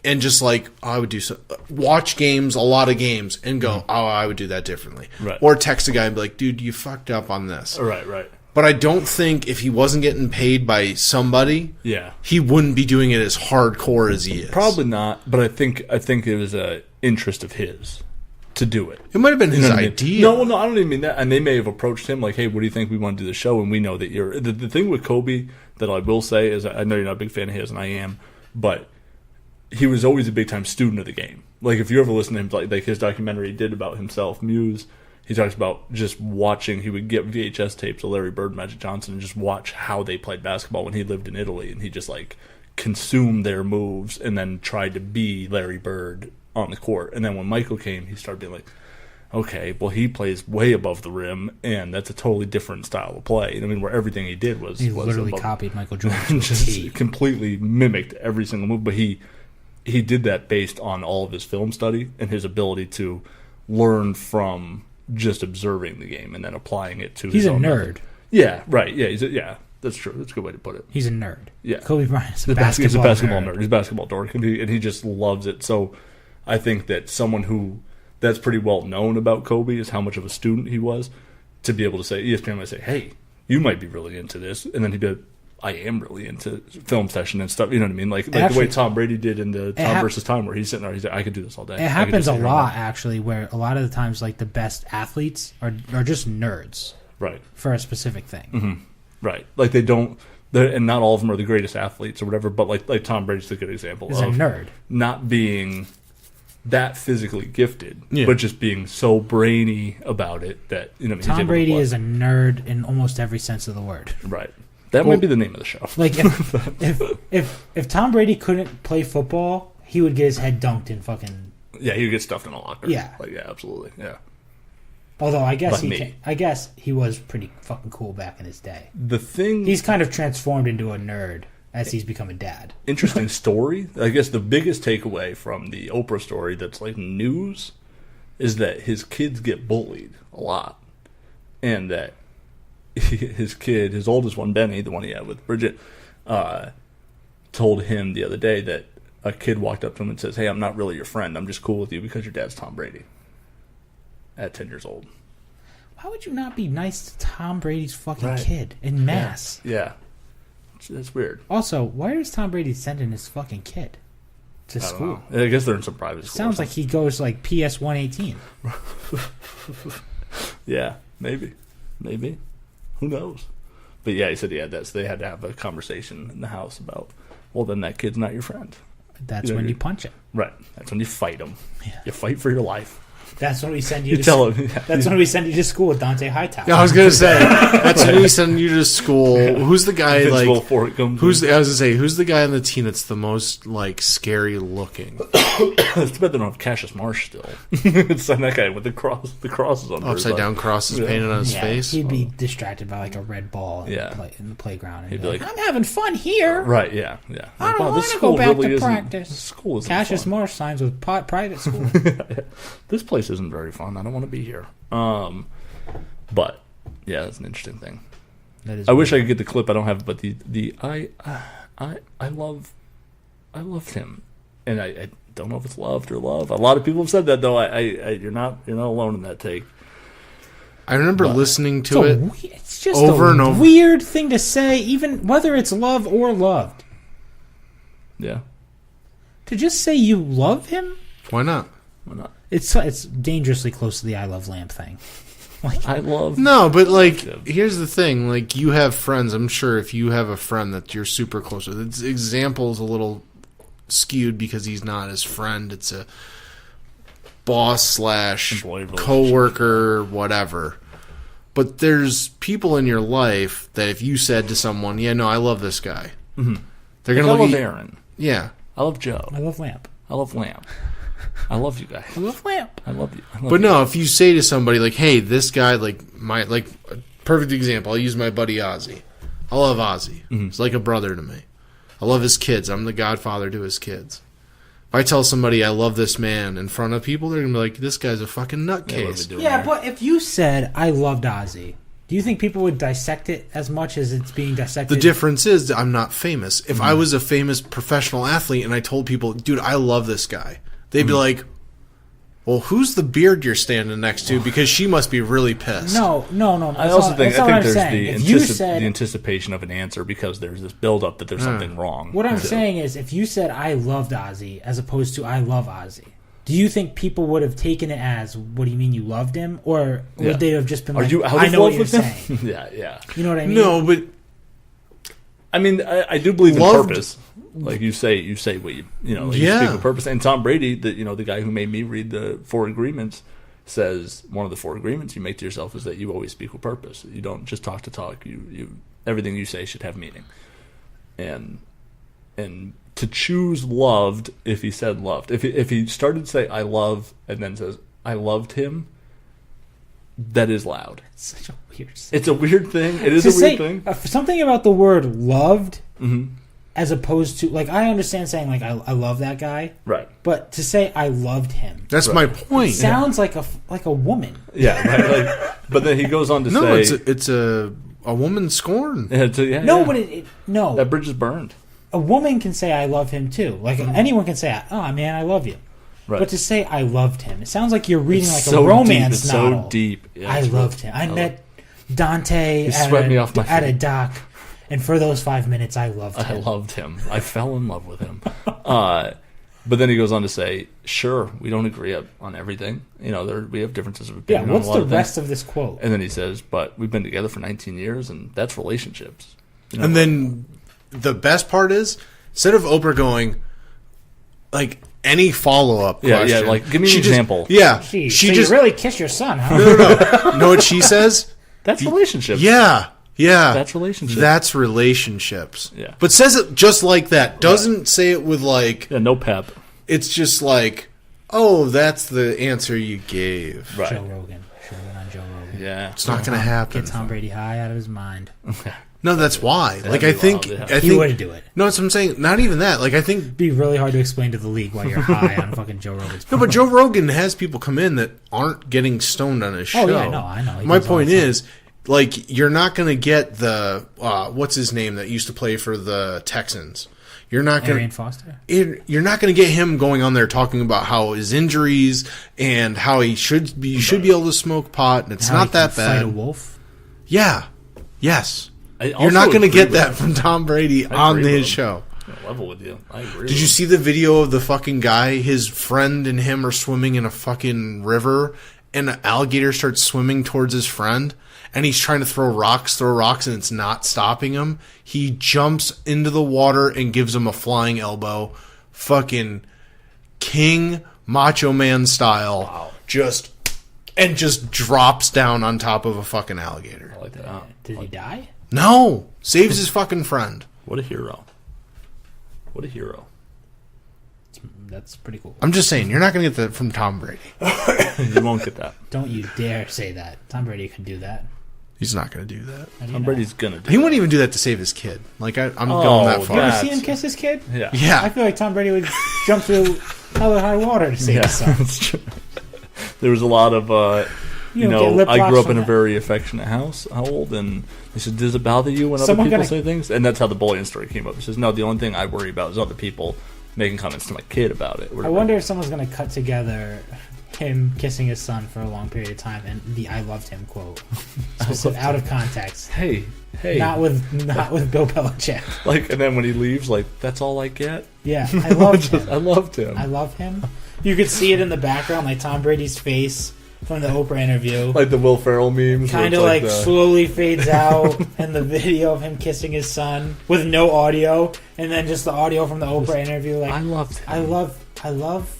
and just like, oh, I would do so. Watch games, a lot of games, and go, oh, I would do that differently. Right. Or text a guy and be like, dude, you fucked up on this. Right. But I don't think if he wasn't getting paid by somebody, Yeah. he wouldn't be doing it as hardcore as he is. Probably not, but I think it was a interest of his to do it. It might have been his You know what I mean? idea. No, I don't even mean that. And they may have approached him like, "Hey, what do you think? We want to do the show." And we know that you're the thing with Kobe that I will say is I know you're not a big fan of his, and I am, but he was always a big time student of the game. Like if you ever listen to him, like his documentary he did about himself, Muse. He talks about just watching. He would get VHS tapes of Larry Bird, Magic Johnson, and just watch how they played basketball when he lived in Italy, and he just like consumed their moves and then tried to be Larry Bird on the court. And then when Michael came, he started being like, okay, well, he plays way above the rim, and that's a totally different style of play. I mean, where everything he did was literally above, copied Michael Jordan to a just T. completely mimicked every single move. But he did that based on all of his film study and his ability to learn from just observing the game and then applying it to He's his a own nerd. method. Yeah, right. Yeah, that's true. That's a good way to put it. He's a nerd. Yeah. Kobe Bryant's a He's a basketball nerd. nerd. He's a basketball dork, and he just loves it. So I think that someone who that's pretty well known about Kobe is how much of a student he was to be able to say, ESPN might say, hey, you might be really into this. And then he'd be like, I am really into film session and stuff. You know what I mean? Like the way Tom Brady did in the Tom versus Time where he's sitting there, he's like, I could do this all day. It happens a lot, actually, where a lot of the times, like, the best athletes are just nerds. Right. For a specific thing. Mm-hmm. Right. Like they don't, and not all of them are the greatest athletes or whatever, but like Tom Brady's a good example He's of a nerd. Not being that physically gifted, Yeah. but just being so brainy about it that, you know, he's Tom able to Brady play. is a nerd in almost every sense of the word. Right. That might be the name of the show. Like if Tom Brady couldn't play football, he would get his head dunked in fucking. Yeah, he would get stuffed in a locker. Yeah. Like, yeah, absolutely. Yeah. Although I guess Like I guess he was pretty fucking cool back in his day. The thing He's kind of transformed into a nerd as he's become a dad. interesting story. I guess the biggest takeaway from the Oprah story that's like news is that his kids get bullied a lot, and that his kid, his oldest one, Benny, the one he had with Bridget, told him the other day that a kid walked up to him and says, "Hey, I'm not really your friend. I'm just cool with you because your dad's Tom Brady." At 10 years old. Why would you not be nice to Tom Brady's fucking Right. kid in mass? Yeah. That's weird. Also, why is Tom Brady sending his fucking kid to I don't school? know. I guess they're in some private school. Sounds like he goes like PS 118. Yeah, maybe. Who knows? But yeah, he said they had to have a conversation in the house about, well, then that kid's not your friend. That's You know, when you punch it. Right. That's when you fight him. Yeah. You fight for your life. That's when we send you. You tell him. That's when we send you to school with Dante Hightower. Yeah, I was gonna say that's when we send you to school. Who's the guy Invincible like? before it comes Who's in. I was gonna say who's the guy on the team that's the most like scary looking? It's too bad they don't have Cassius Marsh still. Send that guy with the crosses on Upside down crosses painted on his Yeah, face. he'd be distracted by like a red ball in, Yeah. in the playground. And He'd be be like, like- I'm having fun here. Right, yeah. I don't Wow, want this to go school back really to isn't- practice. This school isn't Cassius fun. Morris signs with private school. This place isn't very fun. I don't want to be here. But yeah, that's an interesting thing. That is I wish I could get the clip. I don't have it, but I loved him, and I don't know if it's loved or love. A lot of people have said that though. You're not alone in that take. I remember listening to it. It's just over and over. Weird thing to say, even whether it's love or loved. Yeah. To just say you love him? Why not? Why not? It's dangerously close to the I love lamp thing. I love. No, but like, here's the thing. Like, you have friends. I'm sure if you have a friend that you're super close with, its example is a little skewed because he's not his friend. It's a boss / coworker, whatever. But there's people in your life that if you said to someone, "Yeah, no, I love this guy," they're gonna look I love at Aaron. Yeah, I love Joe. I love lamp. I love Lamp. I love you guys. I love lamp. I love you. but no, if you say to somebody like, "Hey, this guy, like a perfect example," I'll use my buddy Ozzy. I love Ozzy. He's like a brother to me. I love his kids. I'm the godfather to his kids. If I tell somebody I love this man in front of people, they're going to be like, this guy's a fucking nutcase. Yeah, but if you said, I loved Ozzy, do you think people would dissect it as much as it's being dissected? The difference is that I'm not famous. If I was a famous professional athlete and I told people, dude, I love this guy, they'd be like, well, who's the beard you're standing next to? Because she must be really pissed. No. I also think there's the the anticipation of an answer because there's this build-up that there's something wrong. What I'm saying is, if you said I loved Ozzy as opposed to I love Ozzy, do you think people would have taken it as, what do you mean you loved him? Or would they have just been like, I know what you're saying? Yeah. You know what I mean? No, but I mean, I do believe in purpose. Like you say what you speak with purpose. And Tom Brady, the guy who made me read the 4 agreements, says one of the 4 agreements you make to yourself is that you always speak with purpose. You don't just talk to talk. You everything you say should have meaning. And to choose loved, if he said loved, if he started to say I love and then says I loved him, that is loud. It's such a weird. It's a weird thing. It is a weird thing. Something about the word loved. As opposed to, like, I understand saying, like, I love that guy. Right. But to say I loved him. That's my point. It sounds like a woman. Yeah, right. But then he goes on to say... No, it's a woman's scorn. But no. That bridge is burned. A woman can say I love him, too. Like, anyone can say, oh, man, I love you. Right. But to say I loved him, it sounds like you're reading a romance novel. So deep. Yeah, I loved him. I met Dante at a dock. And for those 5 minutes, I loved him. I loved him. I fell in love with him. But then he goes on to say, sure, we don't agree on everything. We have differences of opinion. Yeah, what's on a lot the rest of this quote? And then he says, but we've been together for 19 years, and that's relationships. And then the best part is, instead of Oprah going, like, any follow-up question. Yeah, like, give me an example. She just really kiss your son, huh? No. Know what she says? That's relationships. Yeah. That's relationships. That's relationships. Yeah. But says it just like that. Doesn't say it with like... Yeah, no pep. It's just like, oh, that's the answer you gave. Right. Joe Rogan. Should have been on Joe Rogan. Yeah. It's not going to happen. Get Tom Brady high out of his mind. No, that's why. Like, I think... He would do it. No, that's what I'm saying. Not even that. Like, I think... It'd be really hard to explain to the league why you're high on fucking Joe Rogan's No, but Joe Rogan has people come in that aren't getting stoned on his show. Oh, yeah, no, I know. My point is... Like, you're not going to get the, what's his name that used to play for the Texans. You're not going Arian Foster? You're not going to get him going on there talking about how his injuries and how he should be able to smoke pot, and it's not that bad. Fight a wolf? Yeah. Yes. You're not going to get that from Tom Brady on his show. I level with you. I agree. Did you see the video of the fucking guy? His friend and him are swimming in a fucking river, and an alligator starts swimming towards his friend. And he's trying to throw rocks, and it's not stopping him. He jumps into the water and gives him a flying elbow. Fucking King Macho Man style. Wow. Just drops down on top of a fucking alligator. I like that. Did he die? No. Saves his fucking friend. What a hero. What a hero. That's pretty cool. I'm just saying, you're not going to get that from Tom Brady. You won't get that. Don't you dare say that. Tom Brady could do that. He's not going to do that. Tom Brady's going to do He wouldn't even do that to save his kid. Like, I'm going that far. You ever see him kiss his kid? Yeah. I feel like Tom Brady would jump through hell or high water to save his son. That's true. There was a lot of... you know, I grew up in a very affectionate household, and he said, does it bother you when other people say things? And that's how the bullying story came up. He says, no, the only thing I worry about is other people making comments to my kid about it. I wonder if someone's going to cut together him kissing his son for a long period of time and the "I loved him" quote, specific, out of context. Hey, not with Bill Belichick. Like, and then when he leaves, like, that's all I get. Yeah, I loved him. I loved him. I love him. You could see it in the background, like Tom Brady's face from the Oprah interview, like the Will Ferrell memes. Kind of like slowly fades out, and the video of him kissing his son with no audio, and then just the audio from the Oprah interview. Like, I loved him. I love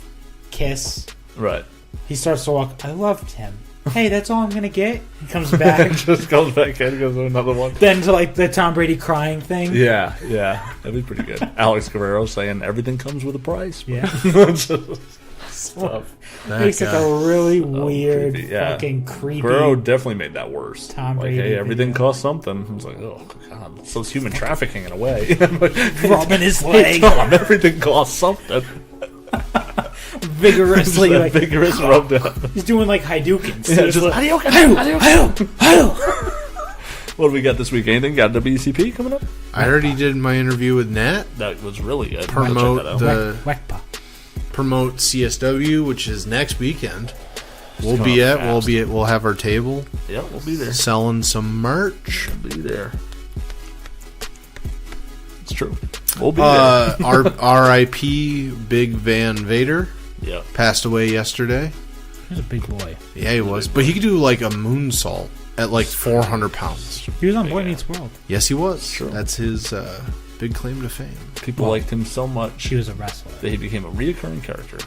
kiss. Right. He starts to walk. I loved him. Hey, that's all I'm gonna get. He comes back. Just goes back in, goes to another one. Then to like the Tom Brady crying thing. Yeah, that'd be pretty good. Alex Guerrero saying everything comes with a price. Yeah. Stuff. Makes like a really weird, fucking creepy. Guerrero definitely made that worse. Tom Brady. Hey, everything costs something. I was like, oh god, so it's human trafficking in a way. Rubbing his leg. Tom, everything costs something. Vigorously, like vigorous rub down. He's doing like Hadoukens. Yeah, just What do we got this week? Anything? Got WCP coming up? I already did my interview with Nat. That was really good. Promote Promote CSW, which is next weekend. We'll have our table. Yeah, we'll be there. Selling some merch. We'll be there. It's true. We'll be there. R.I.P. Big Van Vader. Yeah. Passed away yesterday. He was a big boy. Yeah, he was. But he could do like a moonsault at like 400 pounds. He was on Boy Meets World. Yes, he was. True. That's his big claim to fame. People liked him so much. He was a wrestler. That he became a reoccurring character.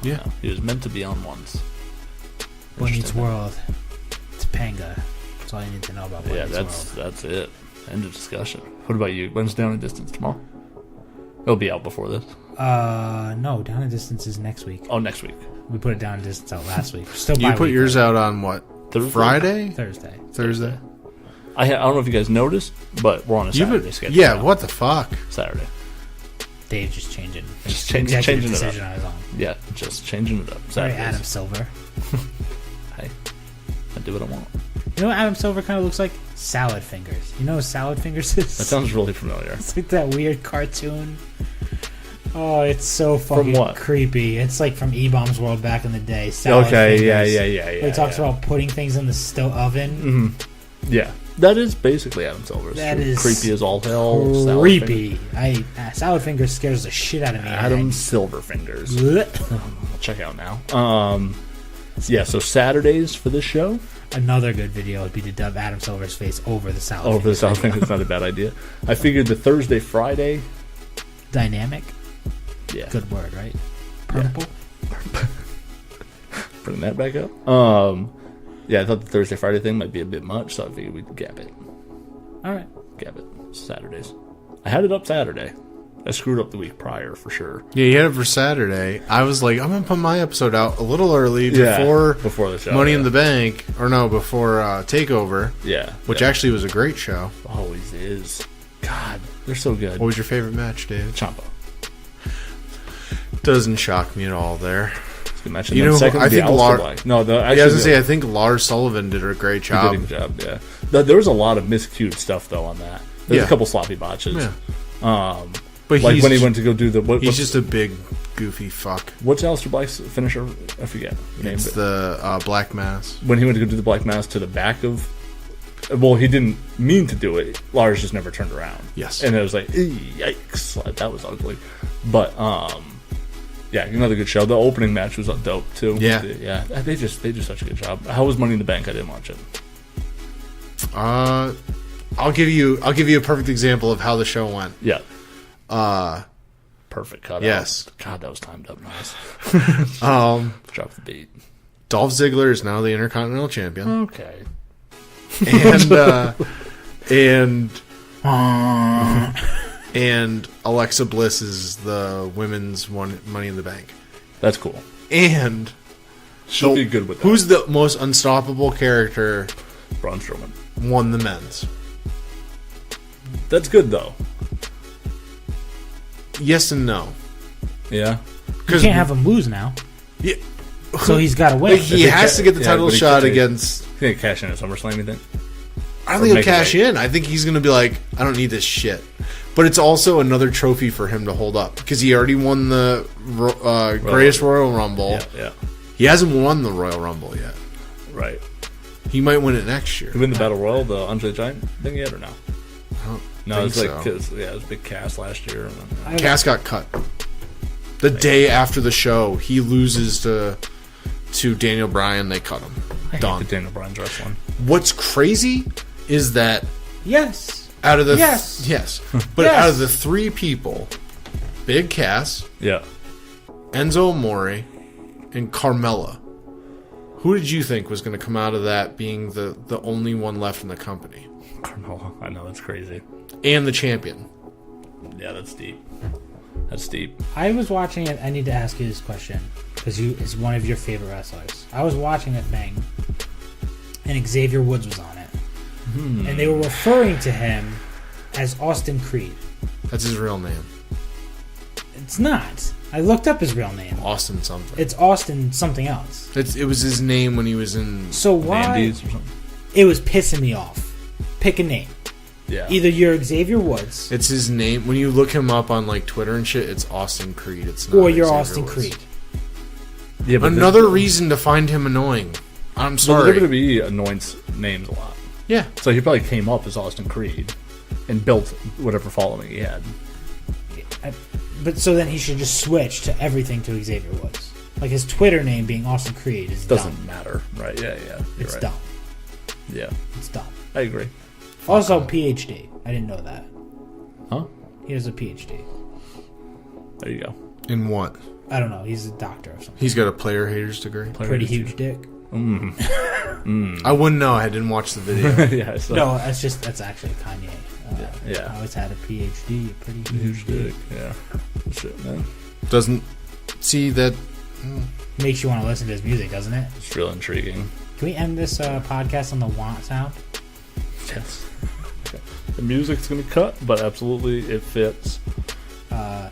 Yeah. He was meant to be on once. Boy Meets World. Topanga. That's all you need to know about Boy Meets World. That's it. End of discussion. What about you? When's Down and Distance? Tomorrow? It'll be out before this. No, Down and Distance is next week. Oh, next week. We put it Down and Distance out last week. Still you put yours out on what? Friday? Thursday. I don't know if you guys noticed, but we're on a Saturday schedule. Yeah, now. What the fuck? Saturday. Dave just changing. Just changing it up. On his own. Yeah, just changing it up. Sorry, Adam Silver. Hey, I do what I want. You know what Adam Silver kind of looks like? Salad Fingers. You know what Salad Fingers is? That sounds really familiar. It's like that weird cartoon. Oh, it's so fucking creepy. It's like from E-Bomb's World back in the day. Salad Fingers. Yeah. He talks about putting things in the oven. Mm-hmm. Yeah. That is basically Adam Silver. That is creepy as all hell. Creepy. Salad Fingers scares the shit out of me. Adam Silver Fingers. I'll check out now. Yeah, so Saturdays for this show. Another good video would be to dub Adam Silver's face over the salad. Over the salad fingers, not a bad idea. I figured the Thursday, Friday. Dynamic. Yeah. Good word, right? Purple. Yeah. Bring that back up. Yeah, I thought the Thursday, Friday thing might be a bit much, so I figured we'd gap it. All right. Gap it. Saturdays. I had it up Saturday. I screwed up the week prior for sure. Yeah, you had it for Saturday. I was like, I'm gonna put my episode out a little early before the show, Money in the Bank, before Takeover. Yeah, which actually was a great show. Always is. God, they're so good. What was your favorite match, Dave? Ciampa. Doesn't shock me at all. There. Good match. And second, I think I think Lars Sullivan did a great job. He did a good job. Yeah, there was a lot of miscued stuff though on that. There's a couple sloppy botches. Yeah. But like when he went to go do he's just a big goofy fuck. What's Aleister Black's finisher? I forget. It's the Black Mass. When he went to go do the Black Mass to the back of. Well, he didn't mean to do it. Lars just never turned around. Yes. And it was like, yikes, that was ugly. But yeah, another good show. The opening match was dope too. Yeah. Yeah. They just such a good job. How was Money in the Bank? I didn't watch it. I'll give you a perfect example of how the show went. Yeah. Perfect cut. Yes. God, that was timed up nice. Drop the beat. Dolph Ziggler is now the Intercontinental Champion. Okay. And Alexa Bliss is the women's Money in the Bank. That's cool. And she'll be good with that. Who's the most unstoppable character? Braun Strowman won the men's. That's good though. Yes and no. Yeah. You can't have him lose now. Yeah. So he's got to win. Like, he has to get the title shot against. He's gonna cash in at SummerSlam, you think? I don't think he'll cash in. I think he's going to be like, I don't need this shit. But it's also another trophy for him to hold up because he already won the Greatest Royal Rumble. Yeah. He hasn't won the Royal Rumble yet. Right. He might win it next year. He win the Battle Royal, the Andre the Giant thing yet or no? No, it's like so. It was big Cass last year. Cass got cut the day after the show. He loses to Daniel Bryan. They cut him. Done. Daniel Bryan's wrestling. What's crazy is that out of the out of the three people, Big Cass, Enzo Amore, and Carmella, who did you think was going to come out of that being the only one left in the company? Carmella, I know, that's crazy. And the champion. Yeah, that's deep. That's deep. I was watching it. I need to ask you this question because is one of your favorite wrestlers. I was watching a thing, and Xavier Woods was on it, and they were referring to him as Austin Creed. That's his real name. It's not. I looked up his real name. Austin something. It's Austin something else. It was his name when he was in Andy's or something. It was pissing me off. Pick a name. Yeah. Either you're Xavier Woods. It's his name. When you look him up on like Twitter and shit, it's Austin Creed. It's not or you're Xavier Austin Woods. Creed. Yeah, but another reason to find him annoying. I'm sorry. The WWE anoints names a lot. Yeah. So he probably came up as Austin Creed and built whatever following he had. But so then he should just switch to everything to Xavier Woods. Like his Twitter name being Austin Creed is doesn't dumb. matter, right? Yeah. It's right. dumb. Yeah, it's dumb. I agree. Also, PhD. I didn't know that. Huh? He has a PhD. There you go. In what? I don't know. He's a doctor or something. He's got a player haters degree. Pretty huge dick. I wouldn't know. I didn't watch the video. Yeah. No, that's actually Kanye. Yeah. I always had a PhD. Pretty huge dick. Yeah. Shit, man. Doesn't see that. Makes you want to listen to his music, doesn't it? It's real intriguing. Can we end this podcast on the want sound? Yes. Okay. The music's gonna cut, but absolutely it fits.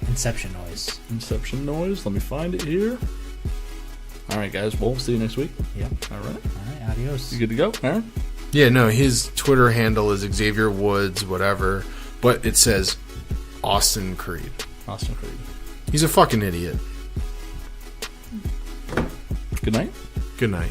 Inception noise. Inception noise. Let me find it here. All right, guys. We'll see you next week. Yep. All right. Adios. You good to go, Aaron? Yeah, no, his Twitter handle is Xavier Woods, whatever, but it says Austin Creed. Austin Creed. He's a fucking idiot. Good night. Good night.